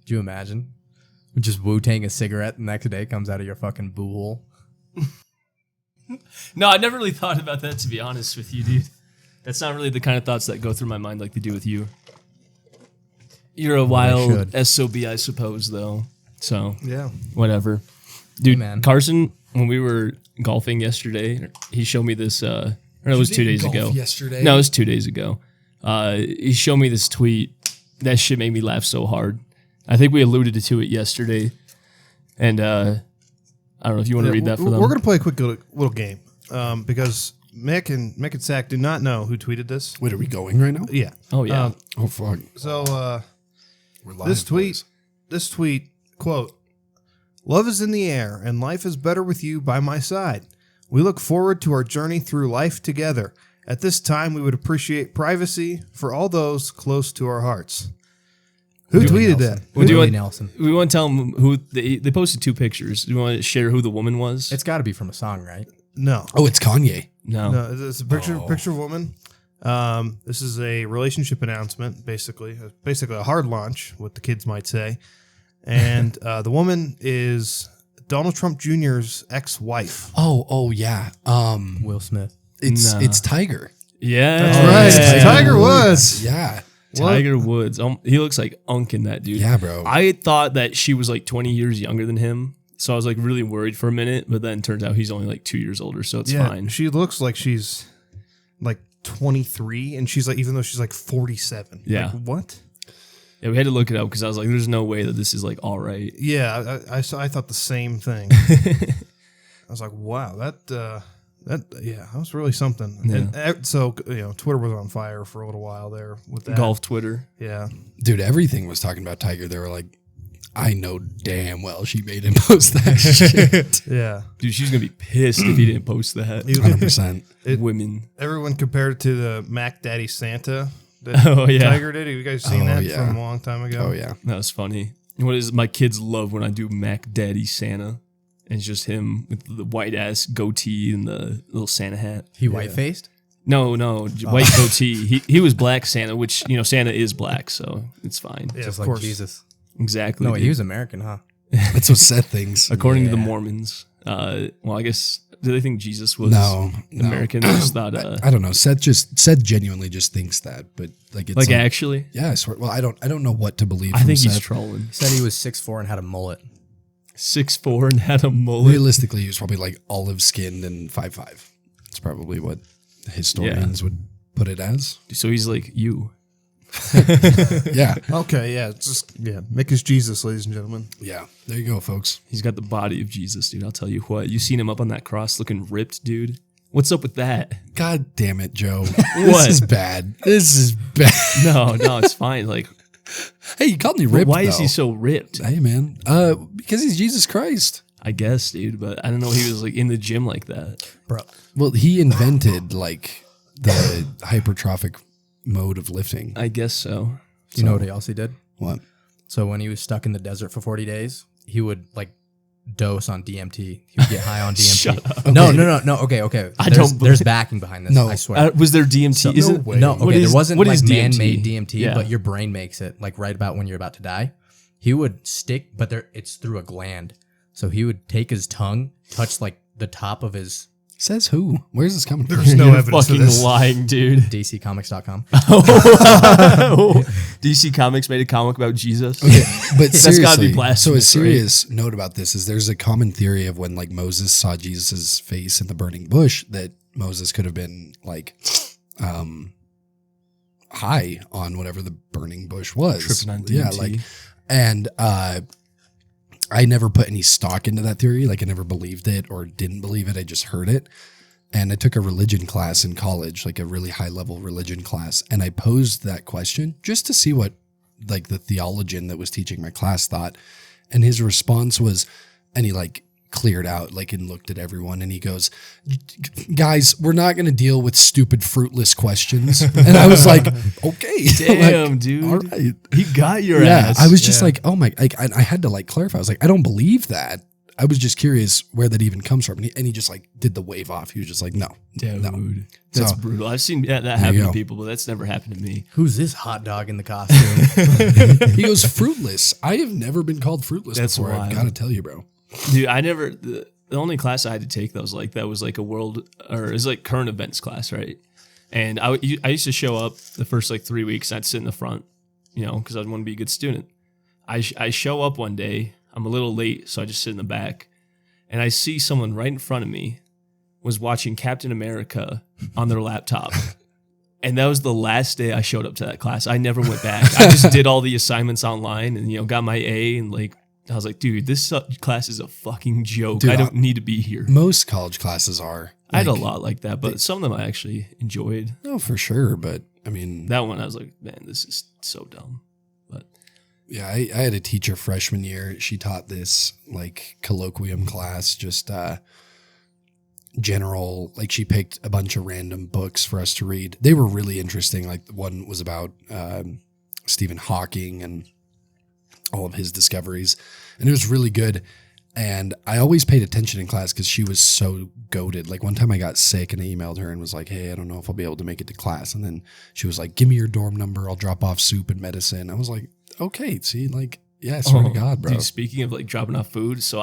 Could you imagine? Just Wu-Tang a cigarette the next day comes out of your fucking boo hole. No, I never really thought about that, to be honest with you, dude. That's not really the kind of thoughts that go through my mind like they do with you. You're a wild SOB, I suppose, though. So, yeah, whatever. Dude, man. Carson, when we were golfing yesterday, he showed me this, or it was 2 days ago. Yesterday? No, it was 2 days ago. He showed me this tweet. That shit made me laugh so hard. I think we alluded to it yesterday. And I don't know if you want to read that for them. We're going to play a quick little game because Mick and Zach do not know who tweeted this. Wait, are we going right now? Yeah. Oh, yeah. Oh, fuck. So We're live, this tweet, quote, "Love is in the air and life is better with you by my side. We look forward to our journey through life together. At this time, we would appreciate privacy for all those close to our hearts." Who tweeted that? Nelson. We want to tell them who they posted 2 pictures. Do you want to share who the woman was? It's got to be from a song, right? No. Oh, it's Kanye. No, it's a picture of a woman. This is a relationship announcement, basically a hard launch, what the kids might say. And the woman is Donald Trump Jr.'s ex-wife. Oh, yeah. Will Smith. It's Tiger. Yeah. That's right. It's Tiger Woods. Yeah. Tiger Woods. He looks like Unk in that, dude. Yeah, bro. I thought that she was like 20 years younger than him. So I was like really worried for a minute, but then turns out he's only like 2 years older, so it's fine. She looks like she's like 23, and she's like, even though she's like 47. Yeah. Like, what? Yeah, we had to look it up because I was like, there's no way that this is like all right. Yeah, I thought the same thing. I was like, wow, that was really something. Yeah. And so, Twitter was on fire for a little while there with that. Golf Twitter. Yeah. Dude, everything was talking about Tiger. They were like, I know damn well she made him post that shit. Yeah. Dude, she's going to be pissed if he didn't post that. 100%. Women. Everyone compared it to the Mac Daddy Santa that Tiger did. Have you guys seen that from a long time ago? Oh, yeah. That was funny. What is my kids love when I do Mac Daddy Santa. And it's just him with the white ass goatee and the little Santa hat. He white-faced? No, white goatee. He was black Santa, which, Santa is black, so it's fine. Yeah, Just of like course. Jesus. Exactly. No, he was American, huh? That's what Seth thinks. According to the Mormons. Well, I guess, do they think Jesus was American? They just thought, I don't know. Seth genuinely just thinks that, but like it's like actually? Yeah, I swear. Well, I don't know what to believe. I think Seth. he's trolling. He said he was 6'4" and had a mullet. 6'4" and had a mullet. Realistically, he was probably like olive skinned and 5'5". It's probably what historians would put it as. So he's like you. Yeah. Okay, yeah. Mick is Jesus, ladies and gentlemen. Yeah. There you go, folks. He's got the body of Jesus, dude. I'll tell you what. You seen him up on that cross looking ripped, dude? What's up with that? God damn it, Joe. What? This is bad. This is bad. No, it's fine. Like, hey, you called me ripped. Why is he so ripped? Hey, man. Because he's Jesus Christ. I guess, dude, but I don't know he was like in the gym like that. Bro. Well, he invented like the hypertrophic mode of lifting. I guess so. You know what else he did? What? So when he was stuck in the desert for 40 days, he would like dose on DMT. He would get high on DMT. Shut up. No. Okay. There's backing behind this. No. I swear. Was there DMT? There wasn't what like is man-made DMT, Yeah. but your brain makes it like right about when you're about to die. He would stick, but it's through a gland. So he would take his tongue, touch like the top of his Says who? Where's this coming from? There's no evidence fucking of this. lying, dude. DCcomics.com. DC Comics made a comic about Jesus. Okay, but That's gotta be seriously, blasphemous, so a right? serious note about this is there's a common theory of when like Moses saw Jesus' face in the burning bush that Moses could have been like high on whatever the burning bush was. Tripping on DMT. Yeah, like, and I never put any stock into that theory. Like I never believed it or didn't believe it. I just heard it. And I took a religion class in college, like a really high level religion class. And I posed that question just to see what like the theologian that was teaching my class thought. And his response was, and he like cleared out, like, and looked at everyone and he goes, guys, we're not going to deal with stupid, fruitless questions. And I was like, okay. Damn, like, dude. All right. He got your ass. I was just like, oh my, like, I had to like clarify. I was like, I don't believe that. I was just curious where that even comes from. And he just like did the wave off. He was just like, no, Dude, no. that's So- brutal. I've seen that happen to people, but that's never happened to me. Who's this hot dog in the costume? He goes fruitless. I have never been called fruitless That's before. wild. I've got to tell you, bro. Dude, the only class I had to take that was like a world, or it was like current events class, right? And I used to show up the first like 3 weeks. I'd sit in the front, because I'd want to be a good student. I show up one day, I'm a little late, so I just sit in the back, and I see someone right in front of me was watching Captain America on their laptop. And that was the last day I showed up to that class. I never went back. I just did all the assignments online and, got my A, and like, I was like, dude, this class is a fucking joke. Dude, I don't need to be here. Most college classes are. I had a lot like that, but some of them I actually enjoyed. No, for sure. But I mean, That one I was like, man, this is so dumb. But yeah, I had a teacher freshman year. She taught this like colloquium class, just general, like she picked a bunch of random books for us to read. They were really interesting. Like one was about Stephen Hawking and all of his discoveries. And it was really good. And I always paid attention in class because she was so goated. Like one time I got sick and I emailed her and was like, hey, I don't know if I'll be able to make it to class. And then she was like, give me your dorm number. I'll drop off soup and medicine. I was like, okay, see, like, yeah, I swear to God, bro. Dude, speaking of like dropping off food, so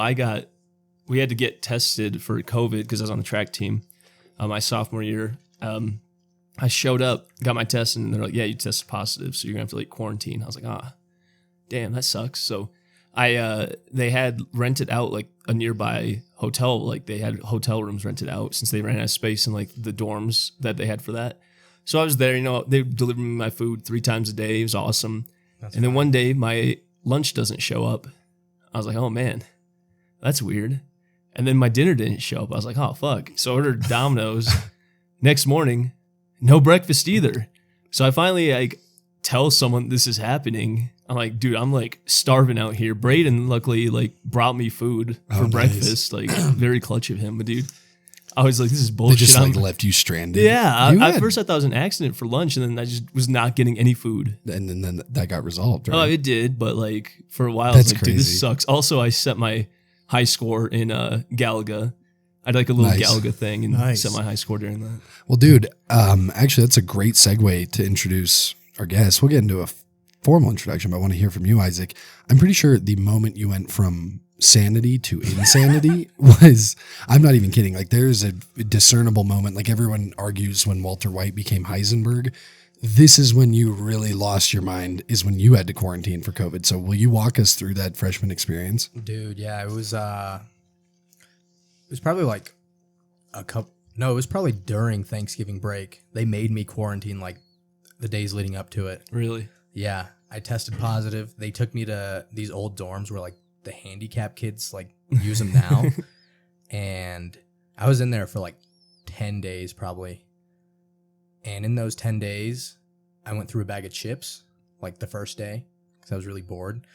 we had to get tested for COVID because I was on the track team my sophomore year. I showed up, got my test, and they're like, yeah, you tested positive, so you're going to have to like quarantine. I was like, damn, that sucks. So they had rented out like a nearby hotel. Like they had hotel rooms rented out since they ran out of space in like the dorms that they had for that. So I was there, they delivered me my food 3 times a day. It was awesome. And then one day my lunch doesn't show up. I was like, oh man, that's weird. And then my dinner didn't show up. I was like, oh fuck. So I ordered Domino's. Next morning, no breakfast either. So I finally like tell someone this is happening. I'm like, dude, I'm like starving out here. Braden luckily like brought me food for breakfast. Like very clutch of him. But dude, I was like, this is They bullshit. just like left you stranded. Yeah. You At had- first I thought it was an accident for lunch, and then I just was not getting any food. And then that got resolved, right? Oh, it did. But like for a while, I was That's like, dude, this crazy. sucks. Also, I set my high score in Galaga. I had like a little Nice. Galaga thing and Nice. set my high score during that. Well, dude, actually, that's a great segue to introduce our guest. We'll get into a formal introduction, but I want to hear from you, Isaac. I'm pretty sure the moment you went from sanity to insanity was, I'm not even kidding, like there's a discernible moment, like everyone argues when Walter White became Heisenberg. This is when you really lost your mind, is when you had to quarantine for COVID. So will you walk us through that freshman experience? Dude, yeah, it was probably like it was probably during Thanksgiving break. They made me quarantine like the days leading up to it. Really? Yeah, I tested positive. They took me to these old dorms where like the handicap kids like use them now. And I was in there for like 10 days probably. And in those 10 days, I went through a bag of chips like the first day because I was really bored.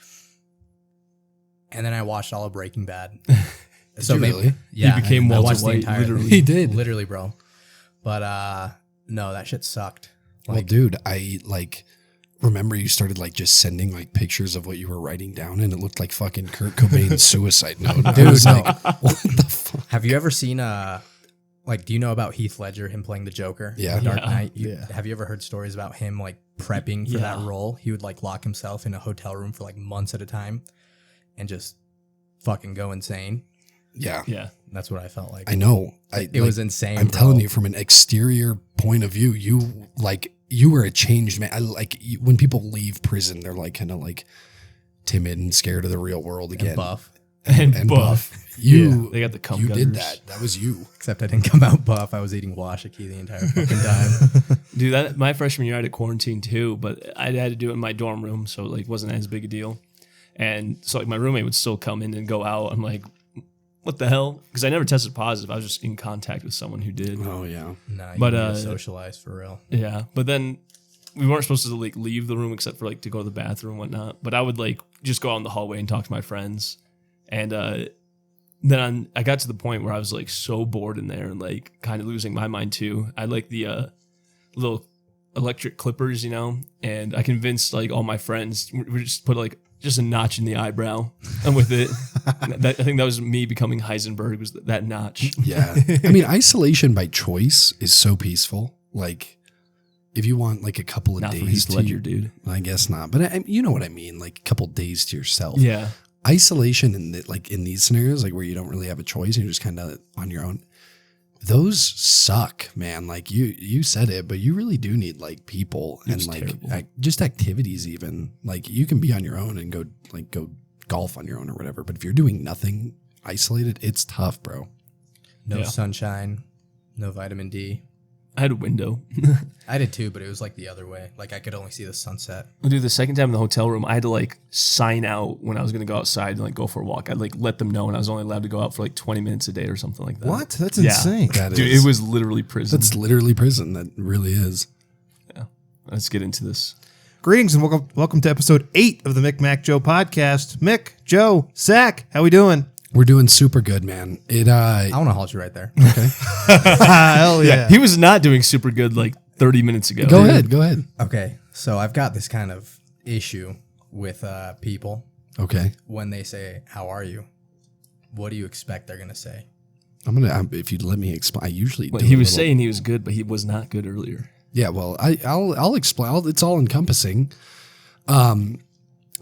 And then I watched all of Breaking Bad. Did you really? Yeah. He became I Walter watched the White, entire literally. thing. He did. Literally, bro. But no, that shit sucked. Well, dude, I like remember you started like just sending like pictures of what you were writing down, and it looked like fucking Kurt Cobain's suicide note. Dude, I was no. like, what the fuck? Have you ever seen do you know about Heath Ledger, him playing the Joker? in Yeah. The Dark Yeah. Knight. Have you ever heard stories about him like prepping for that Yeah. role? He would like lock himself in a hotel room for like months at a time and just fucking go insane. Yeah, Yeah. That's what I felt like. I know. It was insane. I'm bro. telling you, from an exterior point of view, you were a changed man. When people leave prison, they're like kind of like timid and scared of the real world again. And buff. And buff. You, They got the cum you did gutters. that. That was you. Except I didn't come out buff. I was eating washiki the entire fucking time. Dude, my freshman year I had to quarantine too, but I had to do it in my dorm room, so like wasn't as big a deal. And so like my roommate would still come in and go out. I'm like, what the hell? Because I never tested positive. I was just in contact with someone who did. Oh yeah. Nah, you But, need to socialize for real. Yeah, but then we weren't supposed to like leave the room except for like to go to the bathroom and whatnot. But I would like just go out in the hallway and talk to my friends. And then I got to the point where I was like so bored in there and like kind of losing my mind too. I like the little electric clippers, and I convinced like all my friends we just put like just a notch in the eyebrow. And with it, I think that was me becoming Heisenberg, was that notch. Yeah. I mean, isolation by choice is so peaceful. Like, if you want like a couple of Not for days Heath to, Ledger, dude. I guess not, but you know what I mean? Like a couple days to yourself. Yeah. Isolation in these scenarios, like where you don't really have a choice and you're just kind of on your own. Those suck, man. Like you said it, but you really do need like people and like just activities. Even like you can be on your own and go golf on your own or whatever. But if you're doing nothing isolated, it's tough, bro. No sunshine, no vitamin D. I had a window. I did too, but it was like the other way. Like I could only see the sunset. Dude, the second time in the hotel room, I had to like sign out when I was going to go outside and like go for a walk. I'd like let them know, and I was only allowed to go out for like 20 minutes a day or something like that. What? That's insane. Dude, it was literally prison. That's literally prison. That really is. Yeah. Let's get into this. Greetings and welcome to episode 8 of the Mick Mac Joe podcast. Mick, Joe, Zach, how we doing? We're doing super good, man. I want to halt you right there. Okay. Hell yeah. He was not doing super good like 30 minutes ago. Go ahead. Okay, so I've got this kind of issue with people Okay. when they say, "How are you?" What do you expect they're gonna say? I'm gonna if you'd let me explain. I usually Well, do he a was little- saying he was good, but he was not good earlier. Yeah, well, I'll explain. It's all encompassing.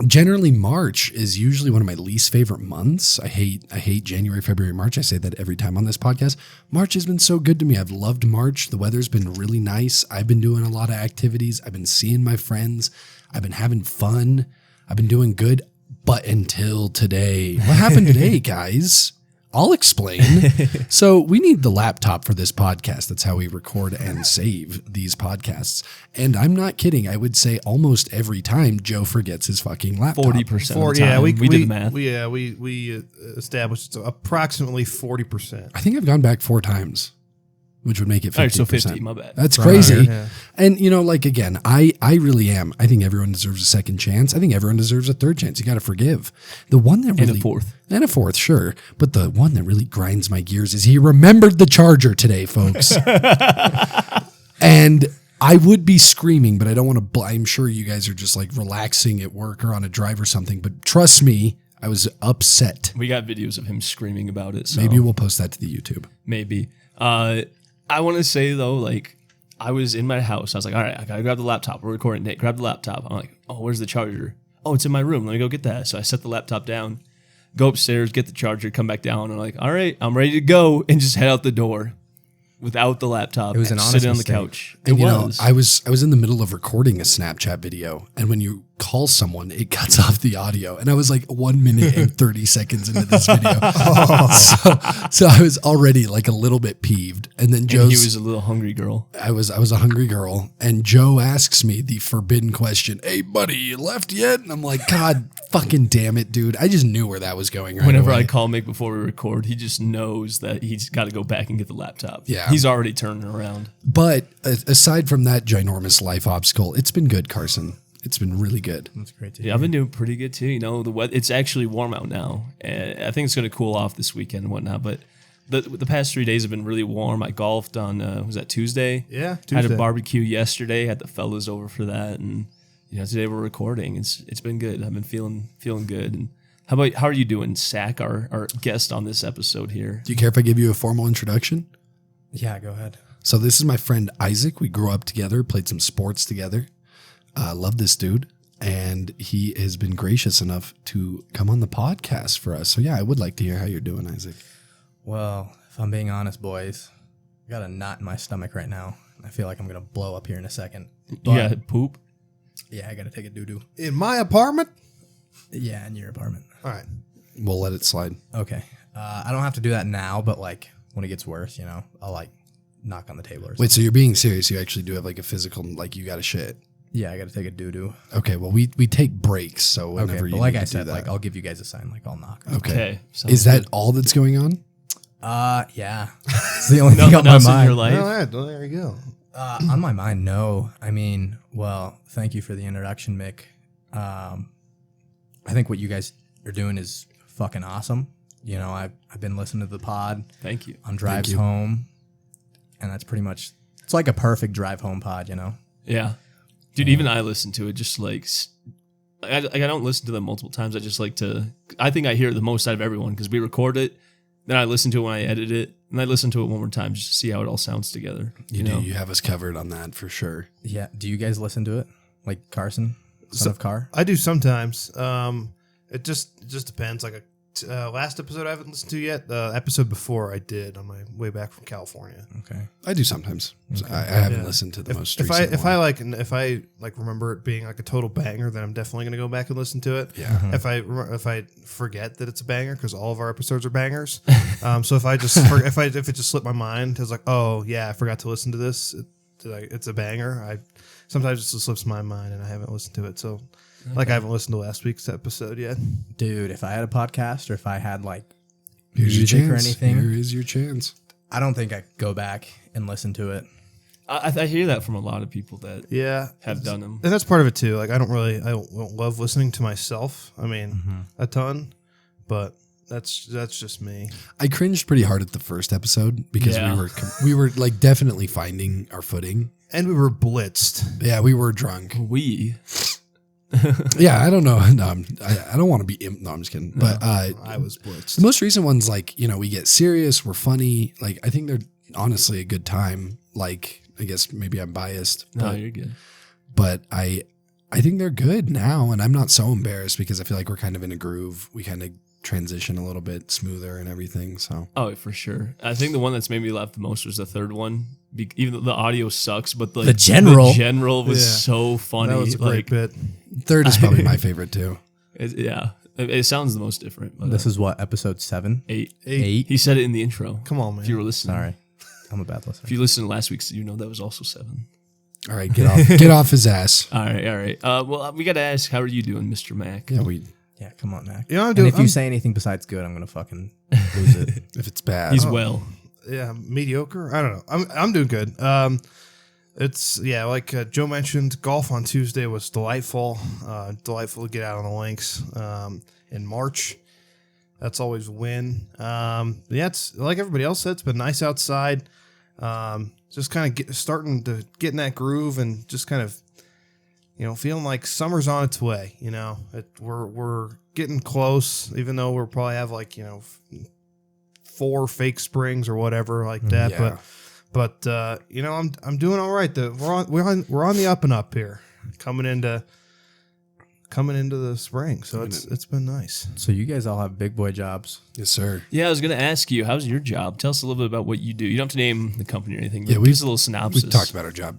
Generally, March is usually one of my least favorite months. I hate January, February, March. I say that every time on this podcast. March has been so good to me. I've loved March. The weather's been really nice. I've been doing a lot of activities. I've been seeing my friends. I've been having fun. I've been doing good. But until today, what happened today, guys? I'll explain. So we need the laptop for this podcast. That's how we record and save these podcasts. And I'm not kidding. I would say almost every time Joe forgets his fucking laptop. 40% of the time. We did the math. We established it's approximately 40%. I think I've gone back 4 times, which would make it 50%. All right, so 50, my bad. That's crazy. Yeah. And, like, again, I really am. I think everyone deserves a second chance. I think everyone deserves a third chance. You got to forgive. The one that really... And a fourth. And a fourth, sure. But the one that really grinds my gears is he remembered the charger today, folks. And I would be screaming, but I don't want to... I'm sure you guys are just, like, relaxing at work or on a drive or something. But trust me, I was upset. We got videos of him screaming about it. So Maybe we'll post that to the YouTube. Maybe. I want to say, though, like, I was in my house. I was like, all right, I got to grab the laptop. We're recording today. Grab the laptop. I'm like, oh, where's the charger? Oh, it's in my room. Let me go get that. So I set the laptop down, go upstairs, get the charger, come back down. And I'm like, all right, I'm ready to go. And just head out the door without the laptop. It was an honest sitting on the mistake. couch. And, It was. I was in the middle of recording a Snapchat video, and when you call someone, it cuts off the audio. And I was like 1 minute and 30 seconds into this video. So I was already like a little bit peeved. And then And Joe's, he was a little hungry girl. I was a hungry girl, and Joe asks me the forbidden question, "Hey buddy, you left yet?" And I'm like, God fucking damn it, dude. I just knew where that was going right Whenever away. I call Mick before we record, he just knows that he's got to go back and get the laptop. Yeah. He's already turning around. But aside from that ginormous life obstacle, it's been good, Carson. It's been really good. That's great to Yeah, hear. I've been doing pretty good too. The weather, it's actually warm out now. And I think it's going to cool off this weekend and whatnot. But the past 3 days have been really warm. I golfed on, was that Tuesday? Yeah, I had Tuesday. a barbecue yesterday. Had the fellas over for that. And, today we're recording. It's been good. I've been feeling good. And how are you doing, Zach, our guest on this episode here? Do you care if I give you a formal introduction? Yeah, go ahead. So this is my friend Isaac. We grew up together, played some sports together. Love this dude. And he has been gracious enough to come on the podcast for us. So yeah, I would like to hear how you're doing, Isaac. Well, if I'm being honest, boys, I got a knot in my stomach right now. I feel like I'm going to blow up here in a second. You got poop? Yeah, I got to take a doo-doo. In my apartment? Yeah, in your apartment. All right. We'll let it slide. Okay. I don't have to do that now, but like when it gets worse, I'll like knock on the table or something. Wait, so you're being serious? You actually do have like a physical, like you got to shit. Yeah, I got to take a doo-doo. Okay, well we take breaks, so whenever Okay, you but like need I to do said, that. like I'll give you guys a sign, like I'll knock. Okay. Sounds Is that good. all that's going on? Yeah. It's the only thing Nothing on my else in your mind. life? All right. Well, there you go. On my mind, no. I mean, well, thank you for the introduction, Mick. I think what you guys are doing is fucking awesome. I've been listening to the pod Thank you. on drives you. home, and that's pretty much, it's like a perfect drive home pod, Yeah. Dude, even I listened to it just like I don't listen to them multiple times. I just like to. I think I hear it the most out of everyone because we record it, then I listen to it when I edit it, and I listen to it one more time just to see how it all sounds together. You know, you have us covered on that for sure. Yeah. Do you guys listen to it? Like Carson, son of Carr? I do sometimes. It just depends. Like last episode I haven't listened to yet. The episode before I did on my way back from California. Okay. I do sometimes. So I haven't listened to the most recent if I remember it being like a total banger, then I'm definitely gonna go back and listen to it. Yeah. If I forget that it's a banger, because all of our episodes are bangers. So if it just slipped my mind, it's like, oh yeah, I forgot to listen to this. It's a banger. Sometimes it just slips my mind and I haven't listened to it. So like I haven't listened to last week's episode yet. Dude, if I had a podcast or if I had like Here's your music chance. or anything, Here is your chance. I don't think I could go back and listen to it. I hear that from a lot of people that Yeah, have done them. and that's part of it too. Like I don't love listening to myself. I mean, a ton, but that's just me. I cringed pretty hard at the first episode because we were like definitely finding our footing. And we were blitzed. Yeah, we were drunk. Yeah, I don't know. No, I don't want to be. No, I'm just kidding. But I was blitzed. the most recent ones, like, you know, we get serious, we're funny. Like, I think they're honestly a good time. Like, I guess maybe I'm biased. No, you're good. But I think they're good now, and I'm not so embarrassed because I feel like we're kind of in a groove. We kind of transition a little bit smoother and everything. So Oh, for sure. I think the one that's made me laugh the most was the third one. Even though the audio sucks, but The general. the general was Yeah. so funny. That was a great bit. third is probably my favorite too. It sounds the most different. But, This is what, episode 7? 8. 8? He said it in the intro. Come on, man. If you were listening. Sorry. I'm a bad listener. If you listened to last week's, you know that was also 7. All right, get off his ass. All right. Well, we got to ask, how are you doing, Mr. Mac? Yeah, Yeah, come on, Mac. You know, And if you say anything besides good, I'm going to fucking lose it. if it's bad. He's well. Yeah, mediocre. I don't know. I'm doing good. It's like Joe mentioned, golf on Tuesday was delightful. Delightful to get out on the links. In March, that's always a win. It's like everybody else said, it's been nice outside. Just kind of starting to get in that groove and just kind of, feeling like summer's on its way. We're getting close, even though we'll probably have 4 fake springs or whatever like that. Yeah. But I'm doing all right. We're on the up and up here, coming into the spring. So it's been nice. So you guys all have big boy jobs. Yes, sir. Yeah, I was going to ask you, how's your job? Tell us a little bit about what you do. You don't have to name the company or anything. Yeah, Give us a little synopsis. We've talked about our job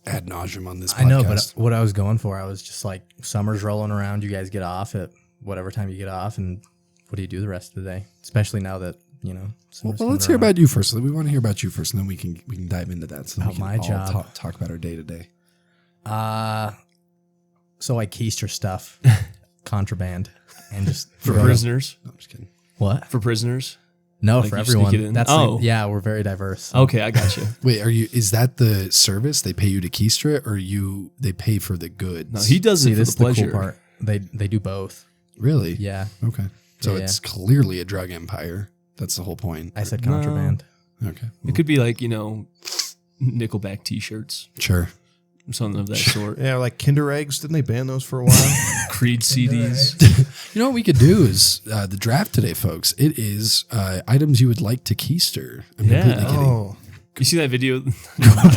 ad nauseum on this podcast. I know, but what I was going for, I was just like, summer's rolling around. You guys get off at whatever time you get off, and what do you do the rest of the day? Especially now that summer's Well, let's hear about you first. We want to hear about you first, and then we can dive into that. So About we can my all job. talk about our day to day. So I keister stuff, contraband, and just For throw it- prisoners? No, I'm just kidding. What? For prisoners? No, Like for you sneak everyone. it in? That's Oh. yeah, we're very diverse. Okay, I got you. Wait, is that the service they pay you to keister it, or they pay for the goods? No, he does See, it for this the is the pleasure. cool part. They do both. Really? Yeah, Okay. So Yeah. it's clearly a drug empire. That's the whole point. I said contraband. Okay. It could be like, Nickelback t-shirts Sure. or something of that sort. Yeah, like Kinder Eggs. Didn't they ban those for a while? Creed CDs. You know what we could do is the draft today, folks. It is items you would like to keister. I'm Yeah. completely kidding. Oh, You see that video?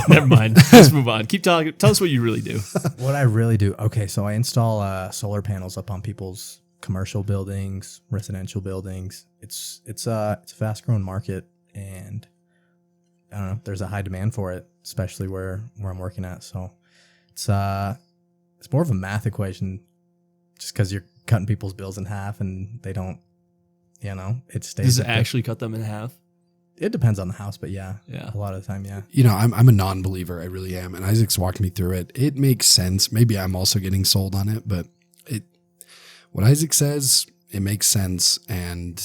Never mind. Let's move on. Keep talking. Tell us what you really do. What I really do. Okay, so I install solar panels up on people's commercial buildings, residential buildings. It's a fast growing market, and I don't know. There's a high demand for it, especially where I'm working at. So it's more of a math equation, just because you're cutting people's bills in half, and they don't. It stays. Does it at the- actually cut them in half? It depends on the house, but yeah, Yeah. a lot of the time, yeah. You know, I'm a non-believer. I really am. And Isaac's walked me through it. It makes sense. Maybe I'm also getting sold on it, but what Isaac says, it makes sense. And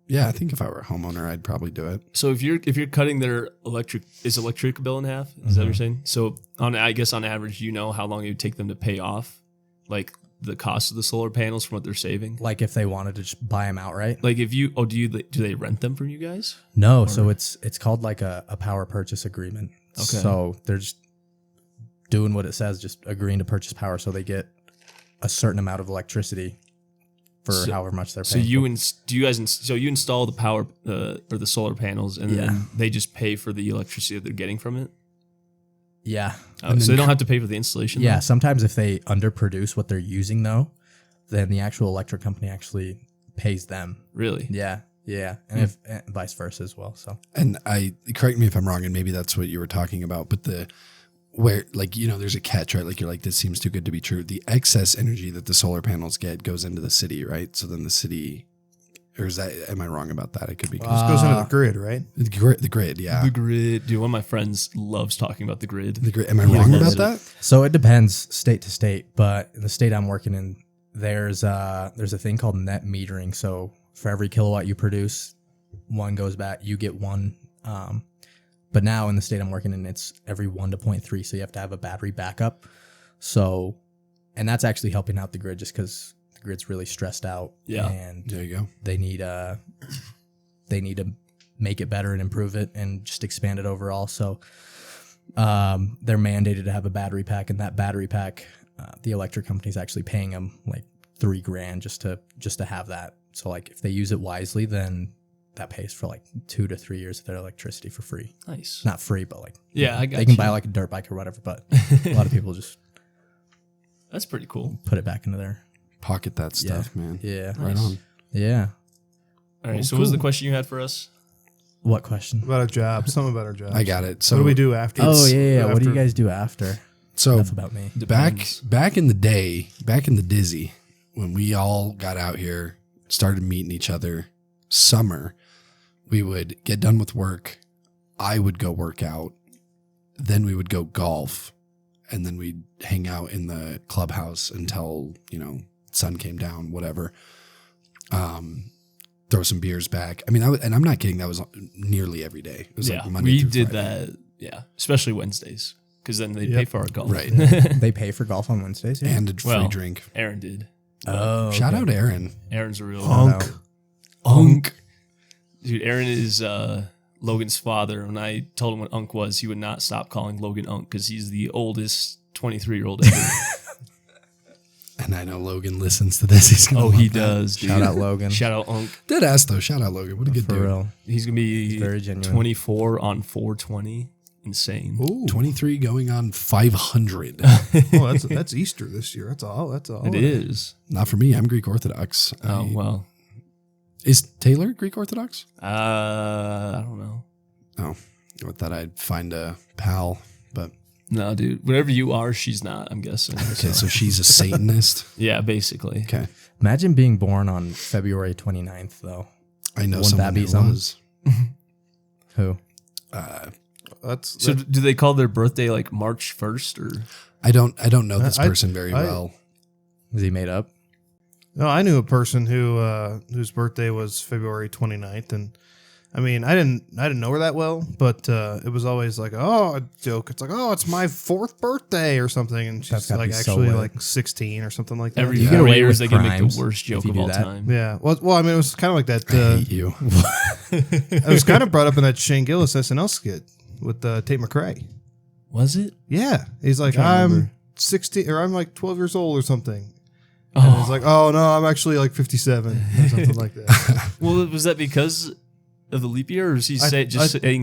yeah, I think if I were a homeowner, I'd probably do it. So if you're cutting their electric bill in half, is that what you're saying? So I guess on average, how long it would take them to pay off, like the cost of the solar panels from what they're saving. Like if they wanted to just buy them outright. Like if you do they rent them from you guys? No, so it's called like a power purchase agreement. Okay. So they're just doing what it says, just agreeing to purchase power, so they get a certain amount of electricity for however much they're So paying. you install the power or the solar panels, and then they just pay for the electricity that they're getting from it. Yeah. So they don't have to pay for the installation. Yeah. though? Sometimes if they underproduce what they're using, though, then the actual electric company actually pays them. Really? Yeah. Yeah. And if and vice versa as well. So And correct me if I'm wrong, and maybe that's what you were talking about, but where like, there's a catch, right? Like you're like, this seems too good to be true. The excess energy that the solar panels get goes into the city, right? So then the city, or am I wrong about that? I could be. This goes into the grid, right? The grid, yeah. The grid. Dude, one of my friends loves talking about the grid. The grid. Am I wrong about that? So it depends state to state, but in the state I'm working in, there's a thing called net metering. So for every kilowatt you produce, one goes back, you get one. But now in the state I'm working in, it's every 1 to 0.3. So you have to have a battery backup. So, and that's actually helping out the grid just because the grid's really stressed out. Yeah. And There you go. they need to make it better and improve it and just expand it overall. So they're mandated to have a battery pack, and that battery pack, the electric company's actually paying them like $3,000 just to have that. So like if they use it wisely, then that pays for like 2 to 3 years of their electricity for free. Nice. Not free, but like I got they can buy like a dirt bike or whatever. But a lot of people just That's pretty cool. put it back into their Pocket that stuff, man. yeah Right on. yeah. All right. So what was the question you had for us? What question? About our job. Something about our job. I got it. So What do we do after? Oh yeah. What do you after- guys do after? So Enough about me. Depends. back in the day, back in the Dizzy, when we all got out here, started meeting each other, summer, we would get done with work. I would go work out. Then we would go golf. And then we'd hang out in the clubhouse until, sun came down, whatever. Throw some beers back. I mean, and I'm not kidding. That was nearly every day. It was like Monday we through did Friday. that. Yeah, especially Wednesdays, because then they Yep. pay for our golf. Right. They pay for golf on Wednesdays. Yeah? And a free Well, drink. Aaron did. Oh, Shout okay. out Aaron. Aaron's a real Hunk. Unk. Dude, Aaron is Logan's father. When I told him what Unk was, he would not stop calling Logan Unk because he's the oldest 23-year-old ever. And I know Logan listens to this. He's gonna Oh, he love that. does. Dude. Shout out Logan. Shout out Unk. Dead ass though. Shout out Logan. What a good For dude. real. He's gonna be Very genuine. 24 on 420. Insane. Ooh. 23 going on 500. Oh, that's Easter this year. That's all. That's all. It is. Not for me. I'm Greek Orthodox. Oh well. Is Taylor Greek Orthodox? I don't know. Oh, I thought I'd find a pal, but No, dude. Whatever you are, she's not. I'm guessing. okay. So she's a Satanist. Yeah, basically. Okay, Imagine being born on February 29th, though. I know Wouldn't someone that be who something? was. Who? That's So, do they call their birthday like March 1st or? I don't know this I- person very I- well. Is he made up? No, I knew a person whose birthday was February 29th, and I mean, I didn't know her that well, but it was always like, oh, a joke. It's like, oh, it's my 4th birthday or something, and That's she's gotta like be so actually weird. like 16 or something like that. Every You get 4 away years, with they can make crimes the worst if joke you of do all that. time. Yeah. Well, I mean, it was kind of like that. I hate you. It was kind of brought up in that Shane Gillis SNL skit with Tate McRae. Was it? Yeah, he's like, trying to I'm remember. 16 or I'm like 12 years old or something. Oh, And it's like, oh no, I'm actually like 57 or something like that. well, was that because of the leap year, or is he saying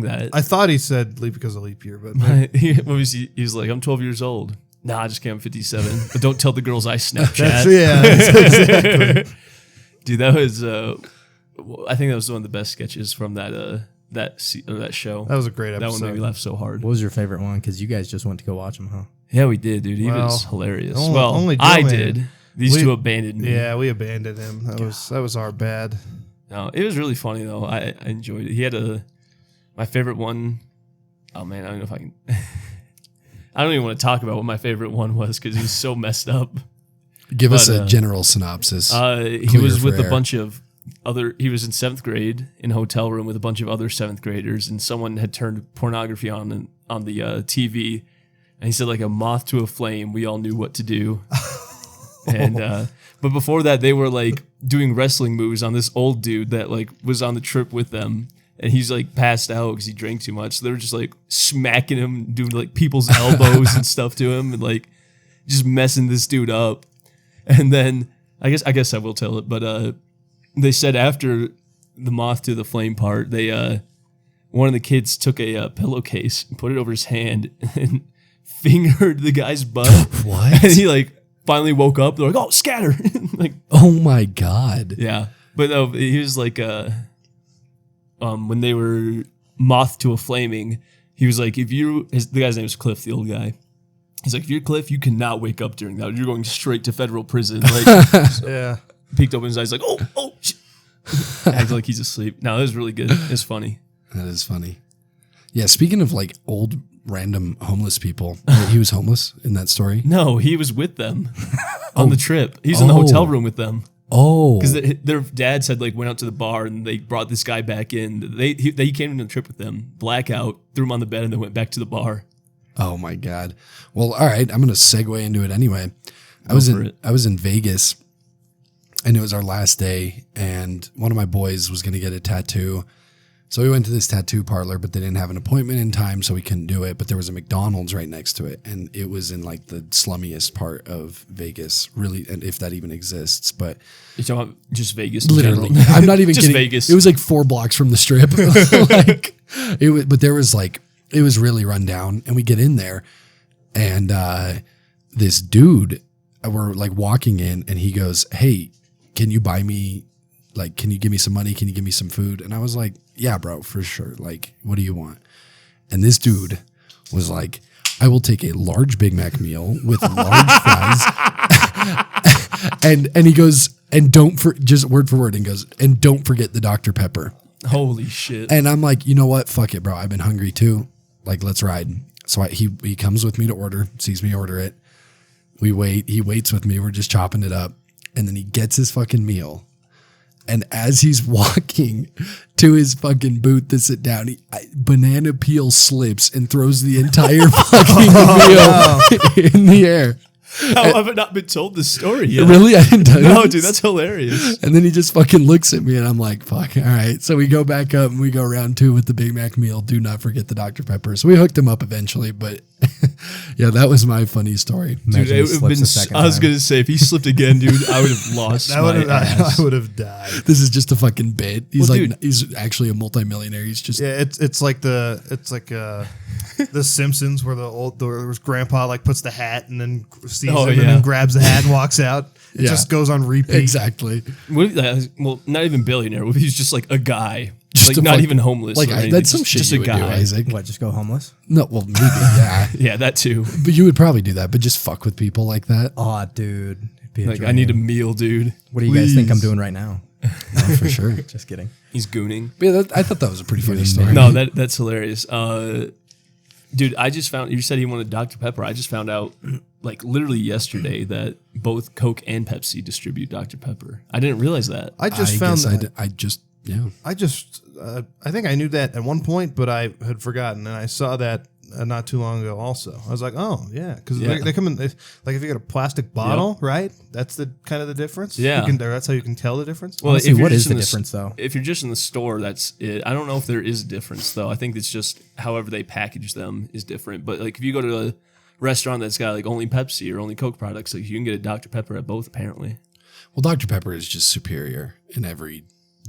that? I thought he said leap because of leap year, but What was he? He was like, I'm 12 years old. Nah, I just came 57. But don't tell the girls I Snapchat. that's exactly. Dude, that was. I think that was one of the best sketches from that show. That was a great That episode. one made me laugh so hard. What was your favorite one? Because you guys just went to go watch him, huh? Yeah, we did, dude. He Well, was hilarious. only- well, only Joe I Man. did. These We- two abandoned me. Yeah, we abandoned him. That was our bad. No, it was really funny though. I enjoyed it. He had my favorite one. Oh man, I don't know if I can. I don't even want to talk about what my favorite one was because he was so messed up. Give us But, a general synopsis. He Clear was for with air. a bunch of other. He was in 7th grade in a hotel room with a bunch of other 7th graders, and someone had turned pornography on the TV, and he said like a moth to a flame. We all knew what to do. And but before that, they were like doing wrestling moves on this old dude that like was on the trip with them, and he's like passed out because he drank too much. So they were just like smacking him, doing like people's elbows and stuff to him, and like just messing this dude up. And then I guess I will tell it, but they said after the moth to the flame part, they one of the kids took a pillowcase and put it over his hand and fingered the guy's butt. What? And he like finally woke up. They're like, "Oh, scatter!" Like, Oh my God. yeah. But no, he was like, when they were moth to a flaming, he was like, the guy's name was Cliff, the old guy. He's like, if you're Cliff, you cannot wake up during that. You're going straight to federal prison. Like, Yeah. peeked open his eyes, like, oh, shit. Acted like he's asleep. No, it was really good. It's funny. That is funny. Yeah, speaking of like old random homeless people, he was homeless in that story. No, he was with them on the trip. He's in the hotel room with them. Oh, Because their dad said like went out to the bar and they brought this guy back in. He came on the trip with them, blackout, threw him on the bed, and then went back to the bar. oh my God. Well, all right. I'm going to segue into it anyway. I was in Vegas, and it was our last day, and one of my boys was going to get a tattoo. So we went to this tattoo parlor, but they didn't have an appointment in time, so we couldn't do it. But there was a McDonald's right next to it, and it was in like the slummiest part of Vegas, really, and if that even exists. But You're talking about just Vegas in literally, general? I'm not even just kidding. Vegas. It was like 4 blocks from the strip. Like it was, but there was like it was really run down, and we get in there, and this dude, we're like walking in, and he goes, "Hey, can you buy me? Like, can you give me some money? Can you give me some food?" And I was like, "Yeah, bro, for sure. Like, what do you want?" And this dude was like, "I will take a large Big Mac meal with large fries." and he goes, "And just word for word," and goes, "And don't forget the Dr. Pepper." Holy shit. And I'm like, you know what? Fuck it, bro. I've been hungry too. Like, let's ride. So he comes with me to order, sees me order it. We wait. He waits with me. We're just chopping it up. And then he gets his fucking meal. And as he's walking to his fucking booth to sit down, banana peel slips and throws the entire fucking meal in the air. How have I not been told this story yet? Really? I didn't tell you. No, dude, that's hilarious. And then he just fucking looks at me and I'm like, fuck, all right. So we go back up and we go round 2 with the Big Mac meal. Do not forget the Dr. Pepper. So we hooked him up eventually, but yeah, that was my funny story. Dude, Imagine he it would have slips been. a second I was time. gonna say if he slipped again, dude, I would have lost my ass. I would have died. This is just a fucking bit. He's Well, like, dude. he's actually a multimillionaire. He's just, Yeah, it's like the Simpsons where there was Grandpa like puts the hat and then sees Oh, him and yeah. then grabs the hat and walks out. It Yeah. just goes on repeat. exactly. What if, well, not even billionaire. What if he's just like a guy, Just like a not fuck- even homeless? Like, or anything, that's some shit just you a would do, guy. Isaac. What, just go homeless? No, well, maybe, yeah. Yeah, that too. But you would probably do that, but just fuck with people like that. Oh, dude. It'd be a Like I need a dream. meal, dude. What do you guys think I'm Please. doing right now? No, for sure. Just kidding. He's gooning. But yeah, I thought that was a pretty funny story. No, that's hilarious. Dude, I just found, you said he wanted Dr. Pepper. I just found out like literally yesterday that both Coke and Pepsi distribute Dr. Pepper. I didn't realize that. I just I found guess that. I I think I knew that at one point, but I had forgotten, and I saw that not too long ago. Also, I was like, "Oh, yeah," because Yeah. they come in like if you get a plastic bottle, right? That's the kind of the difference. Yeah. That's how you can tell the difference. Well, Honestly, if you're what just is the in difference, though? If you're just in the store, that's it. I don't know if there is a difference though. I think it's just however they package them is different. But like if you go to a restaurant that's got like only Pepsi or only Coke products, like you can get a Dr. Pepper at both apparently. Well, Dr. Pepper is just superior in every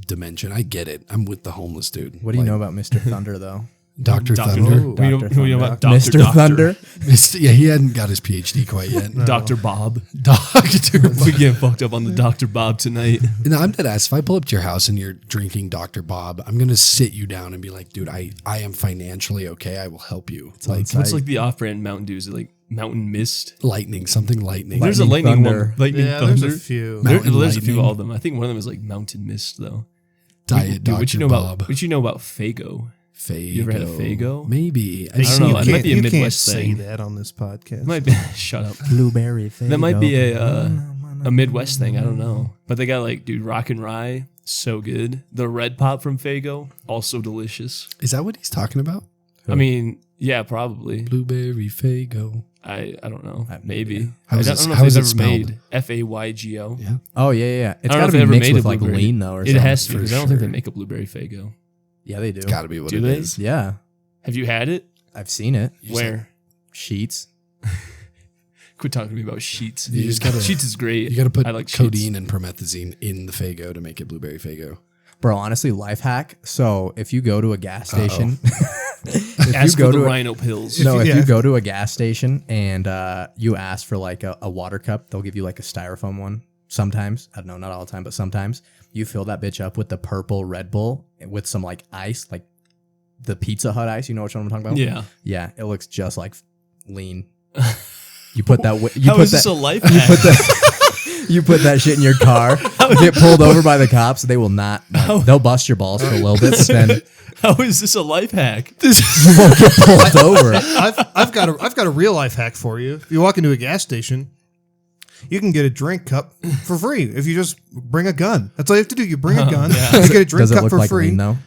dimension. I get it. I'm with the homeless dude. What do you know about Mr. Thunder, though? Dr. Dr. Thunder? Who you know- Dr. who you know Thunder. about Dr. Mr. Doctor? Thunder? Yeah, he hadn't got his PhD quite yet. Dr. Bob. Dr. We get fucked up on the Dr. Bob tonight. No, I'm dead ass. If I pull up to your house and you're drinking Dr. Bob, I'm going to sit you down and be like, dude, I am financially okay. I will help you. It's like What's like the off-brand Mountain Dew? Is it like Mountain Mist? lightning, something lightning. There's a Lightning lightning Thunder. one. Lightning Yeah, Thunder. there's a few. Mountain There's a few Lightning. of them. I think one of them is like Mountain Mist though. Diet Dude, what you Dr. know Bob. about? What you know about Fago? Fago. You ever had a Fago? Maybe. I don't know. It might be a you Midwest can't say thing. that on this podcast. It might be. Shut up. Blueberry That might be a Midwest thing. I don't know. But they got like, dude, Rock and Rye, so good. The Red Pop from Fago, also delicious. Is that what he's talking about? I mean, yeah, probably. Blueberry Fago. I don't know. I have no Maybe. idea. I How is don't it- know how if is they've it ever spelled? made F-A-Y-G-O. Yeah. Oh, yeah. It's I don't know got if to they be ever mixed made with a like blueberry. lean, though, or It something. has to for because I don't think sure. they make a blueberry Fago. Yeah, they do. It's got to be what Do it they? is. Yeah. Have you had it? I've seen it. Where? Sheets. Quit talking to me about sheets. You just gotta- Sheets is great. You got to put I like codeine and promethazine in the Faygo to make it blueberry Faygo. Bro, honestly, life hack. So if you go to a gas station, if Ask you go for the to rhino pills. no, if Yeah. you go to a gas station and you ask for like a water cup, they'll give you like a styrofoam one. Sometimes, I don't know, not all the time, but sometimes you fill that bitch up with the purple Red Bull with some like ice, like the Pizza Hut ice. You know what I'm talking about? Yeah. Yeah, it looks just like lean. You put that. How is this a life you hack? put that. You put that shit in your car. Get pulled over by the cops. They will not. Like, they'll bust your balls for a little bit, but then How is this a life hack? you won't get pulled over. I've got a real life hack for you. If you walk into a gas station, you can get a drink cup for free if you just bring a gun. That's all you have to do. You bring a gun, you get a drink Does it cup look for like free. lean though?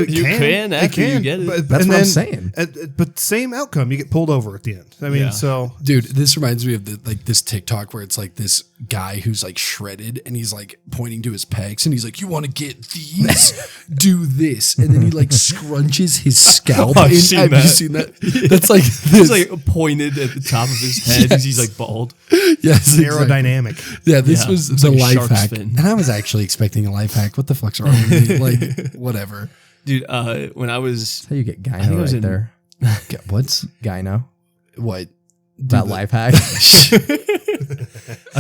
You can after you get it. That's what I'm saying. But same outcome. You get pulled over at the end. I mean, Yeah. so Dude, this reminds me of this TikTok where it's like this guy who's like shredded and he's like pointing to his pecs and he's like, "You want to get these? Do this," and then he like scrunches his scalp. I've in. seen Have that. you seen that? That's like this. He's like pointed at the top of his head. Yes. He's like bald. yes, exactly. aerodynamic. Yeah, this Yeah, was it's the like a life shark's hack, fin. and I was actually expecting a life hack. What the fuck's wrong with me? Like, whatever. Dude, when I was... That's how you get I think I gyno was right in- there. What's Gyno. what? That life hack. I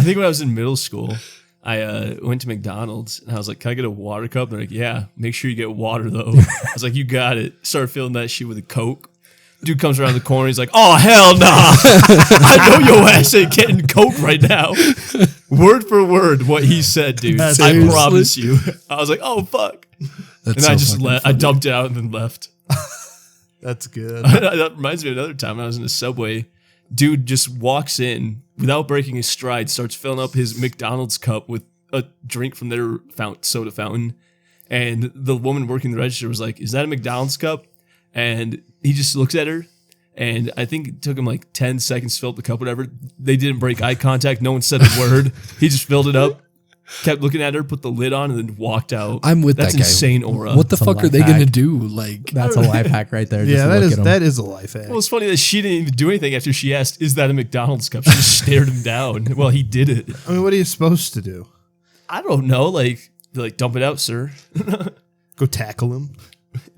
think when I was in middle school, I went to McDonald's and I was like, "Can I get a water cup?" They're like, "Yeah, make sure you get water though." I was like, "You got it." Started filling that shit with a Coke. Dude comes around the corner. He's like, "Oh hell nah! I know your ass ain't getting Coke right now." Word for word, what he said, dude. I Seriously? promise you. I was like, "Oh fuck!" That's And so I just fucking I funny. dumped it out and then left. That's good. That reminds me of another time I was in the subway. Dude just walks in without breaking his stride, starts filling up his McDonald's cup with a drink from their soda fountain. And the woman working the register was like, "Is that a McDonald's cup?" And he just looks at her. And I think it took him like 10 seconds to fill up the cup, whatever. They didn't break eye contact. No one said a word. He just filled it up, kept looking at her, put the lid on, and then walked out. I'm with That's that guy. insane aura. What the It's a fuck are life they gonna hack. do? Like, That's a life hack right there. Yeah, Just that is a life hack. Well, it's funny that she didn't even do anything after she asked, "Is that a McDonald's cup?" She just stared him down. Well, he did it. I mean, what are you supposed to do? I don't know. Like, they're like, "Dump it out, sir." Go tackle him?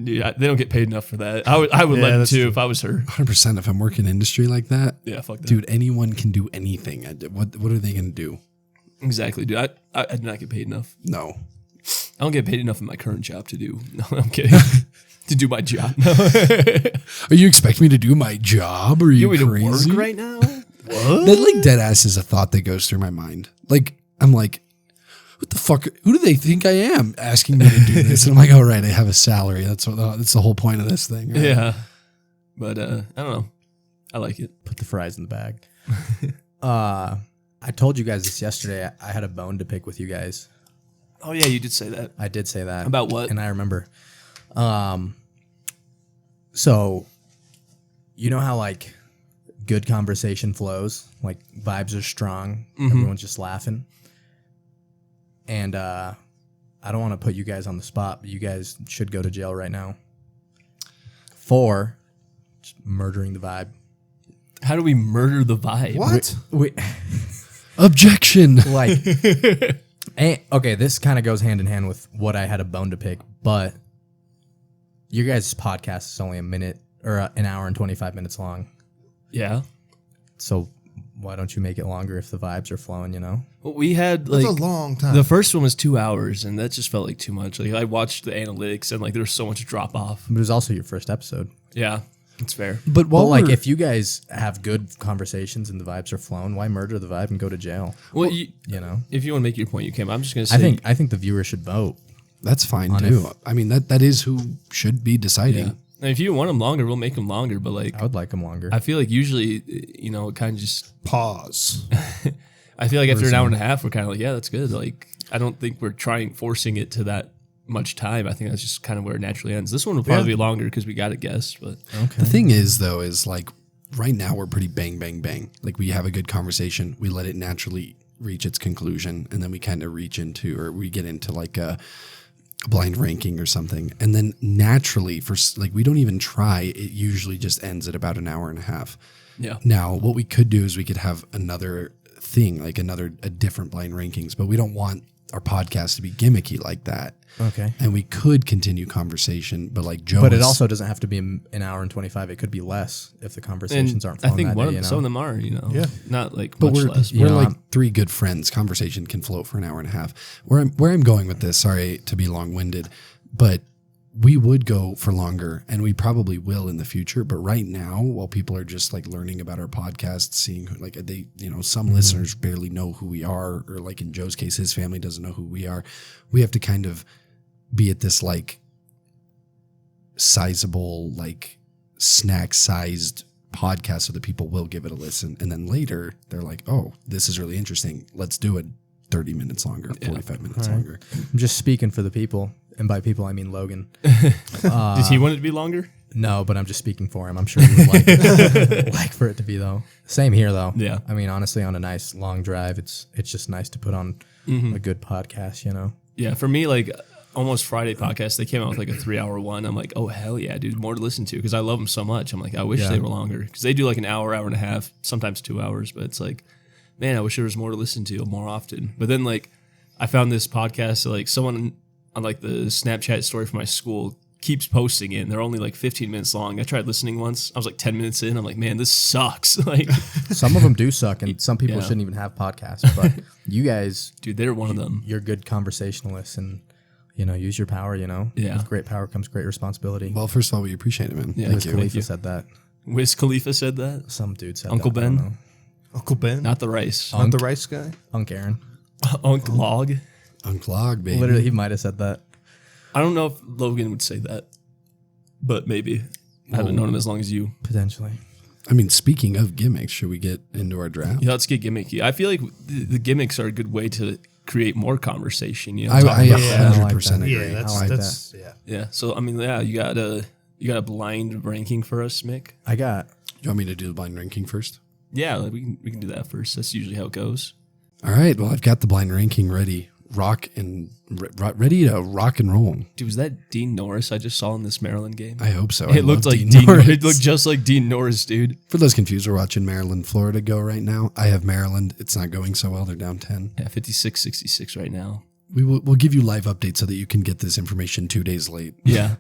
Dude, they don't get paid enough for that. I would let him that's too true. if I was her. 100%. If I'm working industry like that, Yeah, fuck that. dude, anyone can do anything. What are they gonna do? Exactly, dude. I do not get paid enough. No. I don't get paid enough in my current job to do. No, I'm kidding. To do my job. Are you expecting me to do my job? Or are you You want me to crazy? work right now? What? That like dead ass is a thought that goes through my mind. Like, I'm like, what the fuck? Who do they think I am asking me to do this? And I'm like, oh, right, I have a salary. That's the whole point of this thing. Right? Yeah. But I don't know. I like it. Put the fries in the bag. I told you guys this yesterday. I had a bone to pick with you guys. Oh yeah, you did say that. I did say that. About what? And I remember. So, you know how like good conversation flows, like vibes are strong, everyone's just laughing. And I don't want to put you guys on the spot, but you guys should go to jail right now for just murdering the vibe. How do we murder the vibe? What? We Objection. like, okay, this kind of goes hand in hand with what I had a bone to pick, but your guys' podcast is only a minute or an hour and 25 minutes long. Yeah. So why don't you make it longer if the vibes are flowing, you know? Well, we had That's like a long time. the first one was 2 hours, and that just felt like too much. Like I watched the analytics, and like there was so much drop off. But it was also your first episode. Yeah, it's fair. But Well, while like we're- if you guys have good conversations and the vibes are flowing, why murder the vibe and go to jail? Well, You know? if you want to make your point, you can. I'm just gonna say. I think the viewer should vote. that's fine on too. I mean, that is who should be deciding. Yeah. And if you want them longer, we'll make them longer. But like, I would like them longer. I feel like usually, you know, it kind of just. Pause. I feel like after an hour and a half, we're kind of like, yeah, that's good. Like, I don't think we're forcing it to that much time. I think that's just kind of where it naturally ends. This one will probably be longer because we got a guest, but Okay. The thing is, though, is like right now we're pretty bang, bang, bang. Like we have a good conversation, we let it naturally reach its conclusion, and then we kind of reach into, or we get into like a blind ranking or something, and then naturally, for like we don't even try. It usually just ends at about an hour and a half. Yeah. Now, what we could do is we could have another thing, like a different blind rankings, but we don't want our podcast to be gimmicky like that. Okay. And we could continue conversation, but like Joe, But it also doesn't have to be an hour and 25. It could be less if the conversations aren't flowing I think that day, some of them are, Yeah. not like but much we're less. You we're know, like I'm- three good friends. Conversation can float for an hour and a half. Where I'm going with this, sorry to be long winded, but we would go for longer, and we probably will in the future. But right now, while people are just like learning about our podcast, seeing like they, some listeners barely know who we are, or like in Joe's case, his family doesn't know who we are. We have to kind of be at this like sizable, like snack sized podcast so that people will give it a listen. And then later they're like, oh, this is really interesting. Let's do it 30 minutes longer, 45 minutes longer. I'm just speaking for the people. And by people, I mean Logan. Did he want it to be longer? No, but I'm just speaking for him. I'm sure he would like it. Like for it to be, though. Same here, though. Yeah. I mean, honestly, on a nice long drive, it's just nice to put on a good podcast, Yeah, for me, like Almost Friday podcast, they came out with like a 3-hour one. I'm like, oh hell yeah, dude, more to listen to because I love them so much. I'm like, I wish they were longer because they do like an hour, hour and a half, sometimes 2 hours. But it's like, man, I wish there was more to listen to more often. But then like, I found this podcast like someone on like the Snapchat story from my school keeps posting it. And they're only like 15 minutes long. I tried listening once. I was like 10 minutes in. I'm like, man, this sucks. Like, Some of them do suck, and some people Yeah. shouldn't even have podcasts. But you guys, dude, they're one of them. you're good conversationalists, and use your power. Yeah. With great power comes great responsibility. Well, first of all, we appreciate it, man. Yeah, Wiz thank Khalifa you. said that. Wiz Khalifa said that. Some dude said Uncle that. I don't Ben? know. Uncle Ben, Not the rice. not the rice guy. Unc Aaron. Uncle Log. Unclog, baby. Literally, he might have said that. I don't know if Logan would say that, but maybe. I haven't known him as long as you. Potentially. I mean, speaking of gimmicks, should we get into our draft? Yeah, let's get gimmicky. I feel like the gimmicks are a good way to create more conversation. I talk about that. 100% agree. Yeah, that's I like that's yeah. Yeah. So I mean, yeah, you got a blind ranking for us, Mick. I got. You want me to do the blind ranking first? Yeah, like we can do that first. That's usually how it goes. All right. Well, I've got the blind ranking ready. Ready to rock and roll. Dude, was that Dean Norris I just saw in this Maryland game? I hope so. It looked like Dean. It looked just like Dean Norris, dude. For those confused, we're watching Maryland, Florida go right now. I have Maryland. It's not going so well. They're down 10. Yeah, 56-66 right now. We'll give you live updates so that you can get this information 2 days late. Yeah.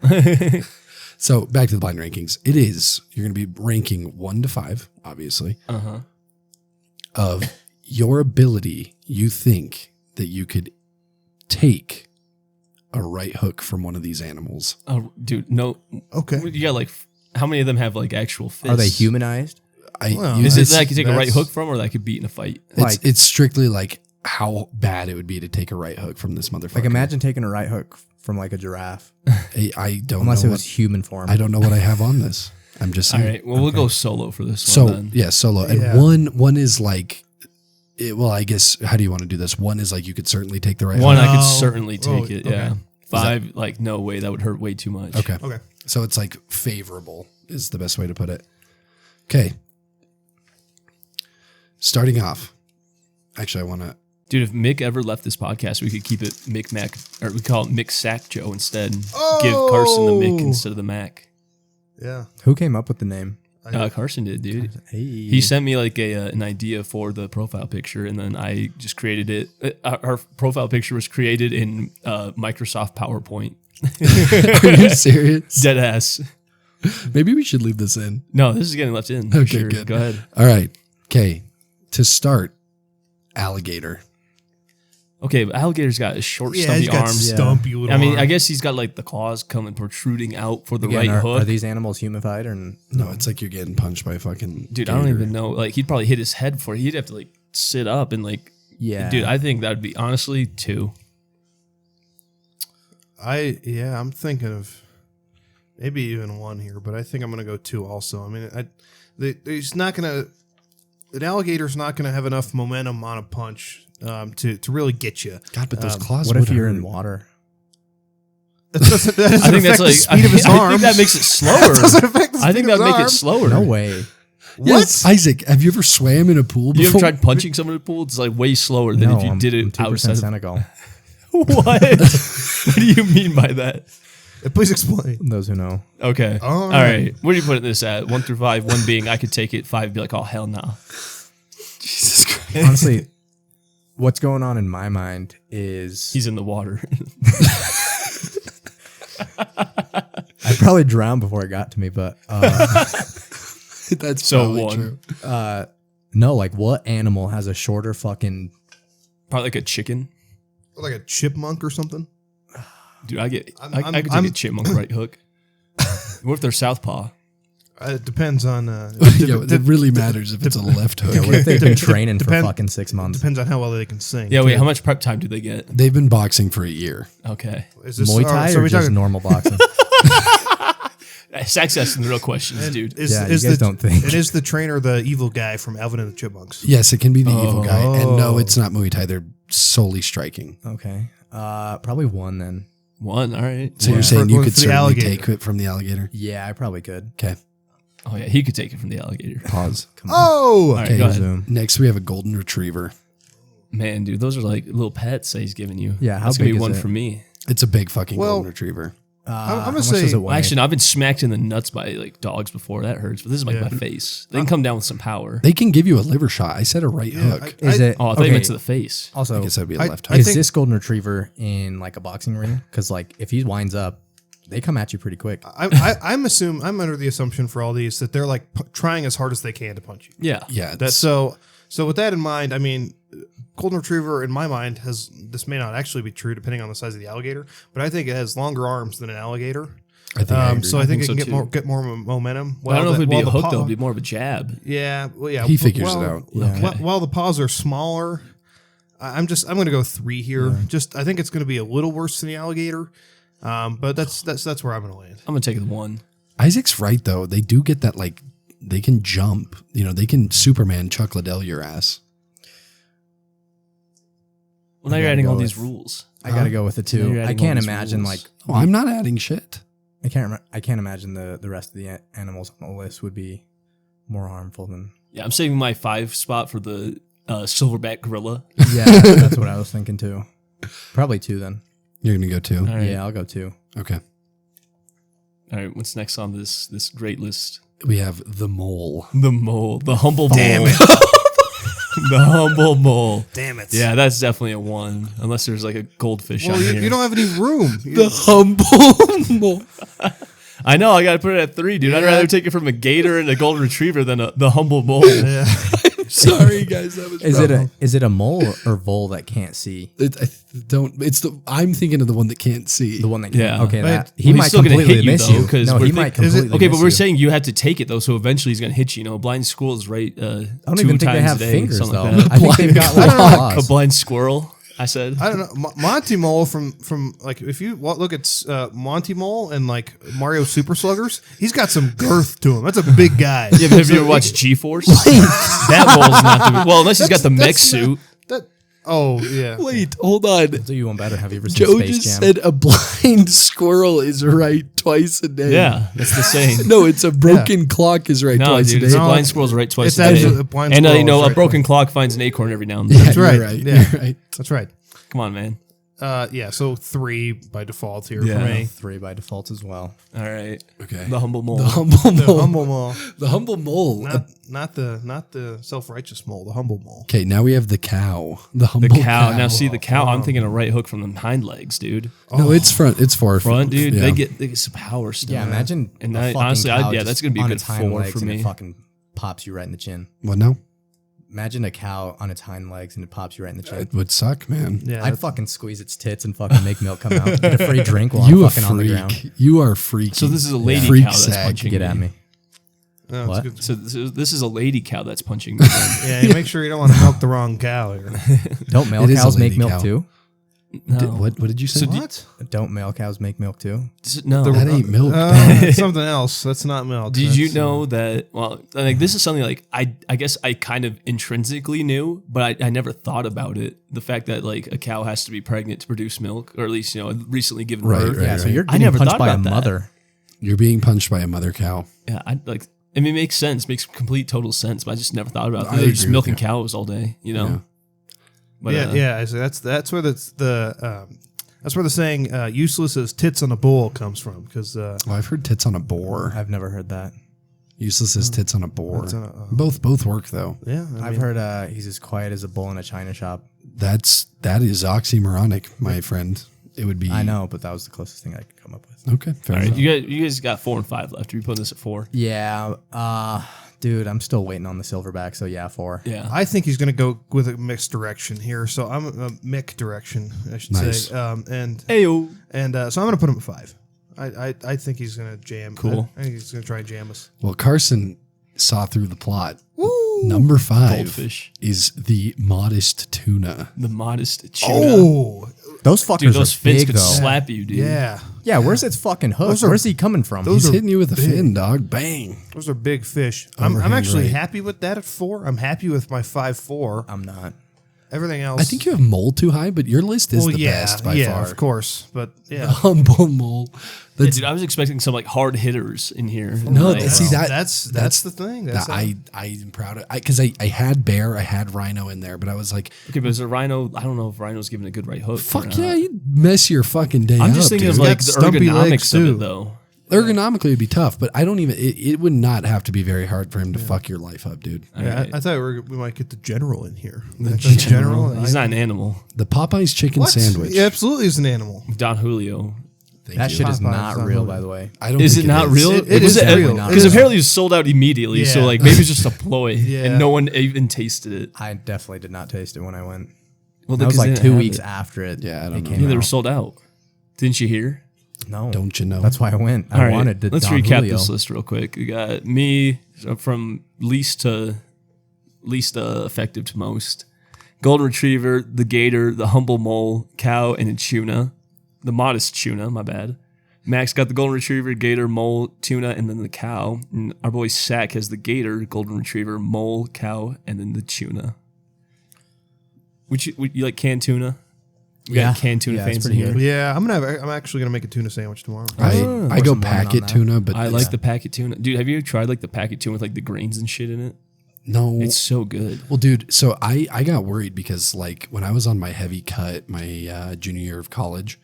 So back to the blind rankings. You're going to be ranking 1 to 5, obviously, of your ability. You think that you could take a right hook from one of these animals. Oh, dude, no. Okay. You got like, how many of them have like actual fists? Are they humanized? Is it that I could take a right that's- hook from, or that I could beat in a fight? It's strictly like how bad it would be to take a right hook from this motherfucker. Like, imagine taking a right hook from like a giraffe. I don't Unless know it was human form. I don't know what I have on this. I'm just All saying. right. Well, we'll go solo for this So one then. yeah, solo. And Yeah. one is like, well, I guess, how do you want to do this? One is like, you could certainly take the right One, hook. I could Oh, certainly take oh, it. okay. Yeah. 5, like, no way. That would hurt way too much. Okay. Okay. So it's like favorable is the best way to put it. Okay. Starting off. Actually, I want to. Dude, if Mick ever left this podcast, we could keep it Mick Mac, or we call it Mick Sack Joe instead. Give Carson the Mick instead of the Mac. Yeah. Who came up with the name? Carson did, dude. Hey. He sent me like an idea for the profile picture, and then I just created it. Our profile picture was created in Microsoft PowerPoint. Are you serious? Dead ass. Maybe we should leave this in. No, this is getting left in. for Okay, sure. good. Go ahead. All right. Okay. To start, alligator. Okay, but alligator's got short, Yeah, stumpy he's got arms. stumpy little I mean, I arms. guess he's got like the claws coming protruding out for the Again, right hook. are these animals humified or No, it's like you're getting punched by a fucking Dude, I don't gator. even know. Like, he'd probably hit his head for it. He'd have to like sit up and like. Yeah. Dude, I think that'd be honestly 2. I'm thinking of maybe even 1 here, but I think I'm going to go 2 also. I mean, he's not going to. An alligator's not going to have enough momentum on a punch to really get you. God, but those claws. What if would you're hurt. in water? That doesn't I think that's affect like the speed of his I arms. think that makes it slower. doesn't affect the I think speed of that'd his make it arms. slower. No way. Yes, Isaac, have you ever swam in a pool before? You ever tried punching someone in the pool? It's like way slower than No, if you I'm did it 2% outside. Senegal. What? What do you mean by that? Please explain. Those who know. Okay. All right. Where do you put this at? 1 through 5. 1 being I could take it. 5 be like, oh hell no. Jesus Christ. Honestly, what's going on in my mind is He's in the water. I'd probably drown before it got to me, but That's So probably 1. true. no, like what animal has a shorter fucking Probably like a chicken. Like a chipmunk or something. Dude, I could I'm- take a chipmunk right hook. What if they're southpaw? It depends on. It really matters if it's a left hook. Yeah, what if they've been training for Depend- fucking 6 months? Depends on how well they can sing. Yeah, wait, too. how much prep time do they get? They've been boxing for a year. Okay. Is this Muay Thai so or we just talking? normal boxing? Zach's asking the real questions, dude. Yeah, you guys don't think. And is the trainer the evil guy from Alvin and the Chipmunks? Yes, it can be the evil guy. And no, Oh. it's not Muay Thai. They're solely striking. Okay. Probably 1 then. 1, all right. So Yeah. you're saying For- you for could the certainly alligator. take it from the alligator? Yeah, I probably could. Okay. Oh yeah, he could take it from the alligator. Pause. Come on. Oh, All right, Okay, go ahead. Zoom. Next, we have a golden retriever. Man, dude, those are like little pets that he's giving you. Yeah, how that's gonna big be is 1 it? for me. It's a big fucking Well, golden retriever. I'm how gonna much say- does it Well, weigh? actually, no, I've been smacked in the nuts by like dogs before. That hurts, but this is like Yeah. my face. They can come down with some power. They can give you a liver shot. I said a right Yeah, hook. is it? Oh, I thought you okay, meant to the face. Also, I guess that'd be a I- left I hook. is think- this golden retriever in like a boxing ring? Because like if he winds up, they come at you pretty quick. I'm under the assumption for all these that they're like trying as hard as they can to punch you. Yeah. Yeah, That's so with that in mind, I mean, golden retriever in my mind has, this may not actually be true depending on the size of the alligator, but I think it has longer arms than an alligator. I think I agree. So I think think it so can too. get more momentum. But I don't know if it'd be a hook paw- though. It'd be more of a jab. Yeah, well, yeah. He figures it well- out. Yeah. While the paws are smaller, I'm going to go 3 here. Just I think it's going to be a little worse than the alligator, but that's where I'm going to land. I'm gonna take the 1. Isaac's right though. They do get that like they can jump. You know, they can Superman Chuck Liddell your ass. Well, now I you're gotta adding go all with- these rules. I gotta go with the Now 2. you're I adding can't all these imagine rules. like Oh, I'm not adding shit. I can't imagine the rest of the animals on the list would be more harmful than. Yeah, I'm saving my 5 spot for the silverback gorilla. Yeah, that's what I was thinking too. Probably 2 then. You're gonna go 2. All right. Yeah, I'll go 2. Okay. All right. What's next on this great list? We have the mole. The mole. The humble mole. Damn it. The humble mole. Damn it. Yeah, that's definitely a 1. Unless there's like a goldfish Well, on here. you don't have any room. Humble mole. I know. I got to put it at 3, dude. I'd Yeah. rather take it from a gator and a golden retriever than the humble mole. Yeah. Sorry, guys. That was Is it a mole or vole that can't see? I'm thinking of the one that can't see. The one that can't. Yeah. Okay, But that he he's might still gonna completely hit you, miss though, you. 'cause No, we're he might think- completely. Okay, but miss we're you. saying you have to take it though, so eventually he's gonna hit you. You know, blind squirrel is right. I don't 2 even think they times have a day, fingers something though. like that. I think they've got like A claws. blind squirrel. I said. I don't know. Monty Mole from like if you look at Monty Mole and like Mario Super Sluggers, he's got some girth to him. That's a big guy. Yeah, but have you ever watched G-Force? That mole's not the well, unless he's got the mech That's suit. Oh yeah. Wait, hold on. Do you one better? Have you ever seen Joe Space just Jam? said a blind squirrel is right twice a day. Yeah, that's the saying. No, it's a broken clock is right No, twice dude, a it's day. a blind squirrel's right twice It's a day. actually a blind And squirrel you know, is a right broken twice. clock finds an acorn every now and then. Yeah, That's you're right. right. Yeah. You're right. That's right. Come on, man. Yeah. So 3 by default here Yeah. for me. 3 by default as well. All right. Okay. The humble mole. The humble The mole. humble mole, The humble mole. not the self-righteous mole. The humble mole. Okay, now we have the cow. The The humble cow. Now see the cow. I'm thinking a right hook from the hind legs, dude. No, it's front. It's far Front, dude. Yeah. They get some power stuff. Yeah, imagine. And a I- fucking honestly, cow yeah, just that's gonna be a on good its hind 4 legs for and me. It fucking pops you right in the chin. What now? Imagine a cow on its hind legs and it pops you right in the chin. It would suck, man. Yeah. I'd fucking squeeze its tits and fucking make milk come out. Get a free drink while You I'm a fucking on the ground. freak. You are freaky. So this is a lady Freak cow that's sag. punching Get at me. No, it's What? good. So this is a lady cow that's punching me. Yeah, you make sure you don't want to milk the wrong cow here. Don't male It is a cows make lady milk cow. too? No. What did you say? So do- What? Don't male cows make milk too? No. that ain't milk. Something else. That's not milk. Did you That's, know that? Well, like this is something like I guess I kind of intrinsically knew, but I never thought about it. The fact that like a cow has to be pregnant to produce milk, or at least recently given Right, birth. right. Yeah, so you're I getting never punched thought by a about that. mother. You're being punched by a mother cow. Yeah, I like. I mean, it makes sense. Makes complete total sense. But I just never thought about it. I They're just agree with milking you. cows all day, you know. Yeah. But yeah. I say that's where that's the That's where the saying "useless as tits on a bull" comes from. Because I've heard tits on a boar. I've never heard that. Useless as tits on a boar. Tits on a- Both work though. yeah, I've heard he's as quiet as a bull in a china shop. That is oxymoronic, my friend. It would be. I know, but that was the closest thing I could come up with. Okay, fair All right, enough. you guys got 4 and 5 left. Are you putting this at 4? Yeah, dude, I'm still waiting on the silverback. So yeah, 4. Yeah. I think he's going to go with a mixed direction here. So I'm a Mick direction, I should Nice. say. And Ayo. so I'm going to put him at 5. I think he's going to jam. Cool. I think he's going to try and jam us. Well, Carson saw through the plot. Number 5 Goldfish. is the modest tuna. The modest tuna. Oh, Those fuckers Dude, those are fins big could though. slap you, dude. yeah. Yeah, where's its fucking hook? Those are- Where's he coming from? those He's are hitting you with a big. fin, dog. Bang. Those are big fish. I'm Overhand actually right. happy with that at 4. I'm happy with my 5-4. I'm not. Everything else. I think you have mole too high, but your list is the best by far. of course. But yeah. Humble mole. Yeah, That's, dude, I was expecting some like hard hitters in here. No, Like, see, that's the thing. That's I'm proud of. Because I had bear, I had rhino in there, but I was like, okay, but as a rhino, I don't know if rhino's giving a good right hook. or fuck not. yeah, you mess your fucking day I'm up, just thinking dude. of like got the stumpy legs, ergonomics of too. it, though. Ergonomically, it'd be tough, but I don't even. It would not have to be very hard for him to fuck your life up, dude. Yeah, Alright. I thought we might get the general in here. The general. He's not an animal. The Popeyes chicken What? sandwich. He absolutely is an animal. Don Julio. Thank That you. shit is Popeye's not not real, really- by the way. I don't Is think it not real? It Was is real. Because apparently it was sold out immediately. So Yeah. like maybe it's just a ploy, Yeah. and no one even tasted it. I definitely did not taste it when I went. Well, That was because like they didn't 2 have weeks it. after it. Yeah, I don't it know. came Yeah, they were out. sold out. Didn't you hear? No, Don't you know? That's why I went. All I right, wanted to. let's Don recap Julio. this list real quick. We got me from least effective to most. Golden Retriever, the Gator, the Humble Mole, Cow, and a Tuna. The modest Tuna, my bad. Max got the Golden Retriever, Gator, Mole, Tuna, and then the Cow. And our boy Sack has the Gator, Golden Retriever, Mole, Cow, and then the Tuna. Would you like canned tuna? We got canned tuna Yeah, it's fans in pretty here. good. Yeah, I'm actually gonna make a tuna sandwich tomorrow. I Pour go some wine packet on that. tuna, but I it's- like the packet tuna. Dude, have you ever tried like the packet tuna with like the grains and shit in it? no. It's so good. Well, dude, so I got worried because like when I was on my heavy cut my junior year of college,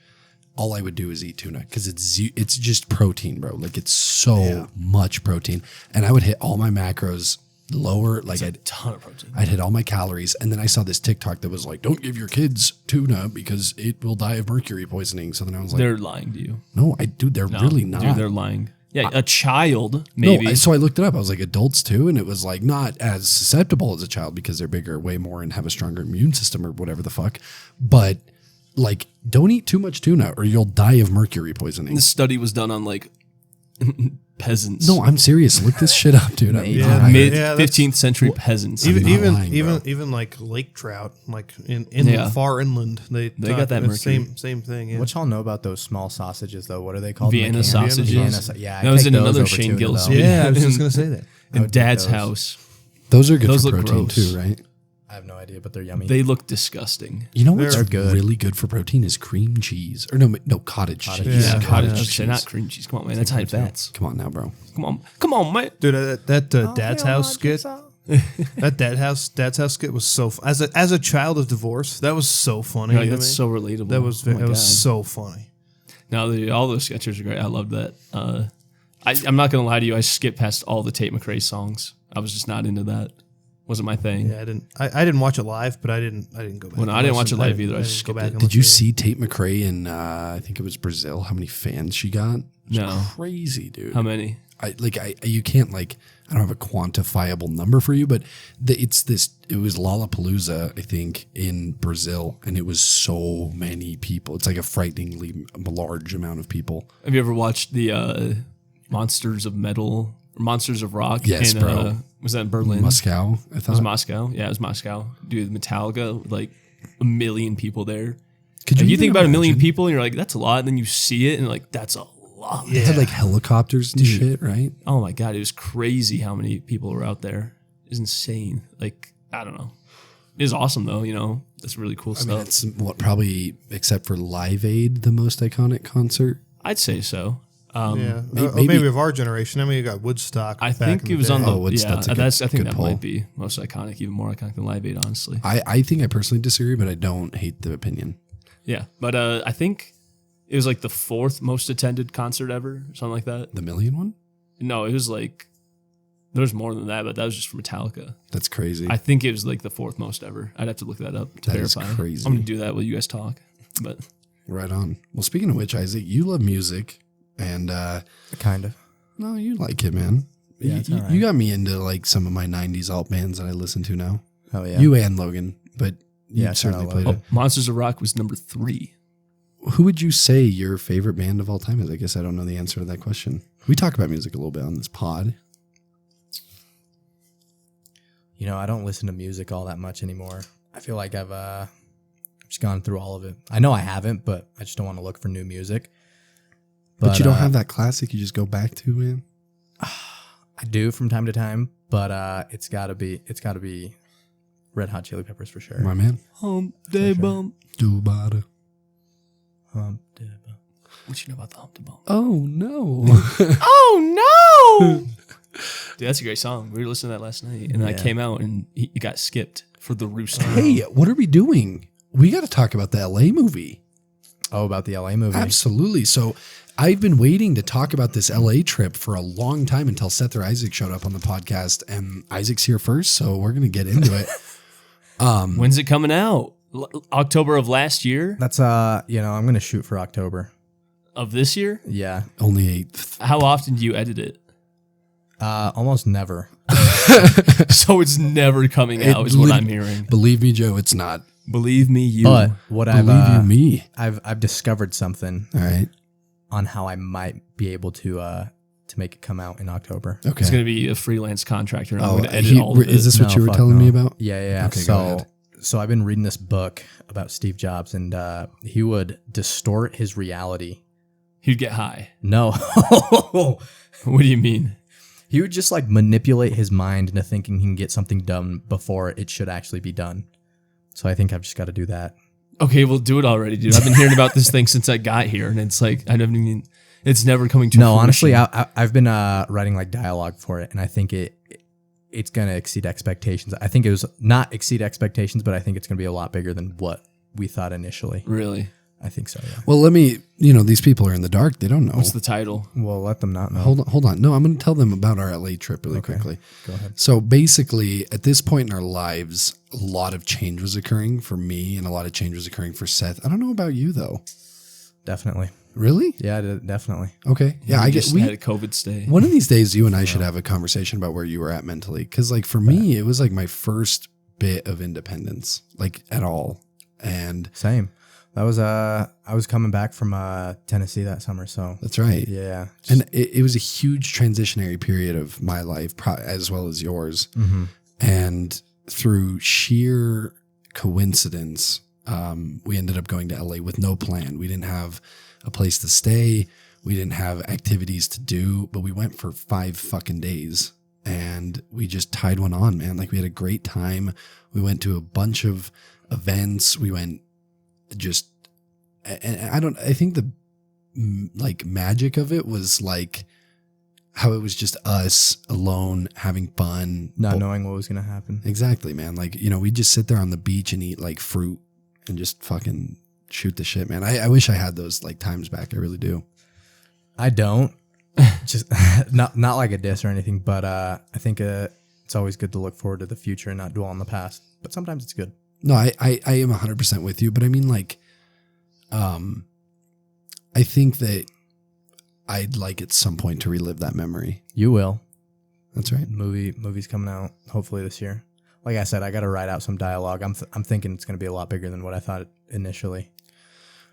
all I would do is eat tuna because it's just protein, bro. Like it's so much protein, and I would hit all my macros lower. Like A ton of protein. I'd hit all my calories, and then I saw this TikTok that was like, "Don't give your kids tuna because it will die of mercury poisoning." So then I was like, They're lying to you. "No, they're really not." Dude, they're lying. Yeah, a child, maybe. No, so I looked it up. I was like, adults too, and it was like not as susceptible as a child because they're bigger, way more, and have a stronger immune system or whatever the fuck. But like, don't eat too much tuna or you'll die of mercury poisoning. This study was done on like peasants. No, I'm serious. Look this shit up, dude. Yeah. Mid Yeah, that's- 15th century peasants. Even not even lying, bro. even like lake trout, like in Yeah. far inland, they got that the mercury. same thing. Yeah. What y'all know about those small sausages though? What are they called? in the Vienna can? sausages. Yeah, That I was take in those another over Shane tuna, Gillis though. video. Yeah, I was just gonna say that. I in would take Dad's those. house. Those are good Those for look protein gross. too, right? I have no idea, but they're yummy. They look disgusting. You know what's They're good. really good for protein is cream cheese. Or no, cottage cheese. cheese. Yeah, cottage cheese. cheese, not cream cheese. Come on, man. That's high fats. Come on now, bro. Come on, man. Dude, that Dad's house skit. That Dad's house skit was so as a child of divorce. That was so funny. Like, to that's me. so relatable. That was Oh my it was God. so funny. No, all those sketches are great. I love that. I'm not gonna lie to you. I skipped past all the Tate McRae songs. I was just not into that. Wasn't my thing. Yeah, I didn't watch it live, but I didn't go back. Well, no, and I didn't watch listen. it live either. I didn't just go skipped back it. and Did you listen. see Tate McRae in I think it was Brazil? How many fans she got? It's No. crazy, dude. How many? You can't like I don't have a quantifiable number for you, but it was Lollapalooza, I think, in Brazil, and it was so many people. It's like a frighteningly large amount of people. Have you ever watched the Monsters of Metal, or Monsters of Rock? Yes, bro. Was that in Berlin? Moscow, I It was thought. Moscow. Yeah, it was Moscow. Dude, Metallica, with like 1 million people there. Could Like, you even think about 1 million imagine? people, and you're like, that's a lot. And then you see it, and like, that's a lot. They had like helicopters and shit, right? Oh my God, it was crazy how many people were out there. It was insane. Like, I don't know. It was awesome though, That's really cool I mean, stuff. it's probably except for Live Aid, the most iconic concert. I'd say so. Yeah, maybe- maybe of our generation. I mean, you got Woodstock. I back think in it was day. on the Woodstock's a good- I think good that pull. might be most iconic, even more iconic than Live Aid, honestly. I think I personally disagree, but I don't hate the opinion. Yeah, but I think it was like the 4th most attended concert ever, something like that. The million one? No, it was like there's more than that, but that was just for Metallica. That's crazy. I think it was like the 4th most ever. I'd have to look that up to That is verify. crazy. I'm gonna do that while you guys talk. But Right on. Well, speaking of which, Isaac, you love music, and Kind of. no, you like it, man. Yeah, it's you, all right. you got me into like some of my '90s alt bands that I listen to now. Oh yeah. You and Logan, but you Yeah, certainly I played love it. Monsters of Rock was number 3. Who would you say your favorite band of all time is? I guess I don't know the answer to that question. We talk about music a little bit on this pod. You know, I don't listen to music all that much anymore. I feel like I've just gone through all of it. I know I haven't, but I just don't want to look for new music. But you don't have that classic you just go back to, man. I do from time to time, but it's gotta be Red Hot Chili Peppers for sure. My man. Hump Day sure. Bump. Do bada. What you know about the Hump Day Bump? Oh no. Oh no! Dude, that's a great song. We were listening to that last night, and I Yeah. came out and he got skipped for the Rooster. Hey, what are we doing? We got to talk about the LA movie. Oh, about the LA movie. Absolutely. So I've been waiting to talk about this LA trip for a long time until Seth or Isaac showed up on the podcast, and Isaac's here first, so we're gonna get into it. When's it coming out? October of last year? That's I'm gonna shoot for October. Of this year? Yeah. Only 8th. How often do you edit it? Almost never. So it's never coming out, is what I'm hearing. Believe me, Joe, it's not. Believe me, you. But what Believe you me. I've discovered something All right. on how I might be able to make it come out in October. Okay. It's going to be a freelance contractor. And I'm Oh, going to edit all of it. is this what No, you were fuck telling no. me about? Yeah. Okay, go ahead. So I've been reading this book about Steve Jobs, and he would distort his reality. He'd get high. No. What do you mean? He would just like manipulate his mind into thinking he can get something done before it should actually be done. So I think I've just got to do that. Okay, well, do it already, dude. I've been hearing about this thing since I got here, and it's like, I don't even, it's never coming to No, fruition. honestly, I've been writing like dialogue for it, and I think it's going to exceed expectations. I think it was not exceed expectations, but I think it's going to be a lot bigger than what we thought initially. Really? I think so, yeah. Well, let me, these people are in the dark. They don't know. What's the title? Well, let them not know. Hold on. No, I'm going to tell them about our LA trip really quickly. Go ahead. So basically, at this point in our lives, a lot of change was occurring for me and a lot of change was occurring for Seth. I don't know about you, though. Definitely. Really? Yeah, definitely. Okay. Yeah, I get. just had a COVID stay. One of these days, you and I should have a conversation about where you were at mentally. Because, like, for me, it was like my first bit of independence, like, at all. And Same. That was I was coming back from Tennessee that summer, so that's right. yeah. And it was a huge transitionary period of my life, as well as yours. Mm-hmm. And through sheer coincidence, we ended up going to LA with no plan. We didn't have a place to stay. We didn't have activities to do, but we went for 5 fucking days and we just tied one on, man. Like, we had a great time. We went to a bunch of events. We went and I think the like magic of it was like how it was just us alone having fun, Not knowing what was gonna happen. Exactly, man. Like, we'd just sit there on the beach and eat like fruit and just fucking shoot the shit, man. I wish I had those like times back. I really do. I don't. Just not like a diss or anything, but I think it's always good to look forward to the future and not dwell on the past. But sometimes it's good. No, I am 100% with you, but I mean, like, I think that I'd like at some point to relive that memory. You will. That's right. Movie's coming out hopefully this year. Like I said, I got to write out some dialogue. I'm thinking it's going to be a lot bigger than what I thought initially.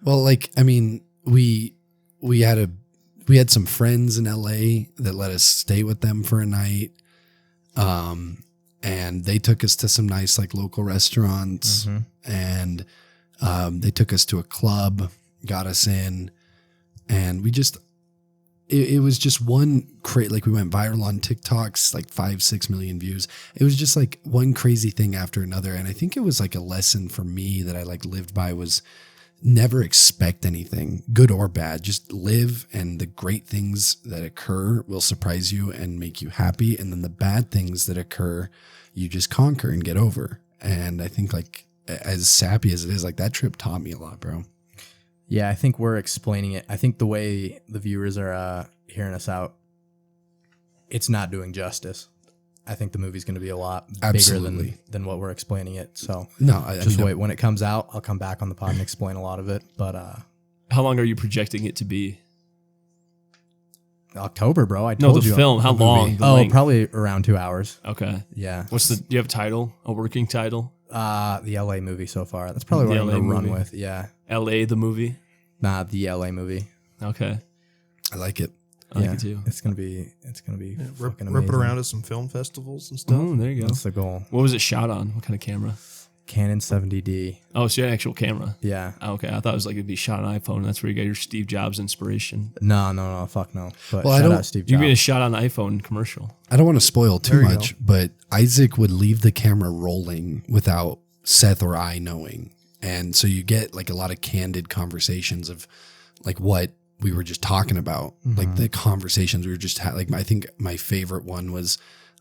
Well, like, I mean, we had some friends in LA that let us stay with them for a night. And they took us to some nice like local restaurants, and they took us to a club, got us in, and we just it was just one like we went viral on TikToks, like 5-6 million views. It was just like one crazy thing after another, and I think it was like a lesson for me that I like lived by was never expect anything, good or bad. Just live, and the great things that occur will surprise you and make you happy. And then the bad things that occur, you just conquer and get over. And I think, like, as sappy as it is, like, that trip taught me a lot, bro. Yeah, I think we're explaining it. I think the way the viewers are hearing us out, it's not doing justice. I think the movie's going to be a lot Absolutely. bigger than what we're explaining it. So No, just wait. When it comes out, I'll come back on the pod and explain a lot of it. But How long are you projecting it to be? October, bro. I No, told the you. film. How long? The length? Probably around 2 hours. Okay. Yeah. Do you have a title? A working title? The LA movie so far. That's probably what The I'm LA going to run movie. with. Yeah. LA the movie? Nah, the LA movie. Okay. I like it. I like it too. It's gonna be Rip fucking it amazing. around at some film festivals and stuff. Oh, there you go. That's the goal. What was it shot on? What kind of camera? Canon 70D. Oh, so you had an actual camera. Yeah. Oh, okay. I thought it was like it'd be shot on iPhone. That's where you got your Steve Jobs inspiration. No, fuck no. But Well, I shout don't- out Steve You're Jobs. getting a shot on iPhone commercial. I don't want to spoil too There you much, but Isaac would leave the camera rolling without Seth or I knowing. And so you get like a lot of candid conversations of like what we were just talking about, like the conversations we were just like, I think my favorite one was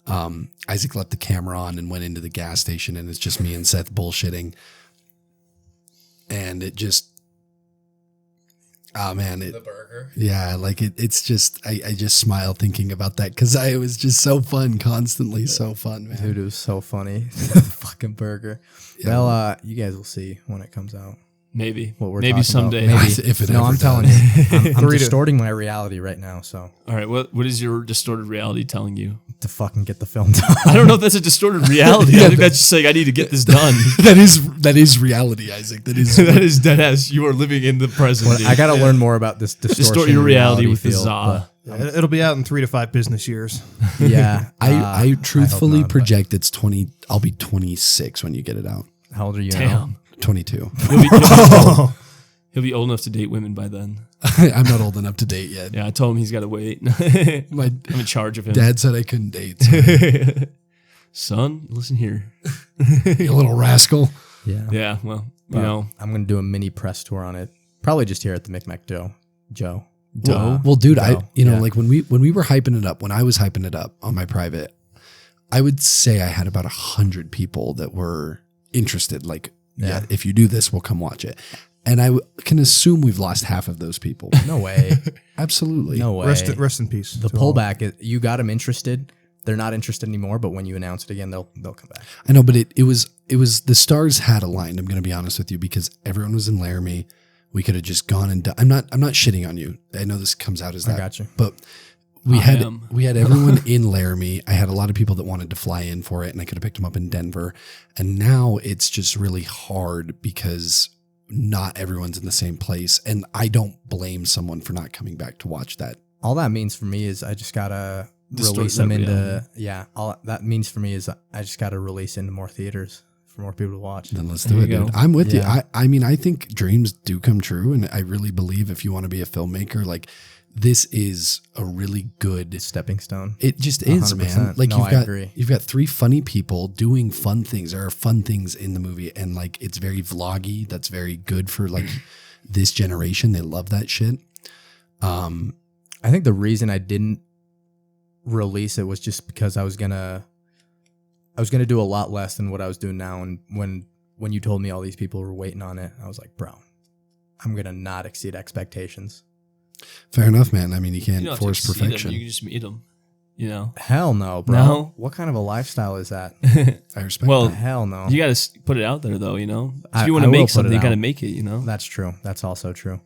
Isaac left the camera on and went into the gas station and it's just me and Seth bullshitting. And it just, oh man, the burger. yeah, like it's just, I just smile thinking about that because it was just so fun, constantly so fun, man. Dude, it was so funny. The fucking burger. Yeah. Well, you guys will see when it comes out. Maybe. What we're Maybe talking about. someday. Maybe. If it No, ever I'm does. telling you. I'm Three to- distorting my reality right now, so All right. What is your distorted reality telling you? to fucking get the film done. I don't know if that's a distorted reality. I think that's just like I need to get this done. that is reality, Isaac. That is That is dead ass. You are living in the present. Well, dude. I got to learn more about this distortion Distort your reality with the field, za. Yeah, it'll be out in 3 to 5 business years. but Yeah. I truthfully not, but- project it's 20. I'll be 26 when you get it out. How old are you now? Damn. 22. He'll be old enough to date women by then. I'm not old enough to date yet. Yeah, I told him he's got to wait. My I'm in charge of him. dad said I couldn't date. So. Son, listen here. You little rascal. Yeah. Yeah, well, you Well, know. I'm going to do a mini press tour on it. Probably just here at the Micmac Joe. Well, dude, Joe. yeah. Yeah. like when we were hyping it up, when I was hyping it up on my private, I would say I had about 100 people that were interested. Like, yeah, if you do this, we'll come watch it. And I can assume we've lost half of those people. No way. Absolutely. No way. Rest in peace. The to all. pullback, you got them interested. They're not interested anymore, but when you announce it again, they'll come back. I know, but it was the stars had aligned. I'm going to be honest with you because everyone was in Laramie. We could have just gone and done. I'm not shitting on you. I know this comes out as that. I got you. But we I had am. everyone in Laramie. I had a lot of people that wanted to fly in for it, and I could have picked them up in Denver. And now it's just really hard because not everyone's in the same place, and I don't blame someone for not coming back to watch that. All that means for me is I just gotta Distort release that them into reality. All that means for me is I just gotta release into more theaters for more people to watch. Then let's There do it, you dude. go. I'm with you. Yeah. I mean, I think dreams do come true, and I really believe if you want to be a filmmaker, like this is a really good. Stepping stone. It just is, man. 100%. Like No, I agree. you've got 3 funny people doing fun things. There are fun things in the movie, and like it's very vloggy. That's very good for like this generation. They love that shit. I think the reason I didn't release it was just because I was gonna do a lot less than what I was doing now. And when you told me all these people were waiting on it, I was like, bro, I'm gonna not exceed expectations. Fair enough, man. I mean, you can't You don't have to force exceed them, perfection. You can just meet them, you know. Hell no, bro. No? What kind of a lifestyle is that? I respect Well, that. Hell no. You got to put it out there, though, you know. If I- you want I to will make put something, it you got to out. make it, you know. That's true. That's also true.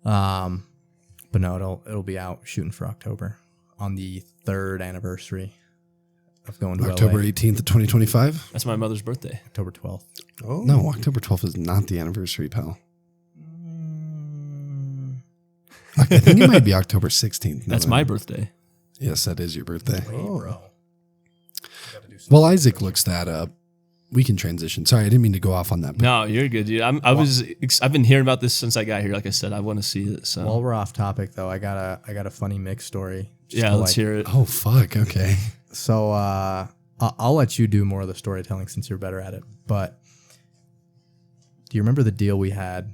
But no, it'll be out shooting for October on the 3rd anniversary of going to October LA. 18th of 2025. That's my mother's birthday. October 12th. Oh. No, October 12th is not the anniversary, pal. I think it might be October 16th. That's my birthday. Yes, that is your birthday. Oh. bro. Well, Isaac looks that up. We can transition. Sorry, I didn't mean to go off on that. But No, you're good, dude. I've been hearing about this since I got here. Like I said, I want to see it. So While we're off topic, though, I got a funny mix story. just yeah, to, let's like- hear it. oh, fuck. Okay. So I'll let you do more of the storytelling since you're better at it. But do you remember the deal we had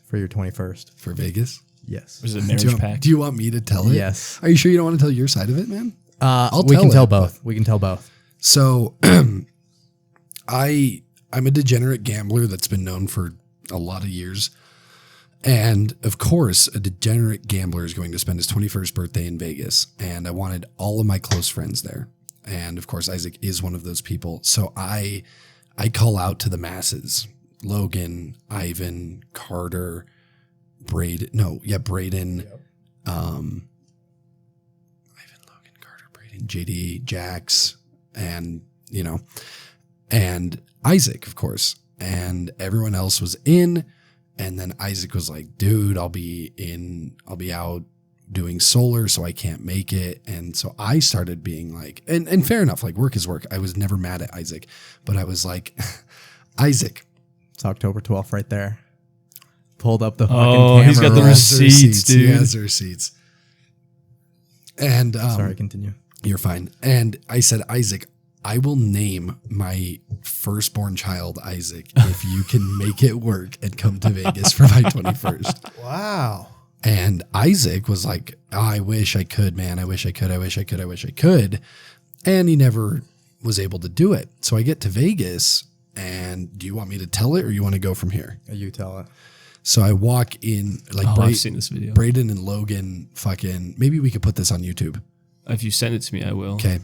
for your 21st? For Vegas? Yes. Was it a Do marriage you, want, pact? do you want me to tell it? Yes. Are you sure you don't want to tell your side of it, man? We tell can tell it, both. We can tell both. So I'm a degenerate gambler that's been known for a lot of years. And of course, a degenerate gambler is going to spend his 21st birthday in Vegas. And I wanted all of my close friends there. And of course, Isaac is one of those people. So I call out to the masses. Logan, Ivan, Carter, Braden. Yep. Ivan, Logan, Carter, Braden, JD, Jax, and, and Isaac, of course. And everyone else was in. And then Isaac was like, dude, I'll be out doing solar, so I can't make it. And so I started being like, and fair enough, like work is work. I was never mad at Isaac, but I was like, Isaac. It's October 12th right there. Pulled up the fucking camera. He's got the roll. receipts, dude. He has the receipts. And Sorry, continue. you're fine. And I said, Isaac, I will name my firstborn child Isaac if you can make it work and come to Vegas for my 21st. Wow. And Isaac was like, oh, I wish I could, man. I wish I could. And he never was able to do it. So I get to Vegas, and do you want me to tell it or you want to go from here? You tell it. So I walk in, like, I've seen this video. Braden and Logan maybe we could put this on YouTube. If you send it to me, I will. Okay.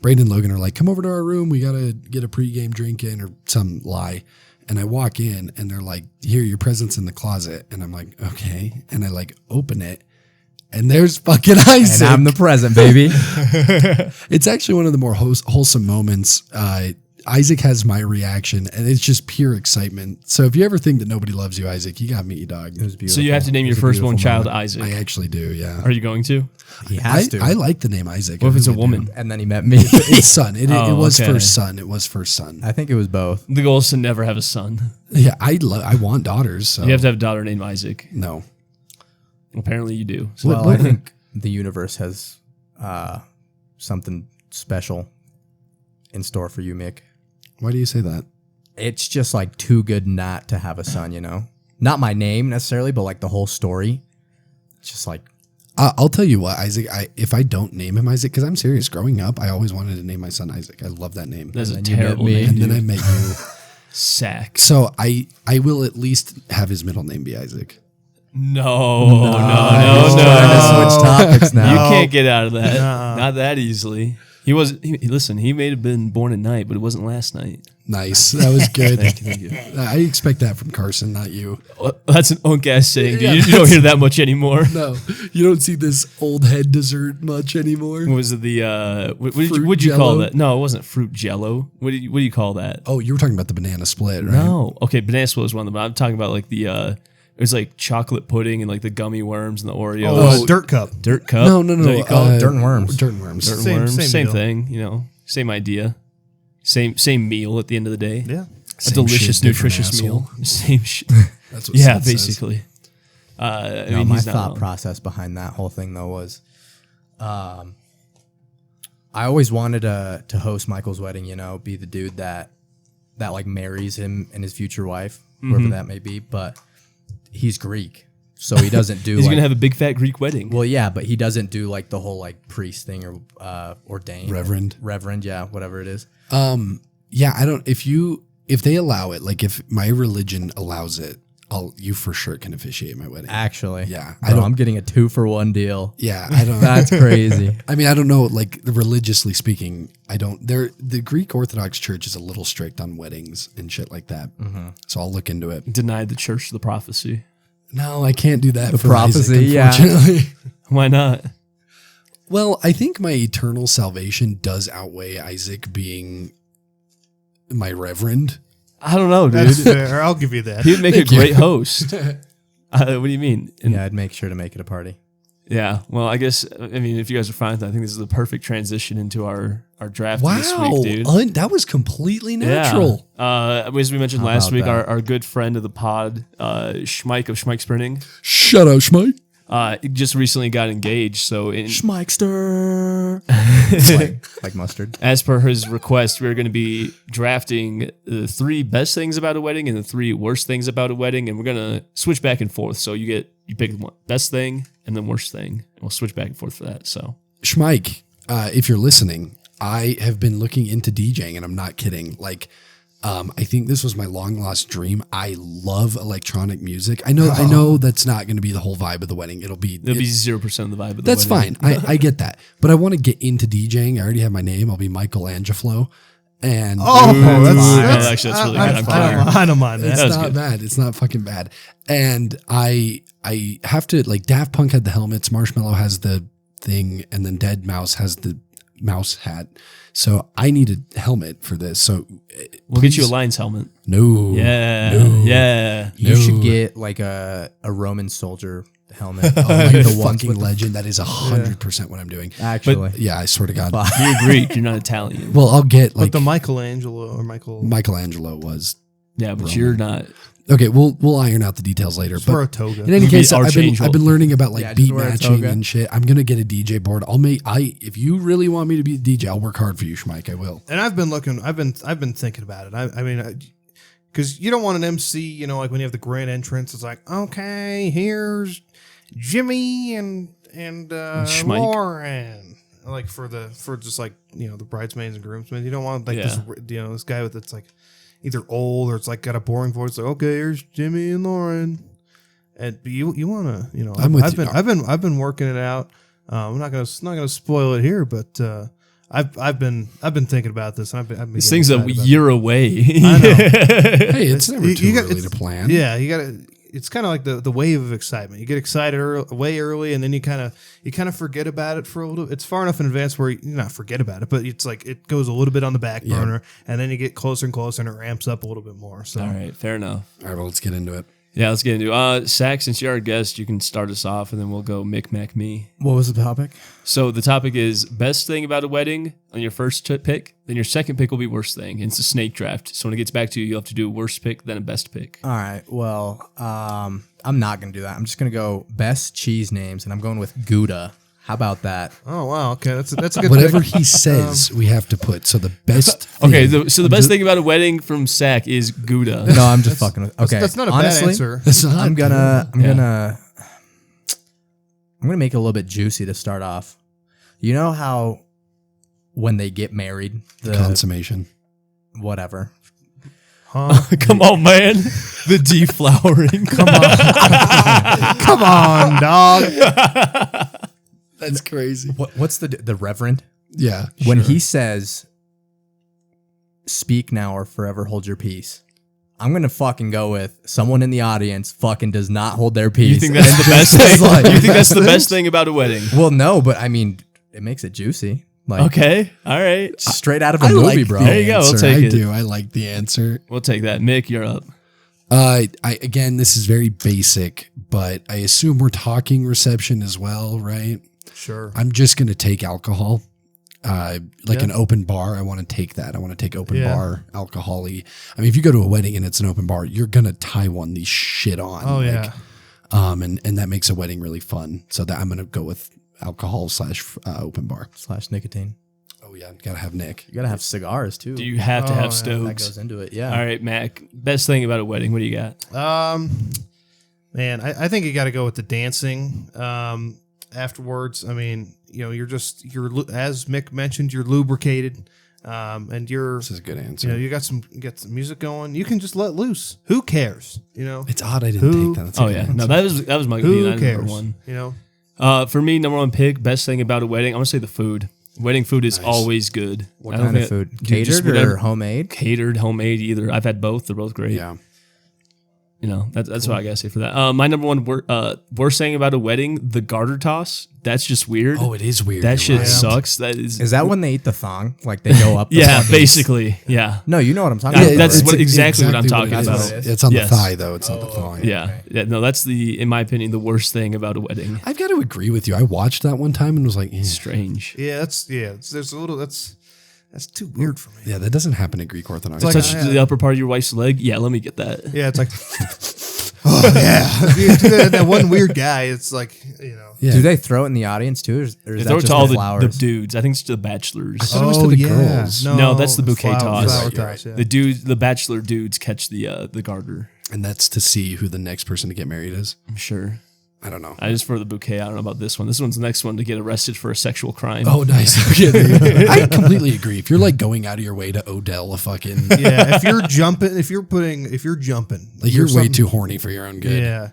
Braden and Logan are like, come over to our room. We got to get a pregame drink in, or some lie. And I walk in and they're like, here, your present's in the closet. And I'm like, okay. And I like open it and there's fucking Isaac. And I'm the present, baby. It's actually one of the more wholesome moments. Isaac has my reaction and it's just pure excitement. So if you ever think that nobody loves you, Isaac, you got me, dog. It was beautiful. So you have to name your firstborn child Isaac. I actually do, yeah. Are you going to? He has to. I like the name Isaac. What if it's a really woman? do. And then he met me. It's son. It was okay. first son. It was first son. I think it was both. The goal is to never have a son. Yeah, I want daughters. So You have to have a daughter named Isaac. no. Apparently you do. So Well, I think the universe has something special in store for you, Mick. Why do you say that? It's just like too good not to have a son, you know? Not my name necessarily, but like the whole story. It's just like, I'll tell you what, Isaac. If I don't name him Isaac, because I'm serious. Growing up, I always wanted to name my son Isaac. I love that name. that's a And then you met terrible me. name. And then dude. I met you. Sack. So I will at least have his middle name be Isaac. No. He's trying to switch topics now. You can't get out of that. No. Not that easily. Listen, he may have been born at night, but it wasn't last night. Nice. That was good. Thank you. I expect that from Carson, not you. That's an unk-ass saying, dude. Yeah, You don't hear that much anymore. No, you don't see this old head dessert much anymore. What was it, the, Fruit what'd you call Jell-O? that? No, it wasn't fruit jello. What do you call that? Oh, you were talking about the banana split, right? No. Okay, banana split was one of them. I'm talking about like the, it was like chocolate pudding and like the gummy worms and the Oreos. Oh, Dirt Cup. Dirt cup? No. Is that what you call it? Dirt and worms. Dirt and worms. Dirt and Same- worms. same Same deal. thing, same idea. Same meal at the end of the day. Yeah. A Same delicious, shit, different nutritious asshole. meal. Same shit. That's what Yeah, Sid says. basically. No, my he's not thought wrong. process behind that whole thing though was, I always wanted to host Michael's wedding. Be the dude that like marries him and his future wife, whoever that may be. But he's Greek, so he doesn't do. He's like, gonna have a big fat Greek wedding. well, yeah, but he doesn't do like the whole like priest thing or ordained Reverend. yeah, whatever it is. Yeah, I don't. If they allow it, like if my religion allows it, you for sure can officiate my wedding. Actually, Yeah, I'm getting a 2-for-1 deal. Yeah, I don't. That's crazy. I mean, I don't know. Like religiously speaking, I don't. The Greek Orthodox Church is a little strict on weddings and shit like that. So I'll look into it. Denied the church the prophecy. No, I can't do that. The for prophecy, Isaac, yeah. unfortunately. Why not? Well, I think my eternal salvation does outweigh Isaac being my reverend. I don't know, dude. That's fair. I'll give you that. He'd make a Thank you. great host. What do you mean? Yeah, I'd make sure to make it a party. Yeah. Well, I guess if you guys are fine with that, I think this is the perfect transition into our draft this Wow, week, dude. that was completely natural. Yeah. As we mentioned How last about week, that? our good friend of the pod, Shmike of Shmike Sprinting, Shut up, Shmike. just recently got engaged. So Schmeikster. like mustard. as per his request, we're going to be drafting the 3 best things about a wedding and the 3 worst things about a wedding, and we're going to switch back and forth. So you pick one best thing and then worst thing, and we'll switch back and forth for that. So Shmike, if you're listening, I have been looking into DJing, and I'm not kidding. Like, I think this was my long lost dream. I love electronic music. I know that's not going to be the whole vibe of the wedding. It'll be 0% of the vibe of the that's wedding. fine. I get that, but I want to get into DJing. I already have my name. I'll be Michelangelo. And that's really good. I don't mind that. it's not bad. It's not fucking bad. And I have to, like, Daft Punk had the helmets, Marshmallow has the thing, and then Dead Mouse has the mouse hat. So I need a helmet for this. So we'll get you a Lions helmet. No. Yeah. You should get like a Roman soldier helmet. Oh, like the the ones fucking with the- legend. That is 100% what I'm doing. Actually, Yeah, I swear to God. You're Greek. You're not Italian. Well, I'll get But like the Michelangelo was. Yeah, but Roman. you're not. Okay, we'll iron out the details later. Just wear a But toga. in any You case, be I've been Archangel. learning about like Yeah, just beat wear a matching toga. and shit. I'm gonna get a DJ board. If you really want me to be a DJ, I'll work hard for you, Shmike. I will. And I've been thinking about it. I mean, because you don't want an MC, you know, like when you have the grand entrance, it's like, okay, here's Jimmy and Shmike. Lauren, like for just like, you know, the bridesmaids and groomsmen. You don't want like this, you know, this guy with it's like either old or it's like got a boring voice. Like, okay, here's Jimmy and Lauren, and you want to, you know, I've been working it out. I'm not gonna spoil it here, but I've been thinking about this. And I've been This getting thing's a excited about year away. I know. Hey, it's never too early it's- to plan. Yeah, you got to. It's kind of like the wave of excitement. You get excited way early, and then you kind of forget about it for a little. It's far enough in advance where you not forget about it, but it's like it goes a little bit on the back burner, and then you get closer and closer, and it ramps up a little bit more. So, All right, fair enough. All right, well, let's get into it. Yeah, let's get into it. Zach, since you're our guest, you can start us off, and then we'll go Mick, me. what was the topic? So the topic is best thing about a wedding on your first pick. Then your second pick will be worst thing. And it's a snake draft. So when it gets back to you, you'll have to do a worst pick, then a best pick. All right. Well, I'm not gonna do that. I'm just gonna go best cheese names, and I'm going with Gouda. How about that? oh wow, okay, that's a good. Whatever pick. he says, we have to put. So the best. Okay, thing- so the best thing about a wedding from Zach is Gouda. No, I'm just fucking with. Okay, That's not a honestly, bad answer. It's not I'm gonna Yeah. make it a little bit juicy to start off. You know how when they get married, the consummation. whatever. Huh? Come on, man. The deflowering. Come on, dog. That's crazy. What's the reverend Yeah. when he says, "Speak now or forever hold your peace"? I'm gonna fucking go with someone in the audience fucking does not hold their peace. You think that's the best thing? You think that's the best thing about a wedding? Well, no, but I mean, it makes it juicy. Like Okay, all right. straight out of a movie, bro. There you go, we'll Answer. take I it. do. I like the answer. We'll take that. Mick, you're up. Again, this is very basic, but I assume we're talking reception as well, right? Sure. I'm just gonna take alcohol. An open bar. I want to take that. I want to take open bar alcohol-y. I mean, if you go to a wedding and it's an open bar, you're gonna tie one these shit on. Oh yeah. And that makes a wedding really fun. So that I'm gonna go with alcohol / open bar. / nicotine. Oh yeah, gotta have Nick. You gotta have cigars too. Do you have to have yeah, that stoves? goes into it. Yeah. All right, Mac. Best thing about a wedding. What do you got? Man, I think you got to go with the dancing. Afterwards, I mean, you know, you're as Mick mentioned, you're lubricated, and you're, This is a good you answer. know, you got some music going. You can just let loose. Who cares? You know, It's odd I didn't Who- take that. That's a Oh good yeah, answer. no, that was my who opinion. cares? Number one. You know, For me, number one pick. Best thing about a wedding. I'm gonna say the food. Wedding food is Nice. always good. What I don't kind of think- food? Dude, just Catered whatever- or homemade? Catered, homemade, either. I've had both. They're both great. Yeah. You know, that's what I gotta say for that. My number one worst thing about a wedding, the garter toss. That's just weird. Oh, it is weird. that You're shit right. sucks. That is Is that when they eat the thong? Like they go up? The yeah, fucking- basically. Yeah. No, you know what I'm talking Yeah, about. that's right? what- exactly what I'm talking That's about. what it is. It's on Yes. the thigh though. It's not the thigh. Yeah. Yeah. No, that's in my opinion, the worst thing about a wedding. I've got to agree with you. I watched that one time and was like, Strange. there's a little that's too weird for me. yeah, that doesn't happen at Greek Orthodox. It's like- Touch the upper part of your wife's leg. Yeah, let me get that. Yeah, it's like, oh yeah, that one weird guy. It's like, you know. yeah. Do they throw it in the audience too, or is They that throw it just to all the the flowers? dudes. I think it's to the bachelors. thought it was to the girls. No, that's the bouquet toss. Flower Right, toss, yeah. The bachelor dudes catch the garter. And that's to see who the next person to get married is. I'm sure. I don't know. I just for the bouquet. I don't know about this one. This one's the next one to get arrested for a sexual crime. Oh, nice. Okay, I completely agree. If you're like going out of your way to Odell a fucking, Yeah, if you're jumping, like you're way too horny for your own good. Yeah,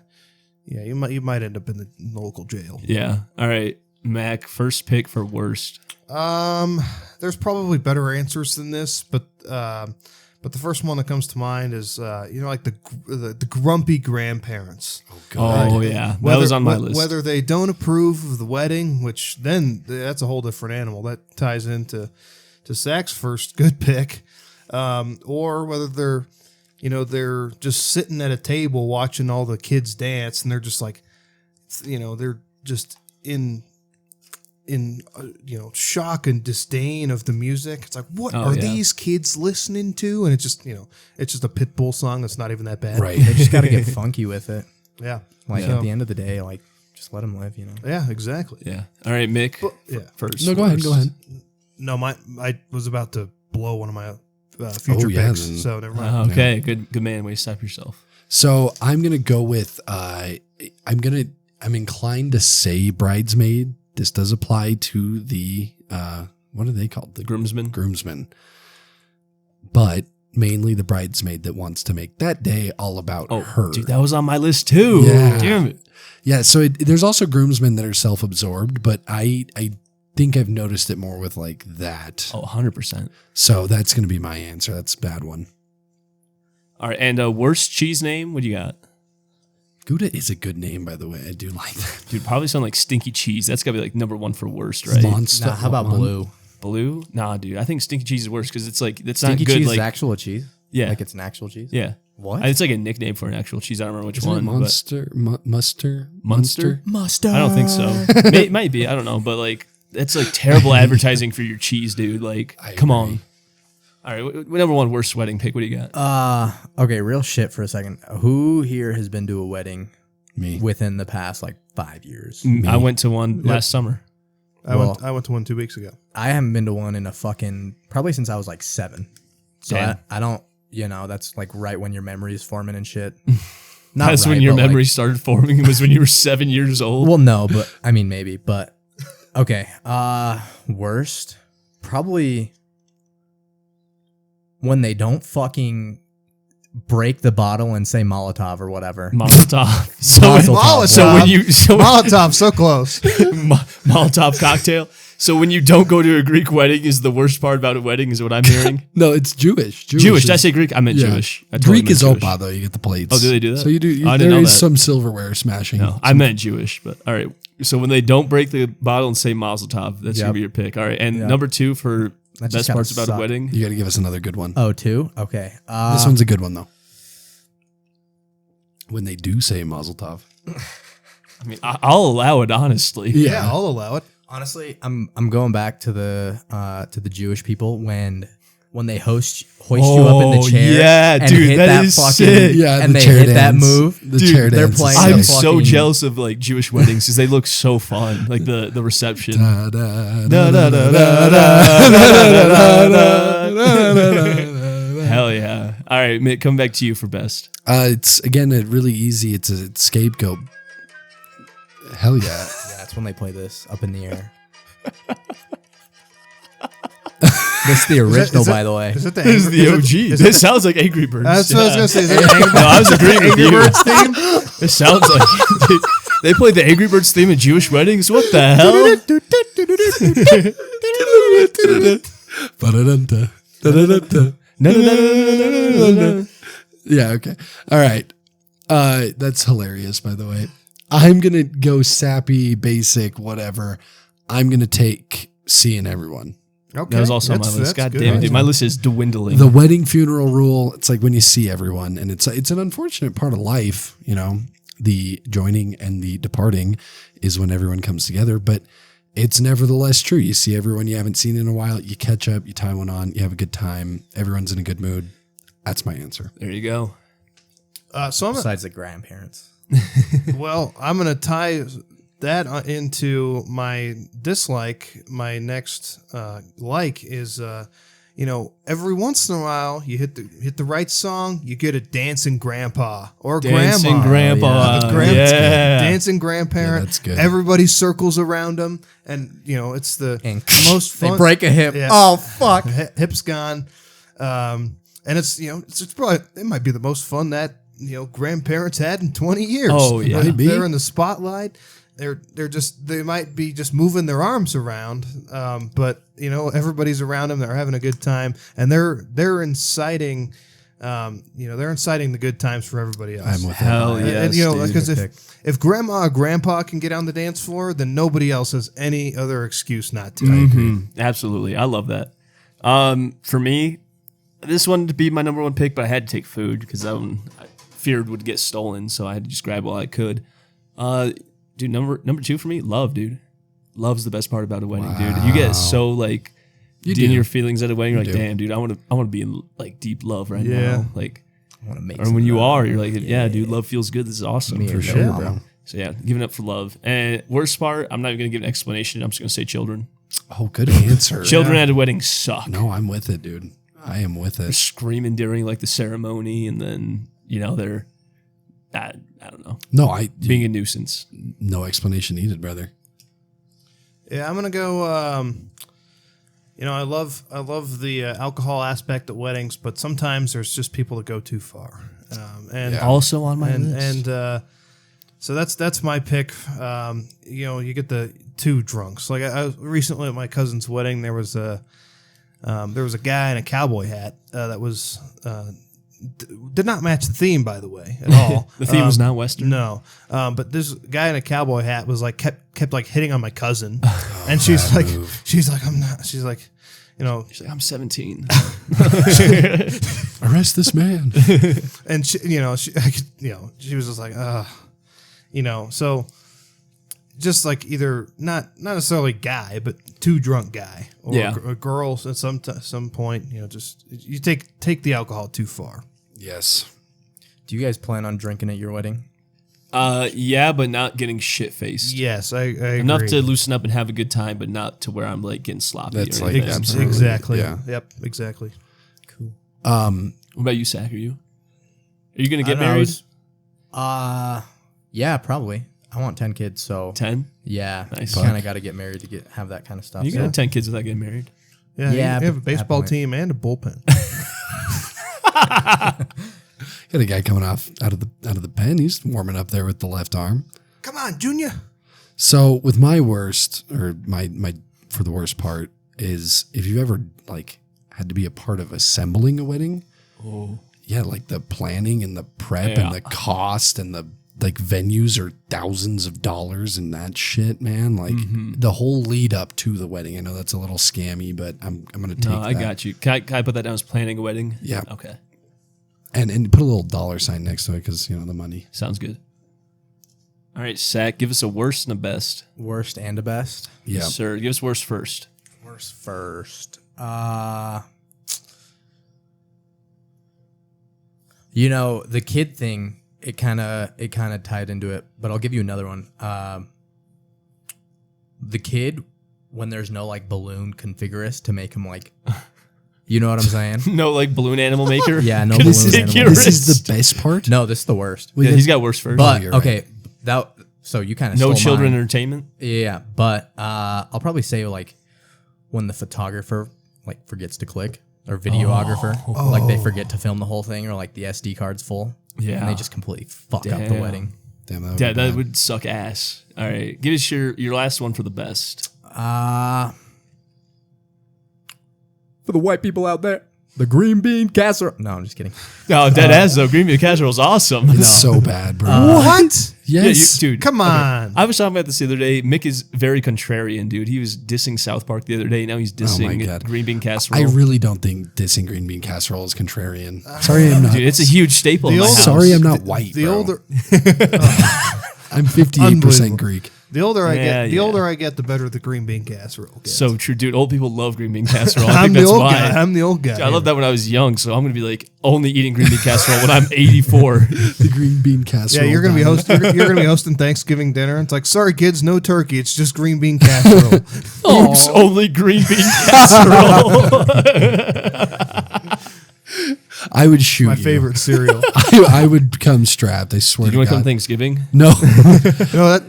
yeah, you might end up in the local jail. Yeah. All right, Mac. First pick for worst. There's probably better answers than this, but the first one that comes to mind is like the grumpy grandparents. Oh God. Oh yeah, that was on my list. Whether they don't approve of the wedding, which then that's a whole different animal. That ties into Zach's first good pick, or whether they're just sitting at a table watching all the kids dance, and they're just like, they're just in shock and disdain of the music. It's like, what are these kids listening to? And it's just a Pitbull song that's not even that bad. Right. They just got to get funky with it. Yeah. Like at the end of the day, like just let them live, Yeah, exactly. Yeah. All right, Mick. Yeah. First. No, go ahead. No, I was about to blow one of my future picks, so never mind. Okay, good man. Way to stop yourself. So I'm gonna go with I'm inclined to say bridesmaid. This does apply to the what are they called? The groomsmen. But mainly the bridesmaid that wants to make that day all about her. Dude, that was on my list too. Yeah. Damn it. Yeah, so there's also groomsmen that are self-absorbed, but I think I've noticed it more with like that. Oh, 100%. So that's going to be my answer. That's a bad one. All right, and worst cheese name? What do you got? Gouda is a good name, by the way. I do like that. Dude, probably sound like stinky cheese. That's got to be like number one for worst, right? Monster. Nah, how about blue? Blue? Nah, dude. I think stinky cheese is worse because it's like, it's Stinky not good. cheese Like, is actual cheese? yeah. Like it's an actual cheese? Yeah. What? It's like a nickname for an actual cheese. I don't remember which Isn't one. it Monster? Munster? Mustard. I don't think so. Might be. I don't know. But like, that's like terrible advertising for your cheese, dude. Like, come on. All right. Number one worst wedding pick. What do you got? Okay, real shit for a second. Who here has been to a wedding Me. within the past like 5 years? I went to one last summer. I went to one 2 weeks ago. I haven't been to one in probably since I was like 7. So Damn. I don't, that's like right when your memory is forming and shit. That's when your memory started forming. It was when you were 7 years old. Well, no, but I mean, maybe, but okay. Worst, probably when they don't fucking break the bottle and say Molotov or whatever. Molotov. Molotov, so close. Molotov cocktail. So when you don't go to a Greek wedding is the worst part about a wedding is what I'm hearing? No, it's Jewish. Jewish. Did I say Greek? I meant Jewish. I Greek meant is Jewish. opa, though. You get the plates. Oh, do they do that? So you do. I didn't There know is that. some silverware smashing. No, I meant Jewish, but all right. So when they don't break the bottle and say Mazel Tov, that's going to be your pick. All right. And number 2 for That just best gotta parts about suck. a wedding. You got to give us another good one. Oh, 2? Okay. This one's a good one, though. When they do say Mazel Tov. I mean, I'll allow it, honestly. Yeah, I'll allow it. Honestly, I'm going back to the Jewish people when they hoist you up in the chair. Yeah, and dude, hit that is fucking, sick. Yeah, and the they chair hit that dance. move. The Dude, chair they're dance. playing I'm the so fucking- jealous of like Jewish weddings because they look so fun. Like the reception. Da, da, Da, da, da, da, da, da, da. Hell yeah. All right, Mick, come back to you for best. It's again really easy. It's a scapegoat. Hell yeah. Yeah, that's when they play this up in the air. This is the original, by the way. Is it the This is the OG. This sounds like Angry Birds. That's what I was Yeah. gonna say. Is it Angry No, I was agreeing with Angry you. Birds theme? It sounds like they played the Angry Birds theme at Jewish weddings. What the hell? Ba-da-dun-da, da-da-dun-da. Yeah, okay. All right. That's hilarious, by the way. I'm going to go sappy, basic, whatever. I'm going to take seeing everyone. Okay. That was also on my list. God damn it, dude. My list is dwindling. The wedding funeral rule, it's like when you see everyone, and it's an unfortunate part of life, the joining and the departing is when everyone comes together, but it's nevertheless true. You see everyone you haven't seen in a while, you catch up, you tie one on, you have a good time, everyone's in a good mood. That's my answer. There you go. Besides the grandparents. I'm going to tie that into my dislike. My next like is, every once in a while you hit the right song, you get a dancing grandpa or Dancing grandma. grandpa. The dancing grandparent. Yeah, that's good. Everybody circles around them, and it's the And most fun. they break a hip. Yeah. Oh fuck! Hip's gone, and it's it's probably it might be the most fun that grandparents had in 20 years. Oh, yeah. They're, Maybe. they're in the spotlight. They might be just moving their arms around, but everybody's around them. They're having a good time, and they're inciting. They're inciting the good times for everybody else. I'm with Hell that. yes, And dude. because Good if grandma or grandpa can get on the dance floor, then nobody else has any other excuse not to. Absolutely. I love that. For me, this one to be my number one pick, but I had to take food because I feared would get stolen, so I had to just grab what I could. Dude, number two for me, love, dude. Love's the best part about a wedding, dude. You get so like You in do. your feelings at a wedding. You're like, do. damn, dude, I want to be in like deep love right Yeah. now. Like, I want to make. or when you are, you're like, yeah, dude, love feels good. This is awesome. Me For and sure. Noah, bro. So yeah, giving up for love. And worst part, I'm not even gonna give an explanation. I'm just gonna say children. Oh, good answer. Children at a wedding suck. No, I'm with it, dude. I am with They're it. screaming during like the ceremony, and then they're I don't know, No, being a nuisance. no explanation needed, brother. Yeah, I'm gonna go. I love the alcohol aspect at weddings, but sometimes there's just people that go too far. And Yeah. Also on my and list. and so that's my pick. You get the two drunks. Like I recently at my cousin's wedding, there was a guy in a cowboy hat that was did not match the theme, by the way, at all. The theme was not Western. No, but this guy in a cowboy hat was like kept like hitting on my cousin, and she's like, I'm not. She's like, She's like, I'm 17. Arrest this man. and she was just like, so just like either not necessarily guy, but too drunk guy or Yeah. a girl at some point, just you take the alcohol too far. Yes. Do you guys plan on drinking at your wedding? Yeah, but not getting shit faced. Yes, I Enough agree. to loosen up and have a good time, but not to where I'm like getting sloppy. That's or like anything. absolutely. Exactly. Yeah. Yep. Exactly. Cool. What about you, Zach? Are you gonna get I don't know, married? Yeah, probably. I want 10 kids, so 10? yeah, Nice. kind of got to get married to have that kind of stuff. You can so. have 10 kids without getting married. Yeah. Yeah, You have a but baseball that point- team and a bullpen. Got a guy coming out of the pen. He's warming up there with the left arm. Come on, Junior. So with my worst, or my for the worst part, is if you've ever like had to be a part of assembling a wedding. Oh. Yeah, like the planning and the prep Yeah. and the cost and the like venues are thousands of dollars and that shit, man. Like the whole lead up to the wedding. I know that's a little scammy, but I'm gonna take No, I that. got you. Can I put that down as planning a wedding? Yeah. Okay. And put a little dollar sign next to it because the money. Sounds good. All right, Zach, give us a worst and a best. Worst and a best. Yeah. Yes, sir. Give us worst first. Worst first. The kid thing, it kind of tied into it, but I'll give you another one. The kid, when there's no like balloon configurist to make him like, you know what I'm saying? No, like balloon animal maker? Yeah, no This balloon is, animal. this is the best part. No, this is the worst. Yeah, he's got worst first. But you're right. okay, so you kind of no children mine. entertainment? Yeah, but I'll probably say like when the photographer like forgets to click or videographer, like they forget to film the whole thing or like the SD card's full. Yeah. And they just completely fuck up the Damn. wedding. Damn, that would Yeah, be that bad. would suck ass. All right. Give us your last one for the best. For the white people out there, the green bean casserole. No, I'm just kidding. No, dead ass though. Green bean casserole is awesome. It's so bad, bro. What? Yes. dude. Come on. I was talking about this the other day. Mick is very contrarian, dude. He was dissing South Park the other day. Now he's Oh my dissing God. green bean casserole. I really don't think dissing green bean casserole is contrarian. Sorry, I'm not. Dude, it's a huge staple in my house. Sorry, I'm not white. The bro. older I'm 58% Unbelievable. Greek. the older I Yeah, get, the yeah. older I get, the better the green bean casserole gets. So true, dude. Old people love green bean casserole. I I'm think the that's old why. guy. I'm the old guy. Dude, I love that when I was young, so I'm gonna be like only eating green bean casserole when I'm 84. The green bean casserole. Yeah, you're gonna be diet. hosting. You're gonna be hosting Thanksgiving dinner. It's like, sorry, kids, no turkey. It's just green bean casserole. Oops, only green bean casserole. I would shoot My you. favorite cereal. I would come strapped. I swear Did you to want to come God. Thanksgiving? No.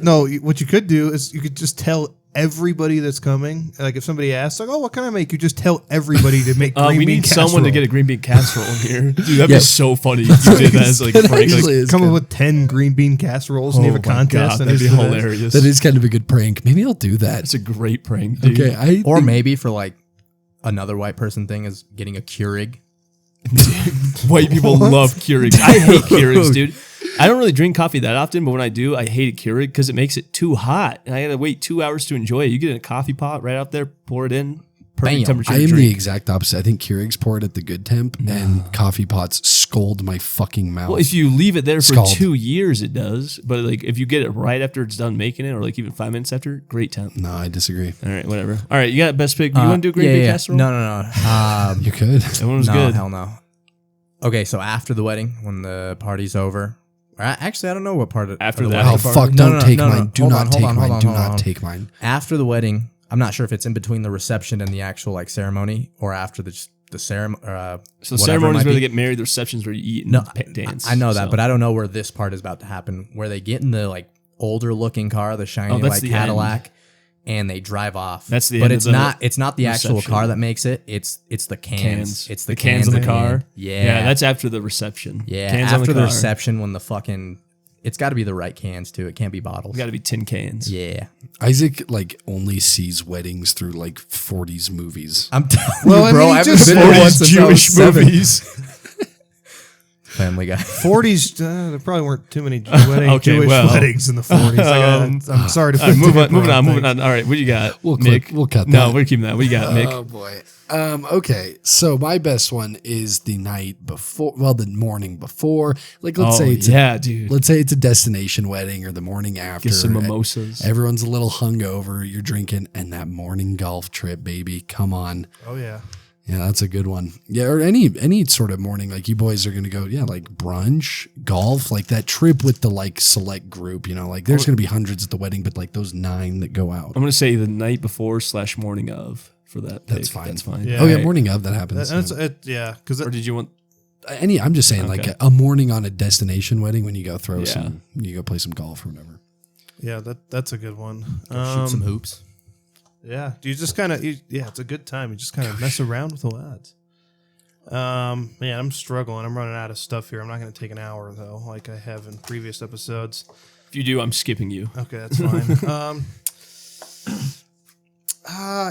No. What you could do is you could just tell everybody that's coming. Like if somebody asks, like, "Oh, what can I make?" You just tell everybody to make green We bean need casserole. someone to get a green bean casserole in here. Dude, that'd Yeah. be so funny. If you did that as like That prank. actually Like, is Come good. up with 10 green bean casseroles and you have a oh my contest. God, and that'd be it's the best. hilarious. That is kind of a good prank. Maybe I'll do that. That's a great prank, dude. Okay. Or maybe for like another white person thing is getting a Keurig. White people love Keurigs. I hate Keurigs, dude. I don't really drink coffee that often, but when I do, I hate a Keurig because it makes it too hot, and I gotta wait 2 hours to enjoy it. You get in a coffee pot right out there, pour it in, perfect Bam. temperature. I to am the drink. exact opposite. I think Keurigs pour it at the good temp, and coffee pots scold my fucking mouth. Well, if you leave it there for Scald. 2 years, it does. But like if you get it right after it's done making it, or like even 5 minutes after, great temp. no, I disagree. All right, whatever. All right, you got best pick. You want to do green bean casserole? No. You could. That one was no, good. hell no. Okay, so after the wedding, when the party's over, or actually, I don't know what part of After of the that. wedding. Oh fuck! No, Don't no, no, take no, no. mine. Do Hold not on, take hold on, mine. hold on, Do hold not on. take mine. After the wedding, I'm not sure if it's in between the reception and the actual like ceremony, or after the ceremony. So the ceremony is where they get married. The reception's where you eat and No, dance. I know that, So- but I don't know where this part is about to happen. Where they get in the like older looking car, the shiny that's like the Cadillac, and they drive off. That's the but end it's of the not. It's not the actual reception. car that makes it. It's the cans. It's the cans in the car. end. Yeah, that's after the reception. yeah. Cans on After the the car. reception, when the fucking, it's got to be the right cans too. It can't be bottles. Got to be tin cans. Yeah, Isaac like only sees weddings through like 40s movies. I'm telling Well, I you, bro. mean, I haven't just been to 40s one since I was Jewish 7. movies. Family Guy. 40s, there probably weren't too many Jewish Okay, well. weddings in the 40s. I'm sorry to All right, put moving on. All right, what you got? We'll Mick? cut No, that. we're keeping that. What you got, Mick? Oh boy. Okay. So my best one is the night before. Well, the morning before. Like let's say it's dude. let's say it's a destination wedding or the morning after. Get some mimosas. Everyone's a little hungover. You're drinking, and that morning golf trip, baby. Come on. Oh, yeah. Yeah, that's a good one. Yeah, or any sort of morning, like you boys are gonna go, yeah, like brunch, golf, like that trip with the like select group, you know, like there's gonna be hundreds at the wedding, but like those 9 that go out. I'm gonna say the night before / morning of for that. That's pick. fine. That's fine. Yeah. Oh yeah, Alright. morning of that happens. Yeah, because Or did you want? I'm just saying, like Okay. a morning on a destination wedding when you go throw Yeah. you go play some golf or whatever. yeah, that's a good one. Shoot some hoops. Yeah, you just kind of it's a good time. You just kind of mess around with the lads. Man, I'm struggling. I'm running out of stuff here. I'm not going to take an hour though, like I have in previous episodes. If you do, I'm skipping you. Okay, that's fine.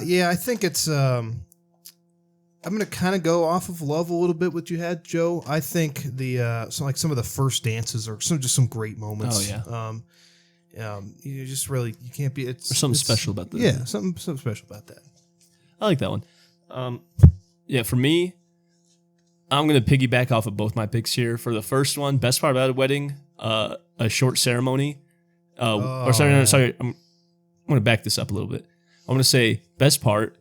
Yeah, I think it's. I'm going to kind of go off of love a little bit. What you had, Joe. I think some of the first dances are some great moments. Oh, yeah. You just really you can't be. There's something special about that. Yeah, something special about that. I like that one. Yeah, for me, I'm gonna piggyback off of both my picks here. For the first one, best part about a wedding, a short ceremony. Sorry, I'm gonna back this up a little bit. I'm gonna say best part,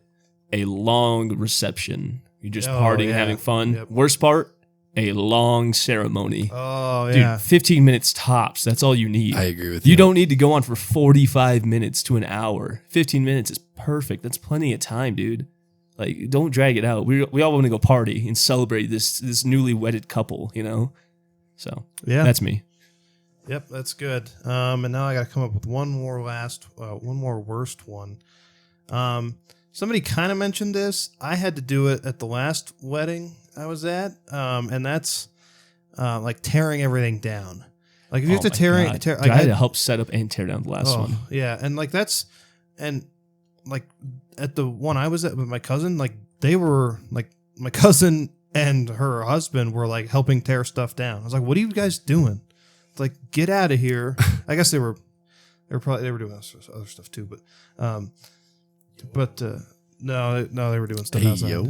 a long reception. You're just partying, yeah. having fun. Yep. Worst part, a long ceremony. Oh Dude, yeah. 15 minutes tops. That's all you need. I agree with you. You don't need to go on for 45 minutes to an hour. 15 minutes is perfect. That's plenty of time, dude. Like, don't drag it out. We all want to go party and celebrate this newly wedded couple, you know? So, Yeah. that's me. Yep, that's good. And now I got to come up with one more worst one. Somebody kind of mentioned this. I had to do it at the last wedding I was at, and that's like tearing everything down. Like if you have to tear, Dude, like I had to help set up and tear down the last one. yeah, and like like at the one I was at with my cousin, like they were like my cousin and her husband were like helping tear stuff down. I was like, "What are you guys doing?" It's like, "Get out of here!" I guess they were doing other stuff too, but no, they were doing stuff Hey, outside. yo.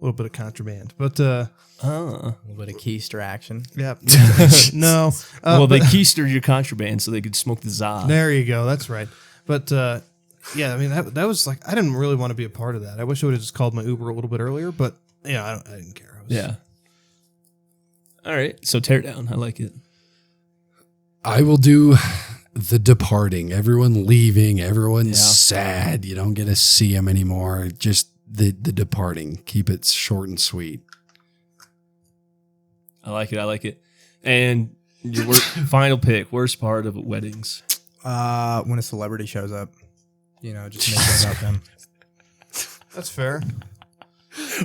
A little bit of contraband, but A little bit of keister action. yeah, no. Well, they but- keistered your contraband so they could smoke the za. There you go. That's right. But yeah, I mean that was like I didn't really want to be a part of that. I wish I would have just called my Uber a little bit earlier, but yeah, I didn't care. Yeah. All right. So tear down. I like it. I will do the departing. Everyone leaving. Everyone's Yeah. sad. You don't get to see them anymore. Just the departing. Keep it short and sweet. I like it. And your final pick, worst part of weddings. When a celebrity shows up, just make it about them. That's fair.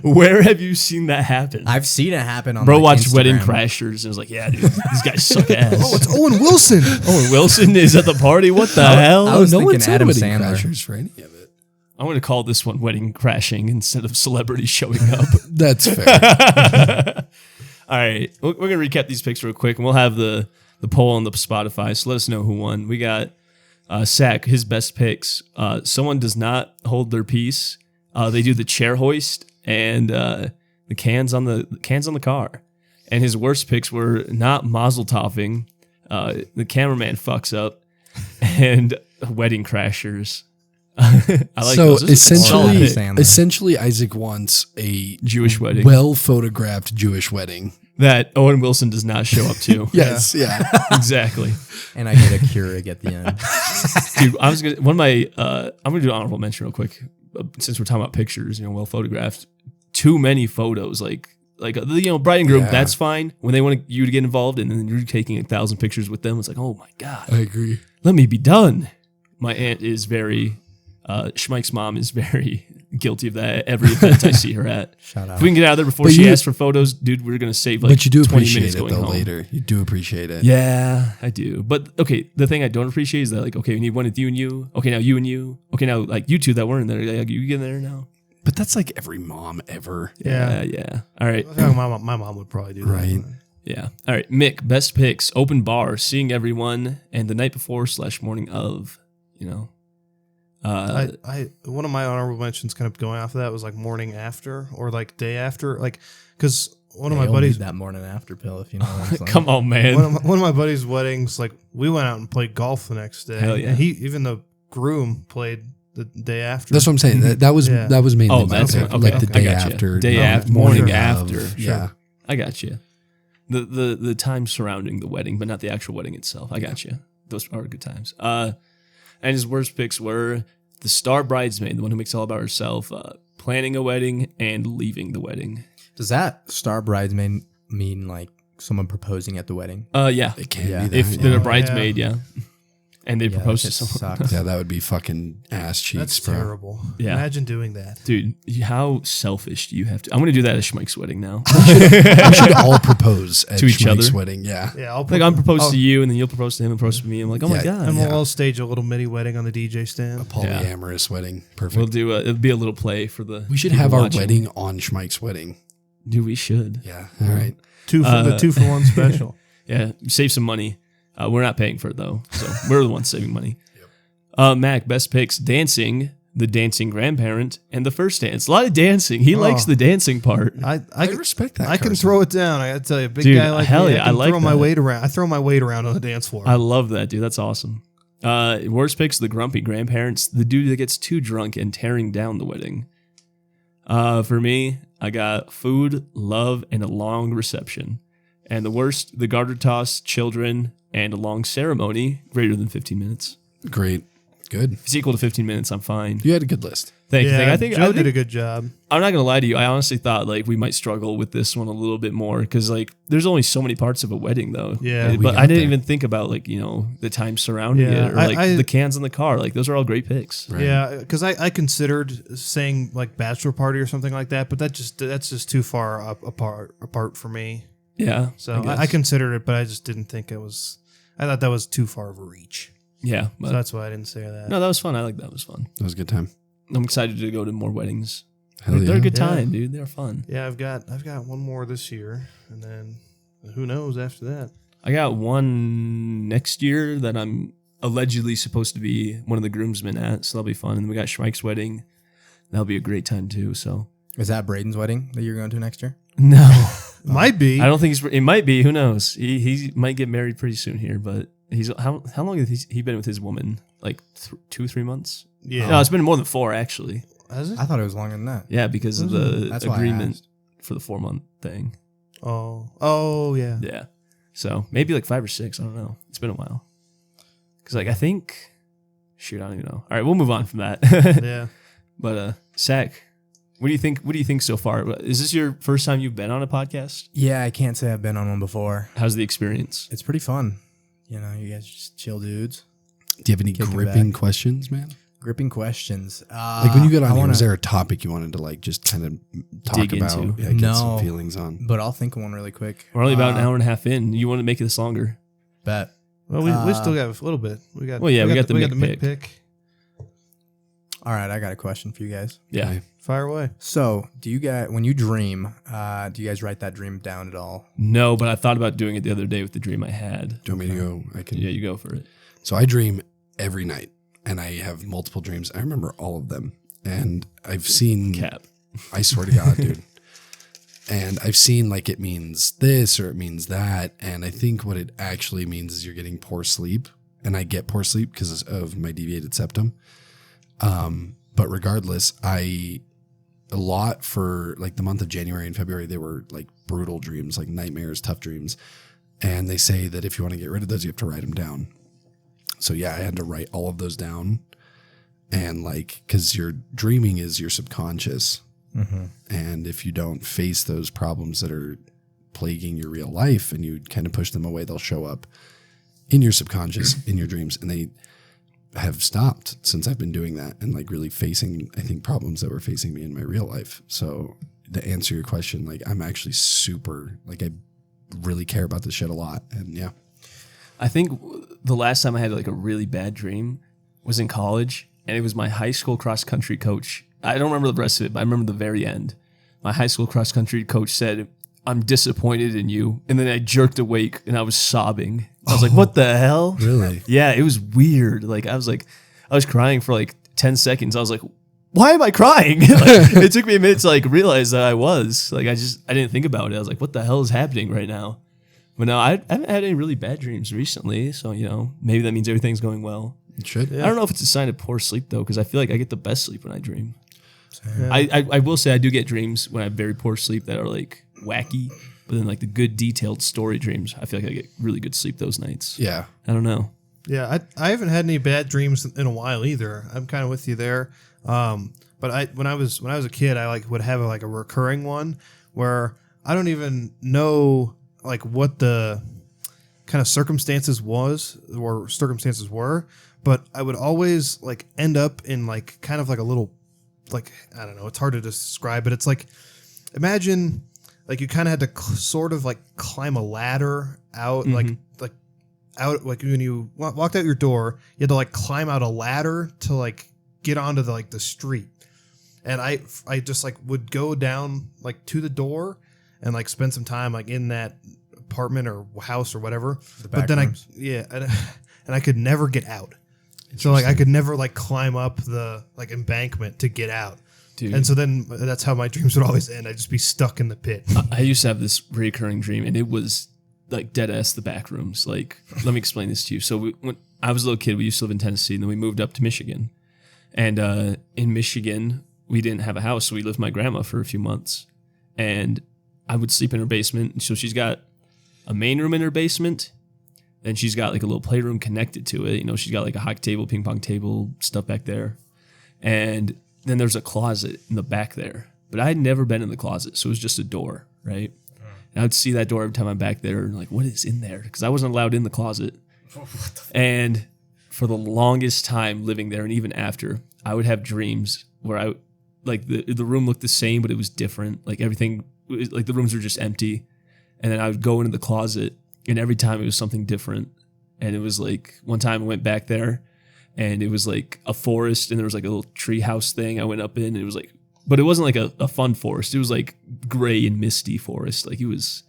Where have you seen that happen? I've seen it happen on Bro like, watched Instagram. Wedding Crashers and was like, yeah, dude, these guys suck ass. Oh, it's Owen Wilson. Owen Wilson is at the party? What the hell? I was no thinking one said Adam Wedding Sandler. Crashers for any of it. I'm going to call this one Wedding Crashing instead of celebrity showing up. That's fair. All right. We're going to recap these picks real quick, and we'll have the poll on the Spotify, so let us know who won. We got Sack, his best picks. Someone does not hold their peace. They do the chair hoist and the cans on the car. And his worst picks were not mazel toffing. The cameraman fucks up, and Wedding Crashers. I like So those. Those are solid Adam picks. Sandler. essentially, Isaac wants a Jewish wedding well photographed Jewish wedding. that Owen Wilson does not show up to. Yes, yeah. Exactly. And I get a Keurig at the end. Dude, I'm gonna do an honorable mention real quick, since we're talking about pictures, well photographed. Too many photos, like bride and groom. Yeah. That's fine when they want you to get involved, and then you're taking 1,000 pictures with them. It's like, oh my god, I agree. let me be done. My aunt is very, Shmike's mom is very guilty of that. Every event I see her at. Shout out. If we can get out of there before But she you- asks for photos, dude, we're gonna save like But you do 20 appreciate minutes it going though home. later. You do appreciate it. Yeah, I do. But okay, the thing I don't appreciate is that like, okay, we need one with you and you. Okay, now you and you. Okay, now like you two that weren't there. Like, you get in there now. But that's like every mom ever. Yeah. All right. I think my mom would probably do that. Right. Yeah. All right. Mick, best picks, open bar, seeing everyone, and the night before / morning of, I one of my honorable mentions kind of going off of that was like morning after or like day after, like because one of my They'll buddies need that morning after pill, if you know what I'm saying. Come on, man. one of my buddies' weddings, like we went out and played golf the next day. Hell yeah. And even the groom played the day after. That's what I'm saying. That was Yeah. that was mainly Oh, my that's pick. okay. Like the I day gotcha. after, Day after, morning morning of, after. Yeah. I got you. The time surrounding the wedding, but not the actual wedding itself. I got you. Those are good times. And his worst picks were the star bridesmaid, the one who makes it all about herself, planning a wedding and leaving the wedding. Does that star bridesmaid mean like someone proposing at the wedding? Yeah. It can Yeah. be that. If yeah. they're a bridesmaid, yeah. And they Yeah, propose that to shit someone. sucks. Yeah, that would be fucking ass cheeks, That's bro. terrible. Yeah. Imagine doing that. Dude, how selfish do you have to? I'm going to do that at Shmike's wedding now. We should all propose at To each Shmike's other? wedding. Yeah. Yeah, I'll Like, I'm proposed I'll- to you, and then you'll propose to him and propose to me. I'm like, oh my Yeah. God. and Yeah. we'll all stage a little mini wedding on the DJ stand. Polyamorous wedding. Perfect. We'll do it'll be a little play for the we should people have our watching. wedding on Schmike's wedding. Dude, we should. Yeah. All right. The 2-for-1 special. Yeah, save some money. We're not paying for it though, so we're the ones saving money. Mac, best picks: dancing, the dancing grandparent, and the first dance. A lot of dancing. He likes the dancing part. I respect that. I can Carson. throw it down. I gotta tell you, big Dude, guy like hell me, yeah, I can I like throw my that. weight around. I throw my weight around on the dance floor. I love that, dude. That's awesome. Worst picks: the grumpy grandparents, the dude that gets too drunk and tearing down the wedding. For me, I got food, love, and a long reception. And the worst: the garter toss, children, and a long ceremony greater than 15 minutes. Great. Good. If it's equal to 15 minutes, I'm fine. You had a good list. Thank you. yeah, I think Joe did a good job. I'm not gonna lie to you. I honestly thought like we might struggle with this one a little bit more because like there's only so many parts of a wedding though. Yeah. We but got I didn't there. even think about like the time surrounding Yeah, it or like I- the cans in the car. Like those are all great picks. Right. Yeah, because I considered saying like bachelor party or something like that, but that's just too far apart for me. Yeah. So guess. I considered it, but I just didn't think it was. I thought that was too far of a reach. Yeah. But So that's why I didn't say that. no, that was fun. I like that. It was fun. That was a good time. I'm excited to go to more weddings. Hell They're yeah. a good Yeah. time, dude. They're fun. Yeah, I've got one more this year, and then who knows after that. I got one next year that I'm allegedly supposed to be one of the groomsmen at, so that'll be fun. And then we got Shmike's wedding. That'll be a great time too. So Is that Braden's wedding that you're going to next year? no, Might be. I don't think it might be. Who knows? He might get married pretty soon here, but he's how long has he been with his woman? Like 2-3 months? Yeah. No, it's been more than 4 actually. Has it? I thought it was longer than that. Yeah, because of the That's why I agreement asked. for the 4-month thing. Oh yeah. Yeah, so maybe like 5 or 6. I don't know. It's been a while. Because like I think, shoot, I don't even know. All right, we'll move on from that. Yeah. But Sack, What do you think? What do you think so far? Is this your first time you've been on a podcast? Yeah, I can't say I've been on one before. How's the experience? It's pretty fun. You know, you guys are just chill dudes. Do you have any Kicking gripping back. questions, man? Gripping questions. Like when you get on here, was there a topic you wanted to like just kind of talk Dig about? into? Yeah, get No. some feelings on. But I'll think of one really quick. We're only about an hour and a half in. You want to make this longer? Bet. Well, we still got a little bit. We got. Well, yeah, we got the we got Mick the Mick pick. All right, I got a question for you guys. Yeah. Okay. Fire away. So, do you guys, when you dream, do you guys write that dream down at all? No, but I thought about doing it the other day with the dream I had. Do you want me to go? I can. Yeah, you go for it. So I dream every night, and I have multiple dreams. I remember all of them, and I've seen. Cap. I swear to God, dude. And I've seen like it means this or it means that, and I think what it actually means is you're getting poor sleep, and I get poor sleep because of my deviated septum. But regardless, a lot for like the month of January and February, they were like brutal dreams, like nightmares, tough dreams. And they say that if you want to get rid of those, you have to write them down. So yeah, I had to write all of those down. And like, cause your dreaming is your subconscious. Mm-hmm. And if you don't face those problems that are plaguing your real life and you kind of push them away, they'll show up in your subconscious, in your dreams. And they have stopped since I've been doing that and like really facing, I think, problems that were facing me in my real life. So to answer your question, like I'm actually super, like I really care about this shit a lot. And yeah. I think the last time I had like a really bad dream was in college, and it was my high school cross country coach. I don't remember the rest of it, but I remember the very end. My high school cross country coach said, "I'm disappointed in you." And then I jerked awake and I was sobbing. I was like, what the hell? Really? Yeah, it was weird. Like I was crying for like 10 seconds. I was like, why am I crying? Like, it took me a minute to like realize that I was like, I didn't think about it. I was like, what the hell is happening right now? But no, I haven't had any really bad dreams recently. So, you know, maybe that means everything's going well. It should. I don't know if it's a sign of poor sleep though, because I feel like I get the best sleep when I dream. Yeah. I will say I do get dreams when I have very poor sleep that are like wacky, but then like the good detailed story dreams, I feel like I get really good sleep those nights. Yeah. I don't know. Yeah, I haven't had any bad dreams in a while either. I'm kind of with you there. But when I was a kid, I like would have like a recurring one where I don't even know like what the kind of circumstances were, but I would always like end up in like kind of like a little, like, I don't know, it's hard to describe, but it's like, imagine like you kind of had to sort of like climb a ladder out, like out, like when you walked out your door, you had to like climb out a ladder to like get onto the, like the street. And I just like would go down like to the door and like spend some time like in that apartment or house or whatever. But then rooms. and I could never get out. So like I could never like climb up the like embankment to get out. Dude. And so then that's how my dreams would always end. I'd just be stuck in the pit. I used to have this recurring dream, and it was like dead ass the back rooms. Like, let me explain this to you. So when I was a little kid, we used to live in Tennessee, and then we moved up to Michigan. And in Michigan, we didn't have a house, so we lived with my grandma for a few months. And I would sleep in her basement. And so she's got a main room in her basement. Then she's got like a little playroom connected to it. You know, she's got like a hockey table, ping pong table, stuff back there. And then there's a closet in the back there. But I had never been in the closet, so it was just a door, right? And I would see that door every time I'm back there and like, what is in there? Because I wasn't allowed in the closet. And for the longest time living there and even after, I would have dreams where I like the room looked the same, but it was different. Like everything, like the rooms were just empty. And then I would go into the closet, and every time it was something different. And it was like one time I went back there and it was like a forest, and there was like a little tree house thing I went up in, and it was like, but it wasn't like a fun forest. It was like gray and misty forest. Like it was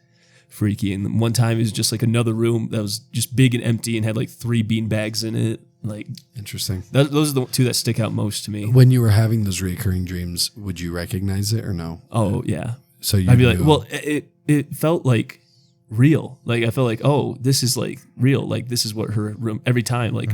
freaky. And then one time it was just like another room that was just big and empty and had like 3 bean bags in it. Like Interesting. those are the 2 that stick out most to me. When you were having those recurring dreams, would you recognize it or no? Oh yeah. So you I'd be like, knew- well, it felt like real. Like I felt like, oh, this is like real. Like this is what her room every time. Like,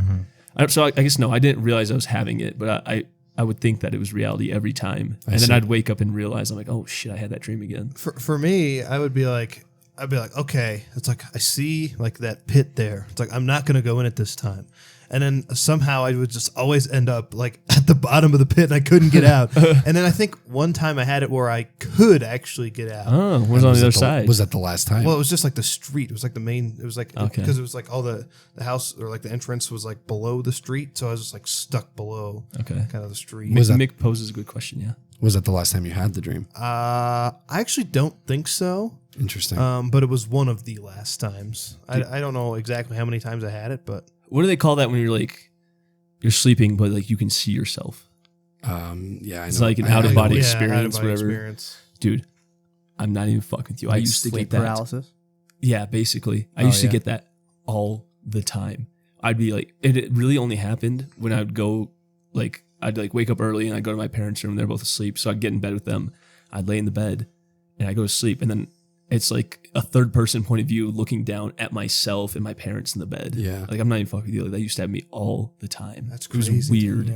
so I guess no, I didn't realize I was having it, but I would think that it was reality every time, and then see. I'd wake up and realize I'm like, oh shit, I had that dream again. For me, I'd be like, okay, it's like I see like that pit there. It's like I'm not gonna go in it this time. and then somehow I would just always end up like at the bottom of the pit and I couldn't get out. And then I think one time I had it where I could actually get out. Oh, was on the other side? Was that the last time? Well, it was just like the street. It was like the main. It was like Okay. because it was like all the house or like the entrance was like below the street, so I was just like stuck below Okay. kind of the street. Mick poses a good question. Yeah. Was that the last time you had the dream? I actually don't think so. Interesting. But it was one of the last times. I don't know exactly how many times I had it, but What do they call that when you're sleeping, but like you can see yourself? Yeah, I know. It's like an I know. out-of-body yeah, experience, out-of-body whatever. experience. Dude, I'm not even fucking with you. I Like used to sleep get that. paralysis. Yeah, basically. I Oh, used to yeah. get that all the time. I'd be like, it really only happened when I would go, like, I'd like wake up early and I'd go to my parents' room. They're both asleep. So I'd get in bed with them. I'd lay in the bed and I'd go to sleep. And then it's like a third person point of view looking down at myself and my parents in the bed. Yeah. Like, I'm not even fucking with you. Like, that used to have me all the time. That's It was crazy. weird.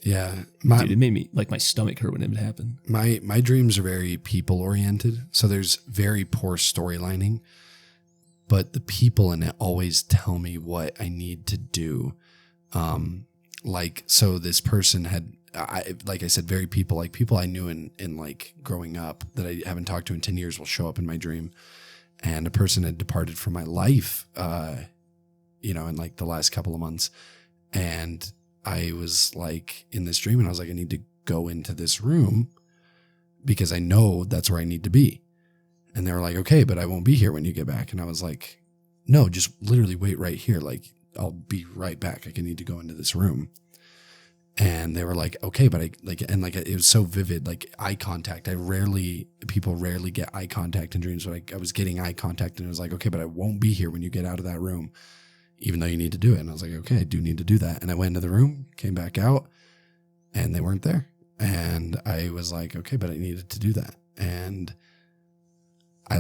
Yeah. Dude, it made me, like, my stomach hurt when it would happen. My dreams are very people oriented, so there's very poor storylining, but the people in it always tell me what I need to do. Like, so this person had, like I said, very people, like people I knew in like growing up that I haven't talked to in 10 years will show up in my dream, and a person had departed from my life, in like the last couple of months, and I was like in this dream and I was like, I need to go into this room because I know that's where I need to be. And they were like, okay, but I won't be here when you get back. And I was like, no, just literally wait right here. Like, I'll be right back. Like, I need to go into this room. And they were like, okay, but it was so vivid, like eye contact. People rarely get eye contact in dreams, but I was getting eye contact and it was like, okay, but I won't be here when you get out of that room, even though you need to do it. And I was like, okay, I do need to do that. And I went into the room, came back out, and they weren't there. And I was like, okay, but I needed to do that. And I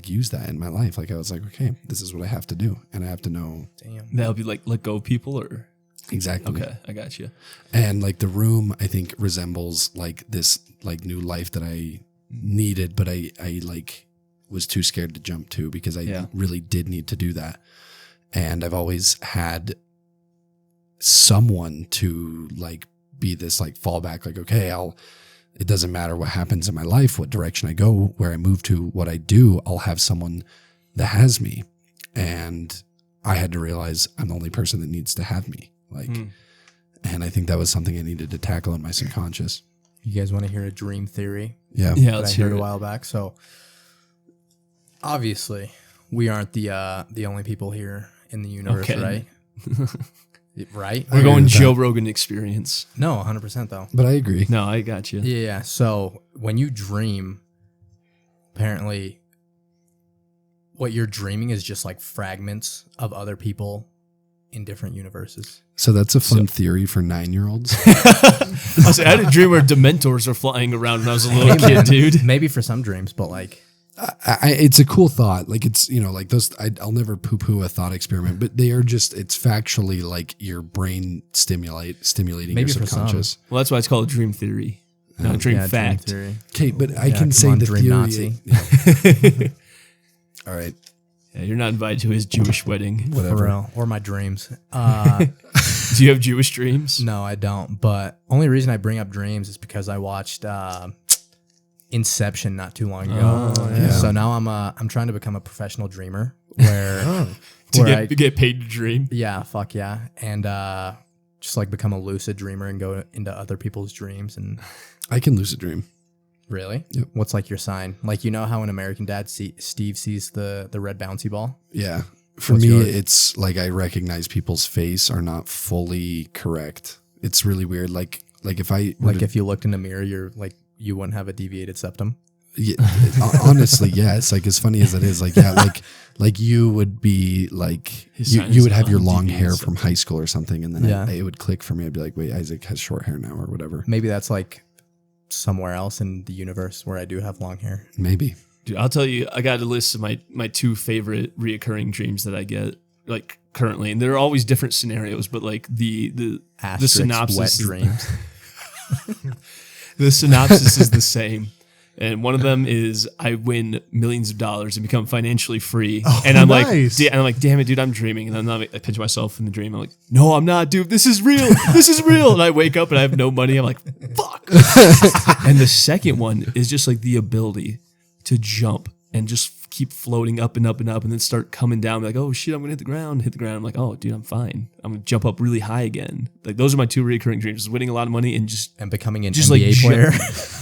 used that in my life. Like, I was like, okay, this is what I have to do. And I have to know. Damn. That would be like let go of people or? Exactly. Okay, I got you. And like the room, I think resembles like this like new life that I needed, but I like was too scared to jump to because I really did need to do that. And I've always had someone to like be this like fallback, like, okay, it doesn't matter what happens in my life, what direction I go, where I move to, what I do, I'll have someone that has me. And I had to realize I'm the only person that needs to have me. Like, and I think that was something I needed to tackle in my subconscious. You guys want to hear a dream theory? Yeah. Yeah, That let's I hear heard it. a while back. So obviously we aren't the only people here in the universe, Okay. right? Right? We're agree going with that. Joe Rogan experience. No, 100% though. But I agree. No, I got you. Yeah. So when you dream, apparently what you're dreaming is just like fragments of other people in different universes. So that's a fun theory for 9-year-olds. I had a dream where Dementors were flying around when I was a little kid, dude. Maybe for some dreams, but like, It's a cool thought. Like it's, like those, I'll never poo poo a thought experiment, but they are just, it's factually like your brain stimulating Maybe your for some. subconscious. Well, that's why it's called a dream theory, not a dream yeah, fact. dream theory. Okay, but I Yeah, can come say on, the dream theory. Nazi. Yeah. All right. Yeah, you're not invited to his Jewish wedding. Whatever. For real. Or my dreams. Do you have Jewish dreams? No, I don't. But only reason I bring up dreams is because I watched Inception not too long ago. yeah. So now I'm trying to become a professional dreamer where To get paid to dream? yeah, fuck yeah. And just like become a lucid dreamer and go into other people's dreams. And I can lucid dream. really? Yep. What's like your sign? Like, you know how in American Dad Steve sees the red bouncy ball? Yeah. For What's me, yours? it's like I recognize people's face are not fully correct. It's really weird. Like if I Like if you looked in the mirror, you're like, you wouldn't have a deviated septum. yeah, honestly, yeah. It's like as funny as it is. Like yeah, like you would be like His you, sign you is would have your on long TV hair and from something. high school or something, and then Yeah. it would click for me. I'd be like, wait, Isaac has short hair now or whatever. Maybe that's like somewhere else in the universe where I do have long hair. Maybe. Dude, I'll tell you, I got a list of my 2 favorite reoccurring dreams that I get like currently, and they're always different scenarios, but like the Asterisk synopsis wet is- dreams. the synopsis is the same. And one of them is I win millions of dollars and become financially free. Oh, and I'm nice. like, damn it, dude, I'm dreaming. And then I pinch myself in the dream. I'm like, no, I'm not, dude. This is real. This is real. And I wake up and I have no money. I'm like, fuck. And the second one is just like the ability to jump and just keep floating up and up and up and then start coming down. Like, oh shit, I'm gonna hit the ground. I'm like, oh dude, I'm fine. I'm gonna jump up really high again. Like those are my two recurring dreams: is winning a lot of money and becoming an just NBA player.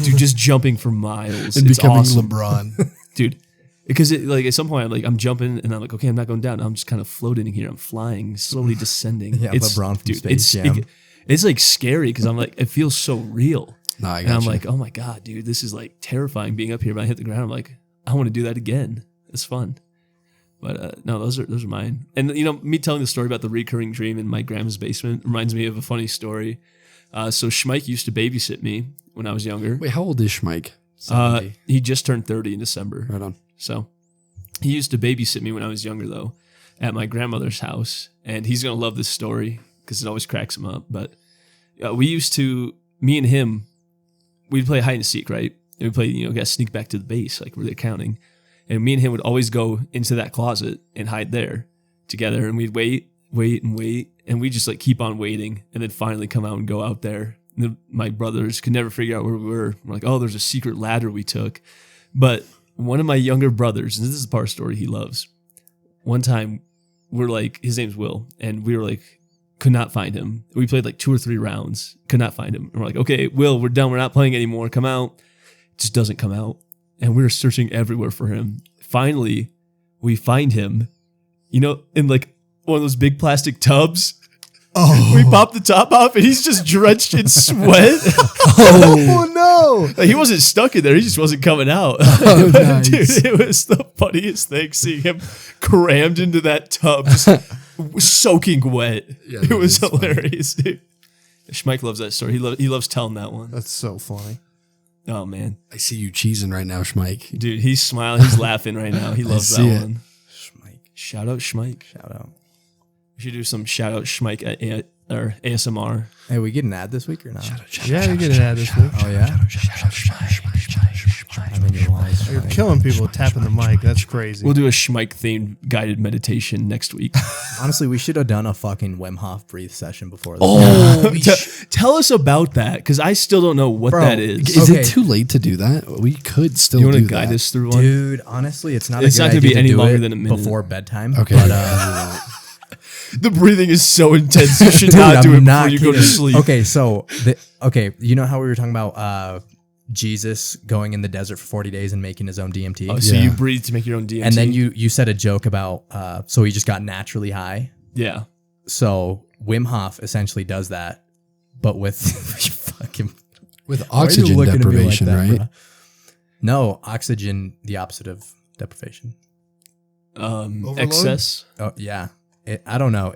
Dude, just jumping for miles. And It's becoming awesome. LeBron. Dude. Because at some point I'm jumping and I'm like, okay, I'm not going down. I'm just kind of floating here. I'm flying, slowly descending. Yeah, LeBron from Space Jam. It's like scary because I'm like, it feels so real. No, I And got I'm you. like, oh my God, dude, this is like terrifying being up here. But I hit the ground. I'm like, I want to do that again. It's fun. But no, those are mine. And me telling the story about the recurring dream in my grandma's basement reminds me of a funny story. So Shmike used to babysit me when I was younger. Wait, how old is Shmike? He just turned 30 in December. Right on. So he used to babysit me when I was younger, though, at my grandmother's house. And he's going to love this story because it always cracks him up. But me and him, we'd play hide and seek, right? And we'd play, got to sneak back to the base, like where they're counting. And me and him would always go into that closet and hide there together. And we'd wait. And we just like keep on waiting and then finally come out and go out there. And my brothers could never figure out where we were. We're like, oh, there's a secret ladder we took. But one of my younger brothers, and this is the part of the story he loves. One time we're like, his name's Will. And we were like, could not find him. We played like 2 or 3 rounds, could not find him. And we're like, okay, Will, we're done. We're not playing anymore. Come out. Just doesn't come out. And we were searching everywhere for him. Finally, we find him, in like one of those big plastic tubs. Oh, We pop the top off and he's just drenched in sweat. oh no! Like, he wasn't stuck in there. He just wasn't coming out. Oh, nice. Dude, it was the funniest thing seeing him crammed into that tub, just soaking wet. Yeah, It that was is funny. hilarious, dude. Schmike loves that story. He loves telling that one. That's so funny. Oh, man. I see you cheesing right now, Shmike. Dude, he's smiling. He's laughing right now. He loves that see it. one. Shmike. Shout out Schmike. Shout out. We should do some shout out Schmike or ASMR. Hey, we get an ad this week or not? Yeah, you get an ad this week. Oh yeah. I'm in your walls. You're killing people with tapping the mic. That's crazy. We'll do a Schmike themed guided meditation next week. Honestly, we should have done a fucking Wim Hof breathe session before this. Oh, tell us about that because I still don't know what Bro, that is. Is Okay. it too late to do that? We could still You want do to guide that. us through one? Dude, honestly, it's not. It's a not good gonna be idea to any do longer it than a minute. before bedtime. Okay. But, The breathing is so intense. You should dude, not do it I'm before not you go to kidding. sleep. Okay, so you know how we were talking about Jesus going in the desert for 40 days and making his own DMT, Oh, so Yeah. you breathe to make your own DMT. and then you said a joke about so he just got naturally high. Yeah. So Wim Hof essentially does that, but with fucking With Why are you oxygen looking at me like deprivation, that, right? bro? No, oxygen, the opposite of deprivation. Excess. Oh yeah, I don't know.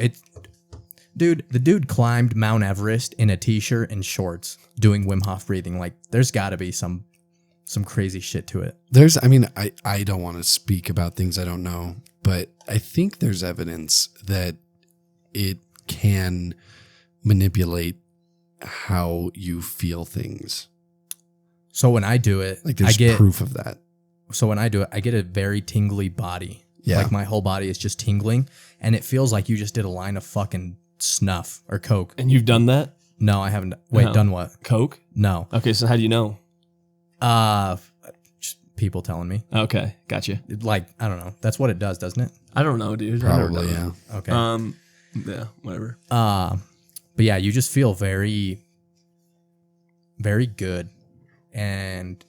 The dude climbed Mount Everest in a t-shirt and shorts, doing Wim Hof breathing. Like, there's got to be some crazy shit to it. I don't want to speak about things I don't know, but I think there's evidence that it can manipulate how you feel things. So when I do it, Like there's proof of that. So when I do it, I get a very tingly body. Yeah. Like my whole body is just tingling, and it feels like you just did a line of fucking snuff or coke. And you've done that? No, I haven't. Wait, No. done what? Coke? No. Okay, so how do you know? Just people telling me. Okay, gotcha. Like, I don't know. That's what it does, doesn't it? I don't know, dude. I've never Probably, done yeah. Okay. it. Yeah, whatever. But yeah, you just feel very, very good, and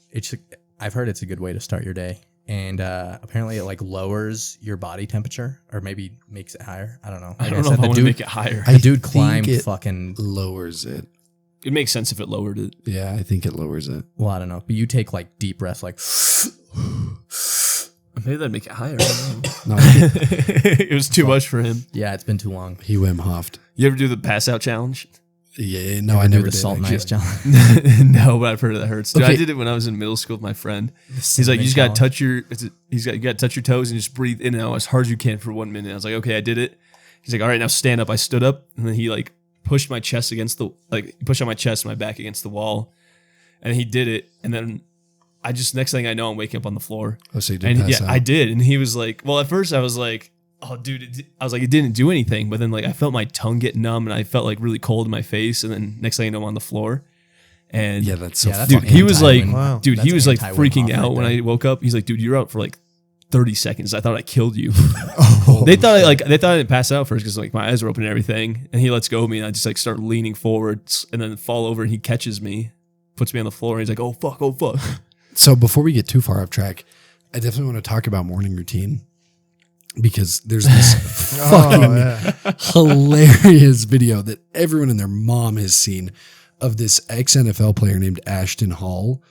I've heard it's a good way to start your day. And apparently, it like lowers your body temperature, or maybe makes it higher. I don't know. I don't know if I want to make it higher. The dude think climbed it- fucking. Lowers it. It makes sense if it lowered it. Yeah, I think it lowers it. Well, I don't know, but you take like deep breaths, like. Maybe that'd make it higher. I don't know. No, It was too much for him. Yeah, it's been too long. he Wim Hofed. You ever do the pass out challenge? Yeah, no, I never do the did. salt and actually. ice challenge. No, but I've heard that hurts. Dude, I Okay. did it when I was in middle school with my friend. He's like, you just gotta touch your. You gotta touch your toes and just breathe in and out as hard as you can for 1 minute. I was like, okay, I did it. He's like, all right, now stand up. I stood up, and then he like pushed my chest against the pushed on my chest and my back against the wall, and he did it. And then I just, next thing I know, I'm waking up on the floor. Oh, so you did And pass out. I did. And he was like, well, at first I was like, oh, dude, I was like, it didn't do anything. But then like I felt my tongue get numb and I felt like really cold in my face. And then next thing I know, I'm on the floor. And Yeah, that's so that's dude, fucking he was like, anti-Wim. Wow. dude, he That's was like anti-Wim freaking Hof out right when there. I woke up. He's like, dude, you're out for like 30 seconds. I thought I killed you. Oh, They thought I didn't pass out first because like my eyes were open and everything. And he lets go of me and I just like start leaning forward and then fall over and he catches me, puts me on the floor and he's like, oh fuck, oh fuck. So before we get too far off track, I definitely want to talk about morning routine because there's this fucking yeah. hilarious video that everyone and their mom has seen of this ex-NFL player named Ashton Hall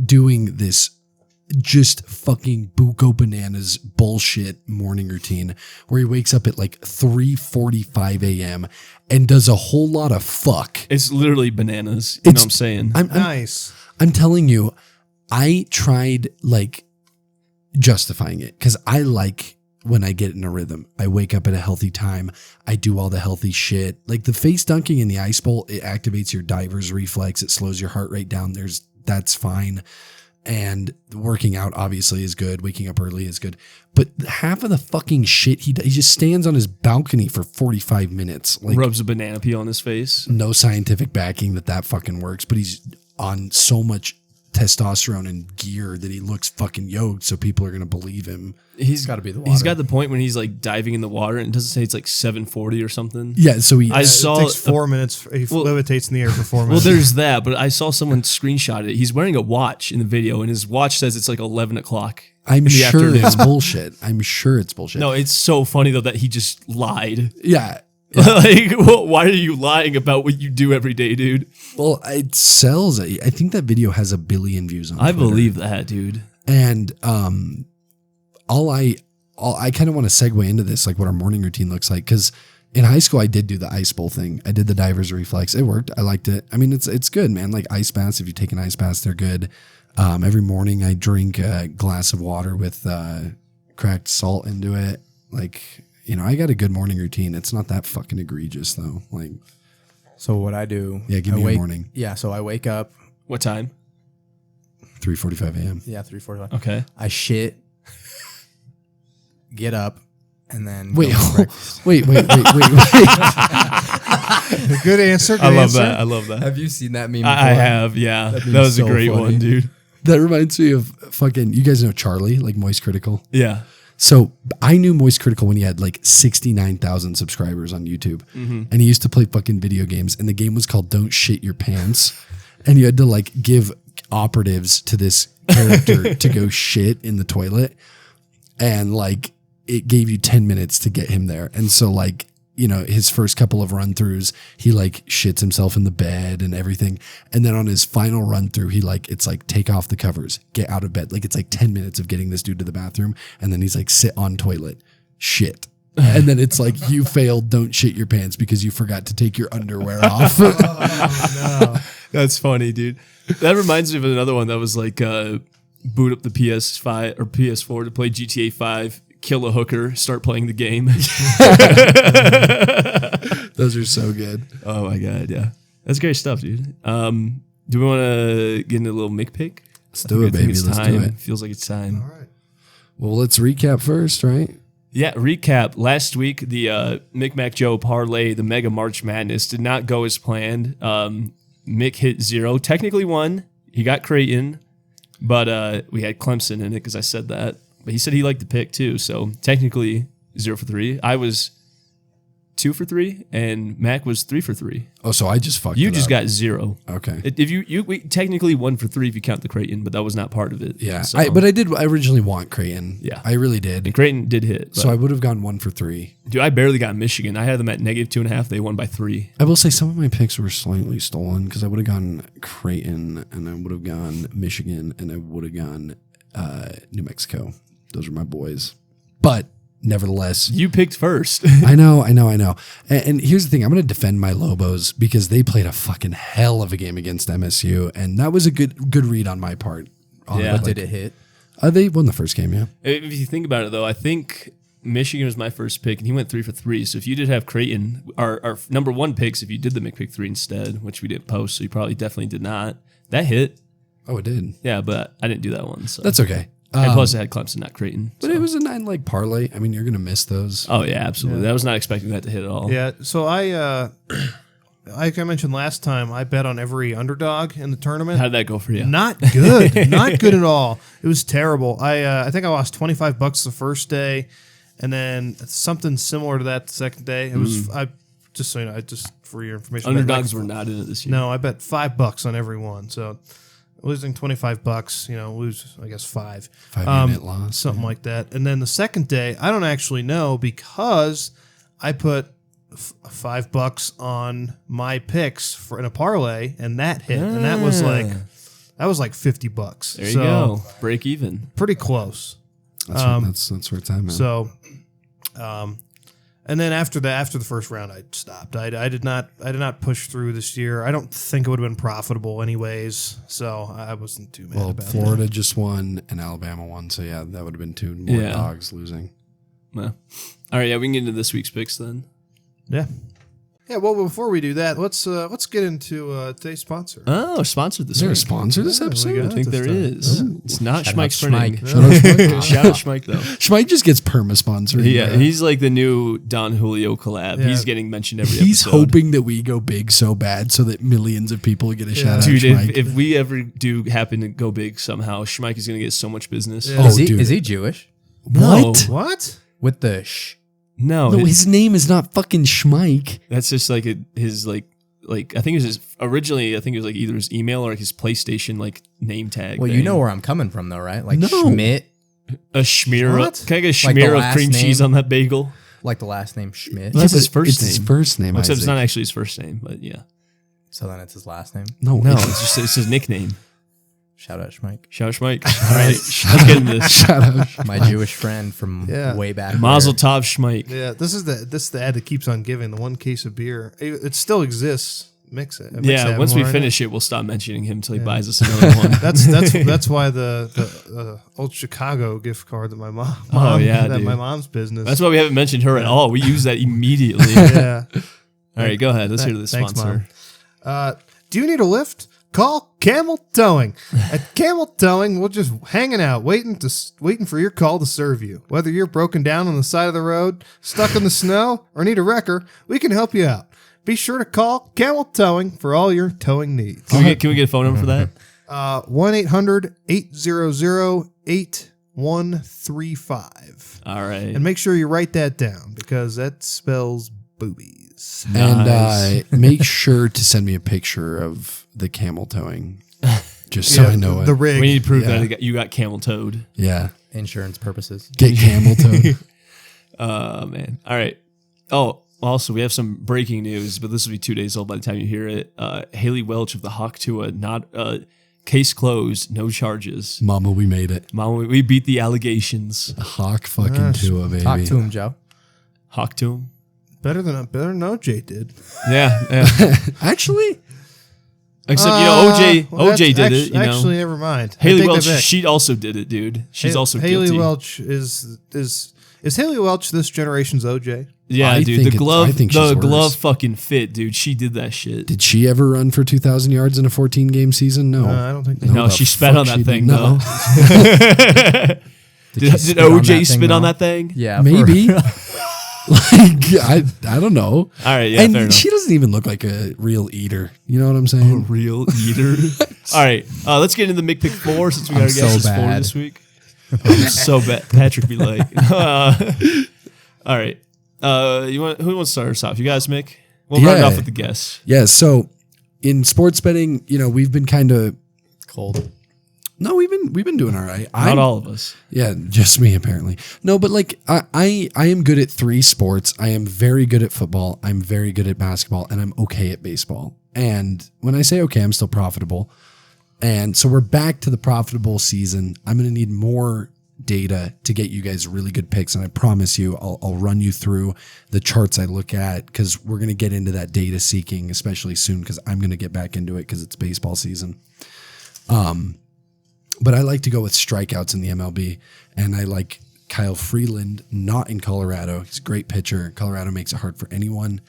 doing this just fucking buco bananas bullshit morning routine where he wakes up at like 3:45 a.m. and does a whole lot of fuck. It's literally bananas. You know what I'm saying? Nice. I'm telling you, I tried like justifying it because I like when I get in a rhythm. I wake up at a healthy time. I do all the healthy shit. Like the face dunking in the ice bowl, it activates your diver's reflex. It slows your heart rate down. That's fine. And working out obviously is good. Waking up early is good. But half of the fucking shit he just stands on his balcony for 45 minutes. Like Rubs a banana peel on his face. no scientific backing that fucking works, but he's on so much testosterone and gear that he looks fucking yoked, so people are gonna believe him. He's got to be the He's water. got the point when he's like diving in the water and it doesn't say it's like 740 or something. Yeah, so he I It saw takes 4 minutes. He levitates in the air for 4 Well, minutes. there's that, but I saw someone screenshot it. He's wearing a watch in the video, and his watch says it's like 11 o'clock. I'm in the sure afternoon. it's bullshit. I'm sure it's bullshit. No, it's so funny though that he just lied. Yeah. Like, well, why are you lying about what you do every day, dude? Well, it sells. I think that video has 1 billion views on I Twitter. believe that, dude. And I kind of want to segue into this, like what our morning routine looks like, because in high school I did do the ice bowl thing. I did the diver's reflex. It worked. I liked it. I mean, it's good, man. Like ice baths. If you take an ice bath, they're good. Every morning I drink a glass of water with cracked salt into it. Like, you know, I got a good morning routine. It's not that fucking egregious though. Like, So what I do? yeah, give me your your morning. Yeah, so I wake up. What time? 3:45 a.m. Yeah, 3:45. Okay. I shit. Get up, and then Wait, go to breakfast. wait. Good answer. Good I love answer. that. I love that. Have you seen that meme? I before? have, yeah. That That meme's was a so great funny. one, dude. That reminds me of fucking, you guys know Charlie, like Moist Critical. Yeah. So I knew Moist Critical when he had like 69,000 subscribers on YouTube. Mm-hmm. And he used to play fucking video games. And the game was called Don't Shit Your Pants. And you had to like give operatives to this character to go shit in the toilet. And like it gave you 10 minutes to get him there. And so like, you know, his first couple of run throughs, he like shits himself in the bed and everything. And then on his final run through, it's like, take off the covers, get out of bed. Like it's like 10 minutes of getting this dude to the bathroom. And then he's like, sit on toilet, shit. And then it's like, you failed, don't shit your pants because you forgot to take your underwear off. That's funny, dude. That reminds me of another one that was like boot up the PS5 or PS4 to play GTA 5, kill a hooker, start playing the game. Those are so good. Oh my god, yeah. That's great stuff, dude. Do we want to get into a little Mick pick? Let's do it, baby. Let's do it. Feels like it's time. All right. Well, let's recap first, right? Yeah, recap. Last week, the Mick Mac Joe parlay, the Mega March Madness, did not go as planned. Mick hit 0. Technically won. He got Creighton, but we had Clemson in it because I said that. But he said he liked the pick too, so technically 0 for 3. I was 2 for 3, and Mac was 3 for 3. Oh, so I just fucked You it just up. got 0. Okay. If we technically 1 for 3 if you count the Creighton, but that was not part of it. Yeah. So, I originally want Creighton. Yeah. I really did. and Creighton did hit. So I would have gone 1 for 3. dude, I barely got Michigan. I had them at -2.5. They won by 3. I will say some of my picks were slightly stolen because I would have gone Creighton and I would have gone Michigan and I would have gone New Mexico. Those are my boys. But nevertheless, You picked first. I know. And here's the thing. I'm going to defend my Lobos because they played a fucking hell of a game against MSU. And that was a good read on my part. Yeah. But did it hit? They won the first game, yeah. If you think about it, though, I think Michigan was my first pick, and he went 3 for 3. So if you did have Creighton, our number 1 picks, if you did the McPick 3 instead, which we didn't post, so you probably definitely did not, that hit. Oh, it did. Yeah, but I didn't do that one. So That's okay. And plus, it had Clemson, not Creighton. But it was a 9-leg parlay. I mean, you're gonna miss those. Oh yeah, absolutely. I was not expecting that to hit at all. Yeah, so like I mentioned last time, I bet on every underdog in the tournament. How did that go for you? Not good. Not good at all. It was terrible. I think I lost $25 the first day, and then something similar to that the second day. It was I just so you know, just for your information. Underdogs were not in it this year. No, I bet $5 on every one. So losing $25, lose I guess 5. 5-unit loss, something like that. And then the second day, I don't actually know because I put $5 on my picks in a parlay, and that hit, and that was like $50. There you go, break even. Pretty close. That's where it's at, man. So, and then after the first round, I stopped. I did not push through this year. I don't think it would have been profitable anyways. So I wasn't too mad about Florida that. just won and Alabama won, so yeah, that would have been 2 more dogs losing. Well, all right, yeah, we can get into this week's picks then. Yeah. Yeah, well, before we do that, let's get into today's sponsor. Oh, sponsored this Is there a week. sponsor this episode? I think there is. It's not Shout Shmike's out printing. Shmike. Shout out Shmike. Shout out Shmike though. Shmike just gets perma-sponsored. Yeah, he's like the new Don Julio collab. Yeah. He's getting mentioned every He's episode. hoping that we go big so bad so that millions of people get a shout out. Dude, Shmike. if we ever do happen to go big somehow, Shmike is going to get so much business. Yeah. Is he dude. is he Jewish? What? What? With the sh? No, No, his name is not fucking Shmike. that's just like his like I think it was his originally. I think it was like either his email or like his PlayStation like name tag. Well, thing. you know where I'm coming from, though, right? Like No. Schmidt, a schmear. What? Can I get a Like the schmear of last cream name? cheese on that bagel? like the last name Schmidt. Well, that's Yeah, his but first it's name. his first name. Except it's Isaac. not actually his first name, but yeah. So then it's his last name. No, No, it's- it's his nickname. Shout out Schmike, Shout out Shmike. All right, let's get into this. Shout out. my Jewish friend from Yeah. way back. Mazel there. tov Shmike. Yeah, this is the ad that keeps on giving. The one case of beer. It still exists. Mix it. Yeah, once we finish it, we'll stop mentioning him until he buys us another one. That's why the old Chicago gift card that my mom yeah, that dude. my mom's business. That's why we haven't mentioned her at all. We use that immediately. yeah. All right, go ahead. Let's hear the Thanks, sponsor. Mom. Do you need a lift? Call Camel Towing. At Camel Towing, we're just hanging out, waiting for your call to serve you. Whether you're broken down on the side of the road, stuck in the snow, or need a wrecker, we can help you out. Be sure to call Camel Towing for all your towing needs. Can we get a phone number for that? 1-800-800-8135. All right. And make sure you write that down because that spells boobies. And make sure to send me a picture of the camel towing, just so I know the it. rig. We need to prove Yeah. that you got camel toed. Yeah, Insurance purposes. get camel towed. Man. All right. Oh, also, we have some breaking news, but this will be 2 days old by the time you hear it. Haley Welch of the Hawk Tua, not case closed, no charges. Mama, we made it. Mom, we beat the allegations. Hawk fucking Tua, baby. Talk to him, Joe. Hawk to him. Better than OJ did. Yeah. Actually, Except OJ did it. You know, Actually, never mind. I Haley take Welch, that back. she also did it, dude. She's also Haley guilty. Welch is Haley Welch this generation's OJ? Yeah, I dude. think The I glove, think she's the worse. glove fucking fit, dude. She did that shit. did she ever run for 2,000 yards in a 14-game season? No. I don't think. No, the she spat fuck on that she thing, did. though. Did Did she spit on OJ that thing, spit on though? that thing? Yeah, Maybe. Like, I don't know. All right, yeah, and fair enough. she doesn't even look like a real eater. You know what I'm saying? Real eater. All right, let's get into the McPick 4 since we got I'm our guesses so 4 bad. this week. So bad. Patrick be like. All right. Who wants to start us off? You guys, Mick? We'll run it Yeah. off with the guess. Yeah. So in sports betting, we've been kind of cold. no, we've been doing all right. Not all of us. Yeah, just me apparently. No, but like I am good at 3 sports. I am very good at football. I'm very good at basketball, and I'm okay at baseball. And when I say okay, I'm still profitable. And so we're back to the profitable season. I'm going to need more data to get you guys really good picks. And I promise you, I'll run you through the charts I look at because we're going to get into that data seeking, especially soon because I'm going to get back into it because it's baseball season. But I like to go with strikeouts in the MLB, and I like Kyle Freeland, not in Colorado. He's a great pitcher. Colorado makes it hard for anyone.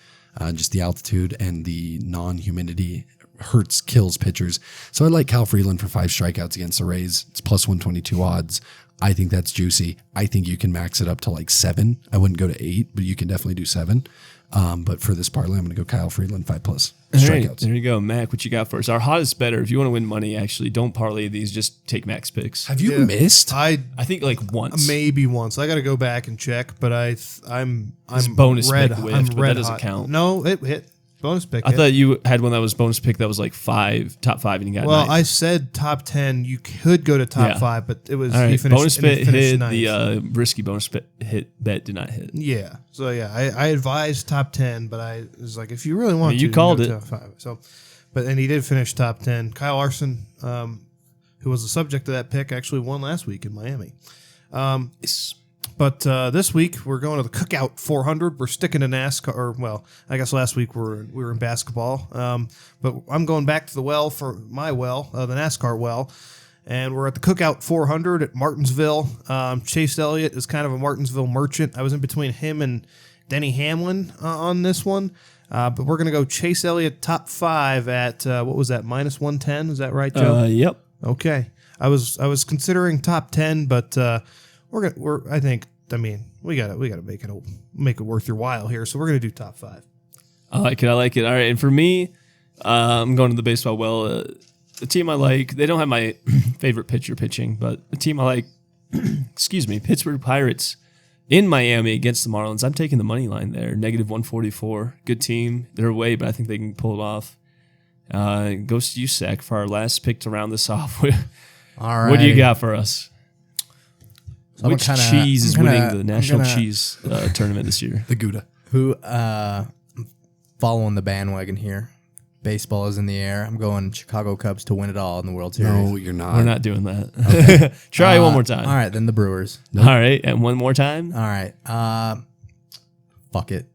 Just the altitude and the non-humidity hurts, kills pitchers. So I like Cal Freeland for 5 strikeouts against the Rays. It's plus 122 odds. I think that's juicy. I think you can max it up to like 7. I wouldn't go to 8, but you can definitely do 7. But for this parlay, I'm going to go Kyle Freeland 5+ strikeouts. Right, there you go, Mac. What you got for us? Our hottest better. If you want to win money, actually, don't parlay these. Just take Mac's picks. Have you missed? I think like once, maybe once. I got to go back and check, but I'm bonus red. pick whiff, I'm but red that doesn't hot. count. No, it hit bonus pick. I thought you had one that was bonus pick that was like top 5, and you got. Well, 9. I said top 10. You could go to top 5, but it was all right. he finished, Bonus and he bet finished hit. ninth. The risky bonus bet did not hit. Yeah. So yeah, I advised top 10, but I was like, if you really want you to, called go it. Top 5. So, and he did finish top 10. Kyle Larson, who was the subject of that pick, actually won last week in Miami. But this week we're going to the Cookout 400. We're sticking to NASCAR. Or, well, I guess last week we were in basketball. But I'm going back to the well for my well, the NASCAR well. And we're at the Cookout 400 at Martinsville. Chase Elliott is kind of a Martinsville merchant. I was in between him and Denny Hamlin on this one. But we're going to go Chase Elliott top 5 at, what was that, minus 110? Is that right, Joe? Yep. Okay. I was considering top 10, but we gotta make it worth your while here. So we're gonna do top 5. I like it. All right, and for me, I'm going to the baseball well. The team I like, they don't have my favorite pitcher pitching, but the team I like, excuse me, Pittsburgh Pirates in Miami against the Marlins. I'm taking the money line there, -144. Good team. They're away, but I think they can pull it off. Goes to you, Sack, for our last pick to round this off. All right. What do you got for us? So Which cheese is winning the national cheese tournament this year? The Gouda. Who following the bandwagon here? Baseball is in the air. I'm going Chicago Cubs to win it all in the World Series. No, you're not. We're not doing that. Try one more time. All right, then the Brewers. All right, and one more time. All right. Fuck it.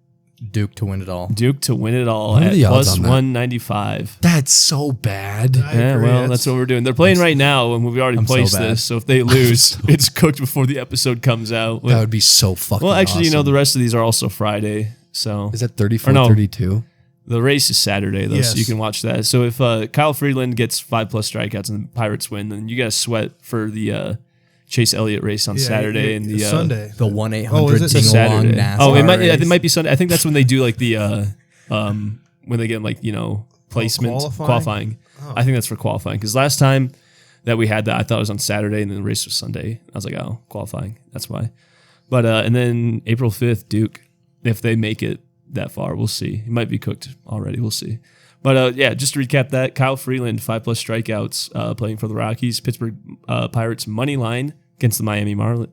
Duke to win it all. Duke to win it all What are at the odds plus on that? 195. That's so bad. I Yeah, agree. well, that's what we're doing. They're playing right now, and we've already I'm so placed bad. this. So if they lose, it's cooked before the episode comes out. That would be so fucking Well, actually, awesome. the rest of these are also Friday. So Is that 34, Or no. 32? the race is Saturday, though, so Yes. you can watch that. So if Kyle Freeland gets 5+ strikeouts and the Pirates win, then you got to sweat for the Chase Elliott race on Saturday and the Sunday. The 1-800 Oh, is it Ding Along Saturday. NASCAR Oh, it race. might be Sunday. I think that's when they do like the when they get placement qualifying? I think that's for qualifying because last time that we had that, I thought it was on Saturday and then the race was Sunday. I was like, oh, qualifying. That's why. But and then April 5th, Duke. If they make it that far, we'll see. It might be cooked already. We'll see. But yeah, just to recap that, Kyle Freeland, 5+ strikeouts, playing for the Rockies. Pittsburgh Pirates money line against the Miami Marlins.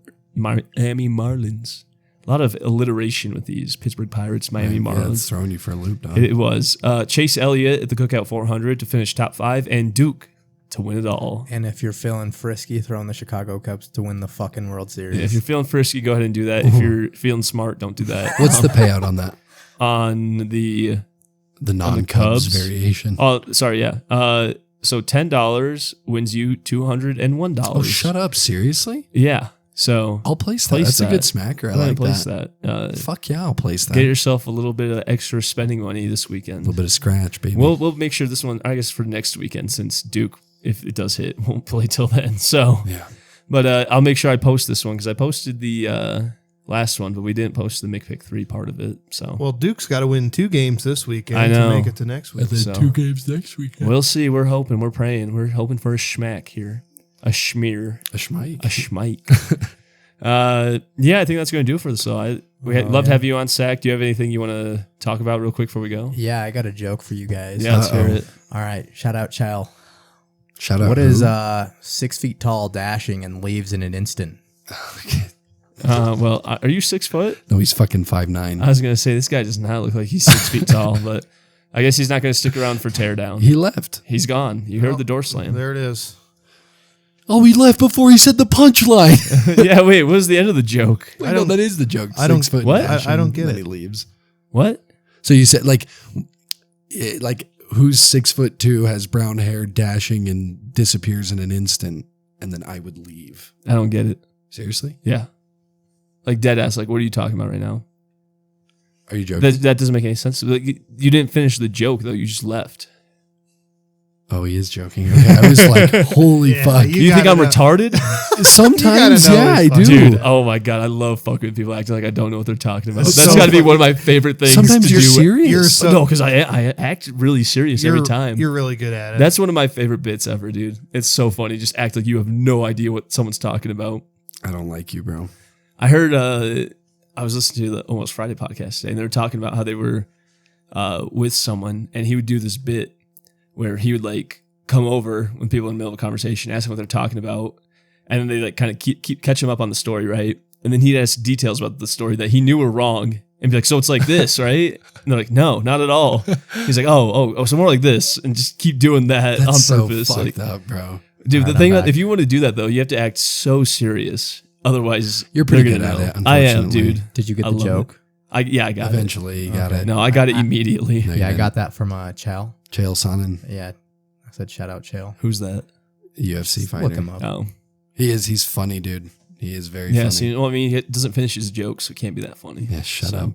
A lot of alliteration with these Pittsburgh Pirates, Miami Yeah, Marlins. it's throwing you for a loop, dog. It was Chase Elliott at the Cookout 400 to finish top 5, and Duke to win it all. And if you're feeling frisky, throw in the Chicago Cubs to win the fucking World Series. If you're feeling frisky, go ahead and do that. If you're feeling smart, don't do that. What's the payout on that? On the The non-Cubs Cubs? variation. oh, sorry, yeah. So $10 wins you $201. Oh, shut up. Seriously? Yeah. So I'll place that. Place That's that. a good smacker. I go ahead like and place that. that. Fuck yeah, I'll place that. Get yourself a little bit of extra spending money this a weekend. little bit of scratch, baby. We'll make sure this one, I guess, for next weekend, since Duke, if it does hit, won't play till then. So, yeah. but I'll make sure I post this one because I posted the last one, but we didn't post the McPick 3 part of it. So Well, Duke's got to win 2 games this weekend I know. to make it to next week. And then So- 2 games next weekend. we'll see. We're hoping. We're praying. We're hoping for a schmack here, a schmear, A Shmike. a schmike. Yeah, I think that's going to do it for this. So love to have you on, Sack. Do you have anything you want to talk about real quick before we go? Yeah, I got a joke for you guys. Yeah, let's hear it. All right. Shout out, Chow. Shout out. What who? is 6 feet tall, dashing, and leaves in an instant? Well, are you 6 foot? No, he's fucking 5'9". I was going to say, this guy does not look like he's 6 feet tall, but I guess he's not going to stick around for teardown. He left. He's gone. You heard the door slam. There it is. Oh, he left before he said the punchline. Yeah, wait, what was the end of the joke? I know that is the joke. I don't- 6 foot what? dashing, I don't get then it. he leaves. What? So you said like who's 6'2", has brown hair, dashing, and disappears in an instant, and then I would leave. I don't get it. Seriously? Yeah. Like dead ass. Like, what are you talking about right now? Are you joking? That doesn't make any sense. Like, you didn't finish the joke, though. You just left. Oh, he is joking. Okay, I was like, holy Yeah, fuck. You think gotta I'm know. retarded? Sometimes, know yeah, I he's do. fucking- Dude, oh my God. I love fucking with people acting like I don't know what they're talking about. That's That's so got to be funny. one of my favorite things Sometimes to you're do. serious. You're so No, because I act really serious every time. You're really good at it. That's one of my favorite bits ever, dude. It's so funny. Just act like you have no idea what someone's talking about. I don't like you, bro. I heard, I was listening to the Almost Friday podcast today, and they were talking about how they were with someone, and he would do this bit where he would like come over when people are in the middle of a conversation, ask them what they're talking about, and then they like kind of keep catch him up on the story, right? And then he'd ask details about the story that he knew were wrong, and be like, "So it's like this, right?" And they're like, "No, not at all." He's like, "Oh, so more like this," and just keep doing that That's on so purpose. fucked Like, up, bro. dude, Alright, the I'm thing, back. if you want to do that though, you have to act so serious. Otherwise, You're pretty they're good gonna at know. it, I am, unfortunately. dude. Did you get I the love joke? I got Eventually, you got Okay. it. No, I got it immediately. No, you Yeah, I didn't. got that from Chal. Chael Sonnen, Yeah, I said shout out Chal. Who's that? UFC fighter. Look him up. Oh, He's funny, dude. He is very yeah. funny. See, well, I mean, he doesn't finish his jokes, so it can't be that funny. Yeah, shut So- up.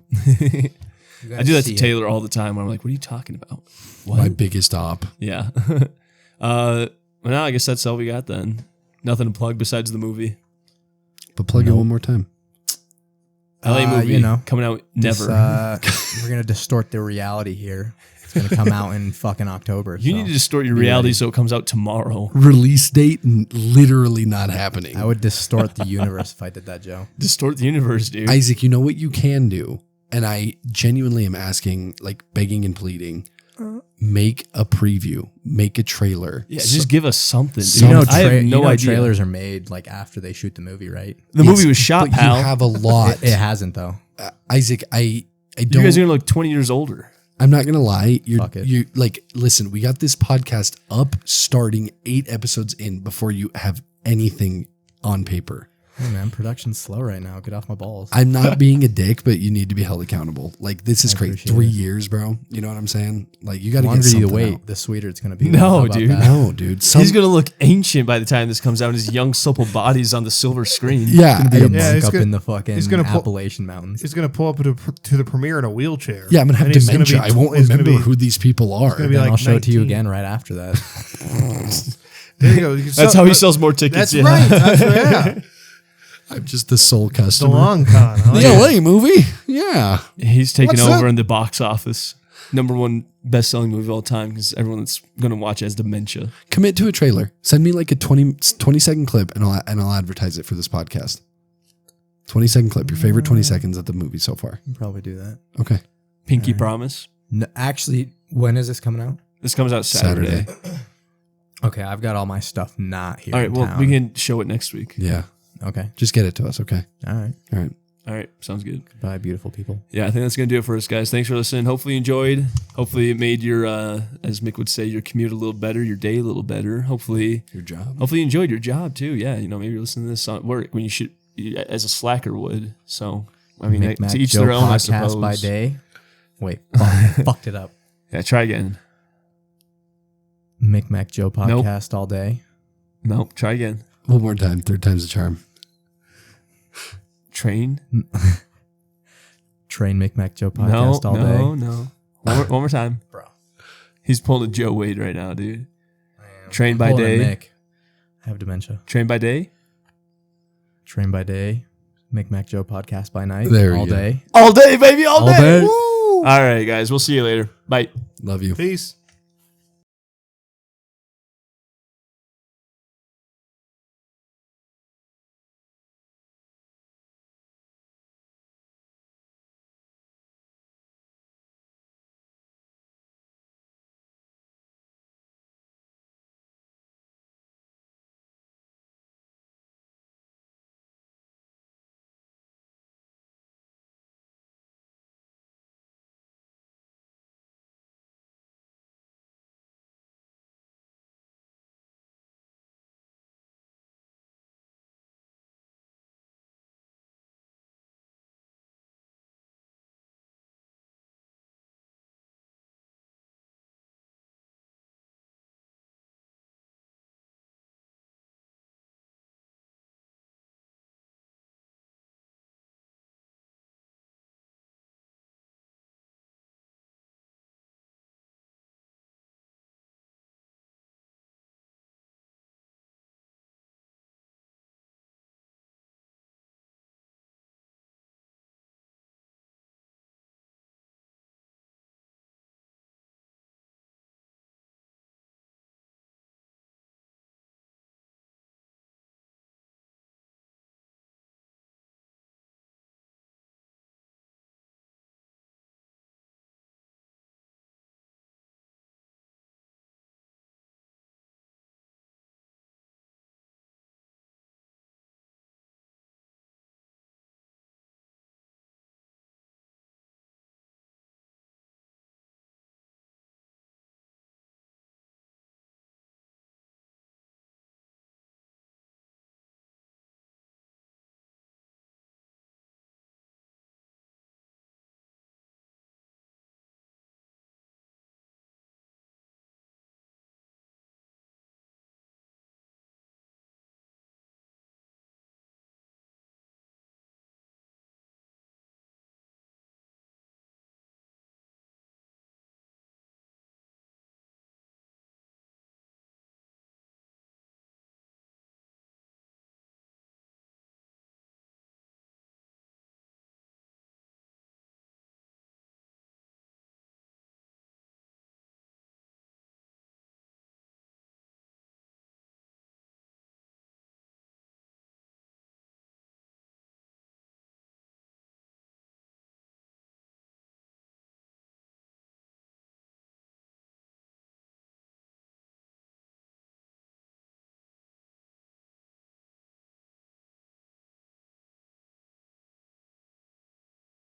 I do that to Taylor all the time. When I'm like, "What are you talking about?" What? My biggest op. Yeah. Well, now I guess that's all we got then. Nothing to plug besides the movie. But plug it one more time. LA movie, you know, coming out This, never. we're gonna distort the reality here. It's gonna come out in fucking October. You so need to distort your be reality ready. so it comes out tomorrow. Release date literally not happening. I would distort the universe if I did that, Joe. Distort the universe, dude. Isaac, you know what you can do? And I genuinely am asking, like begging and pleading, make a preview, make a trailer. yeah, just give us something. Dude. Some- You know, I have no idea. trailers are made like after they shoot the movie, right? The Yes, movie was shot, but pal. you have a lot. It hasn't though. Isaac, I you don't. guys are gonna look 20 years older. I'm not gonna lie. Fuck it. You like listen. We got this podcast up, starting 8 episodes in before you have anything on paper. Hey man, production's slow right now. Get off my balls. I'm not being a dick, but you need to be held accountable. Like this is I great. appreciate 3 it. years, bro. You know what I'm saying? Like you got the to get longer something you wait, out. the sweeter it's gonna be. No, How about dude. that? No, dude. He's gonna look ancient by the time this comes out. And his young, supple body's on the silver screen. Yeah, Be a I- Yeah, monk he's up gonna- in the fucking he's gonna pull- Appalachian Mountains. He's gonna pull up to the premiere in a wheelchair. yeah. I'm gonna have And he's gonna dementia. be- I won't he's gonna remember be- who these people are. gonna be Then like I'll show it to you 19. again right after that. There you go. That's how he sells more tickets. That's yeah. right. That's yeah. I'm just the sole The customer. long con. I like The it. LA movie. Yeah. He's taking What's over up? in the box office. #1 best-selling movie of all time because everyone that's gonna watch it has dementia. Commit to a trailer. Send me like a 20-second clip and I'll advertise it for this podcast. 20-second clip. Your favorite 20 seconds of the movie so far. I'll probably do that. Okay. Pinky promise. No, actually, when is this coming out? This comes out Saturday. Okay, I've got all my stuff not here. All right, in well, town. we can show it next week. Yeah. Okay, Just get it to us. Okay. all right. All right. All right, sounds good. Goodbye, beautiful people. Yeah, I think that's gonna do it for us, guys. Thanks for listening. Hopefully you enjoyed. Hopefully it made your, as Mick would say, your commute a little better, your day a little better. Hopefully Your job. you enjoyed your job too. Yeah, you know, maybe you're listening to this on work when you should, as a slacker would. So I mean, Mick Mac to each Joe their own, I podcast suppose. by day. Wait, fuck, fucked it up. Yeah, try again. Mick Mac Joe podcast all day. No, try again. One more time. 3rd time's the charm. Train. Train Mick Mac Joe No, podcast all day. no. One more time. Bro. He's pulling a Joe Wade right now, dude. Train by Pulling a day. Mick. I have dementia. Train by day. Train by day. Mick Mac Joe podcast by night. There you all go. day. All day, baby, all, All day. day. Woo! All right, guys. We'll see you later. Bye. Love you. Peace.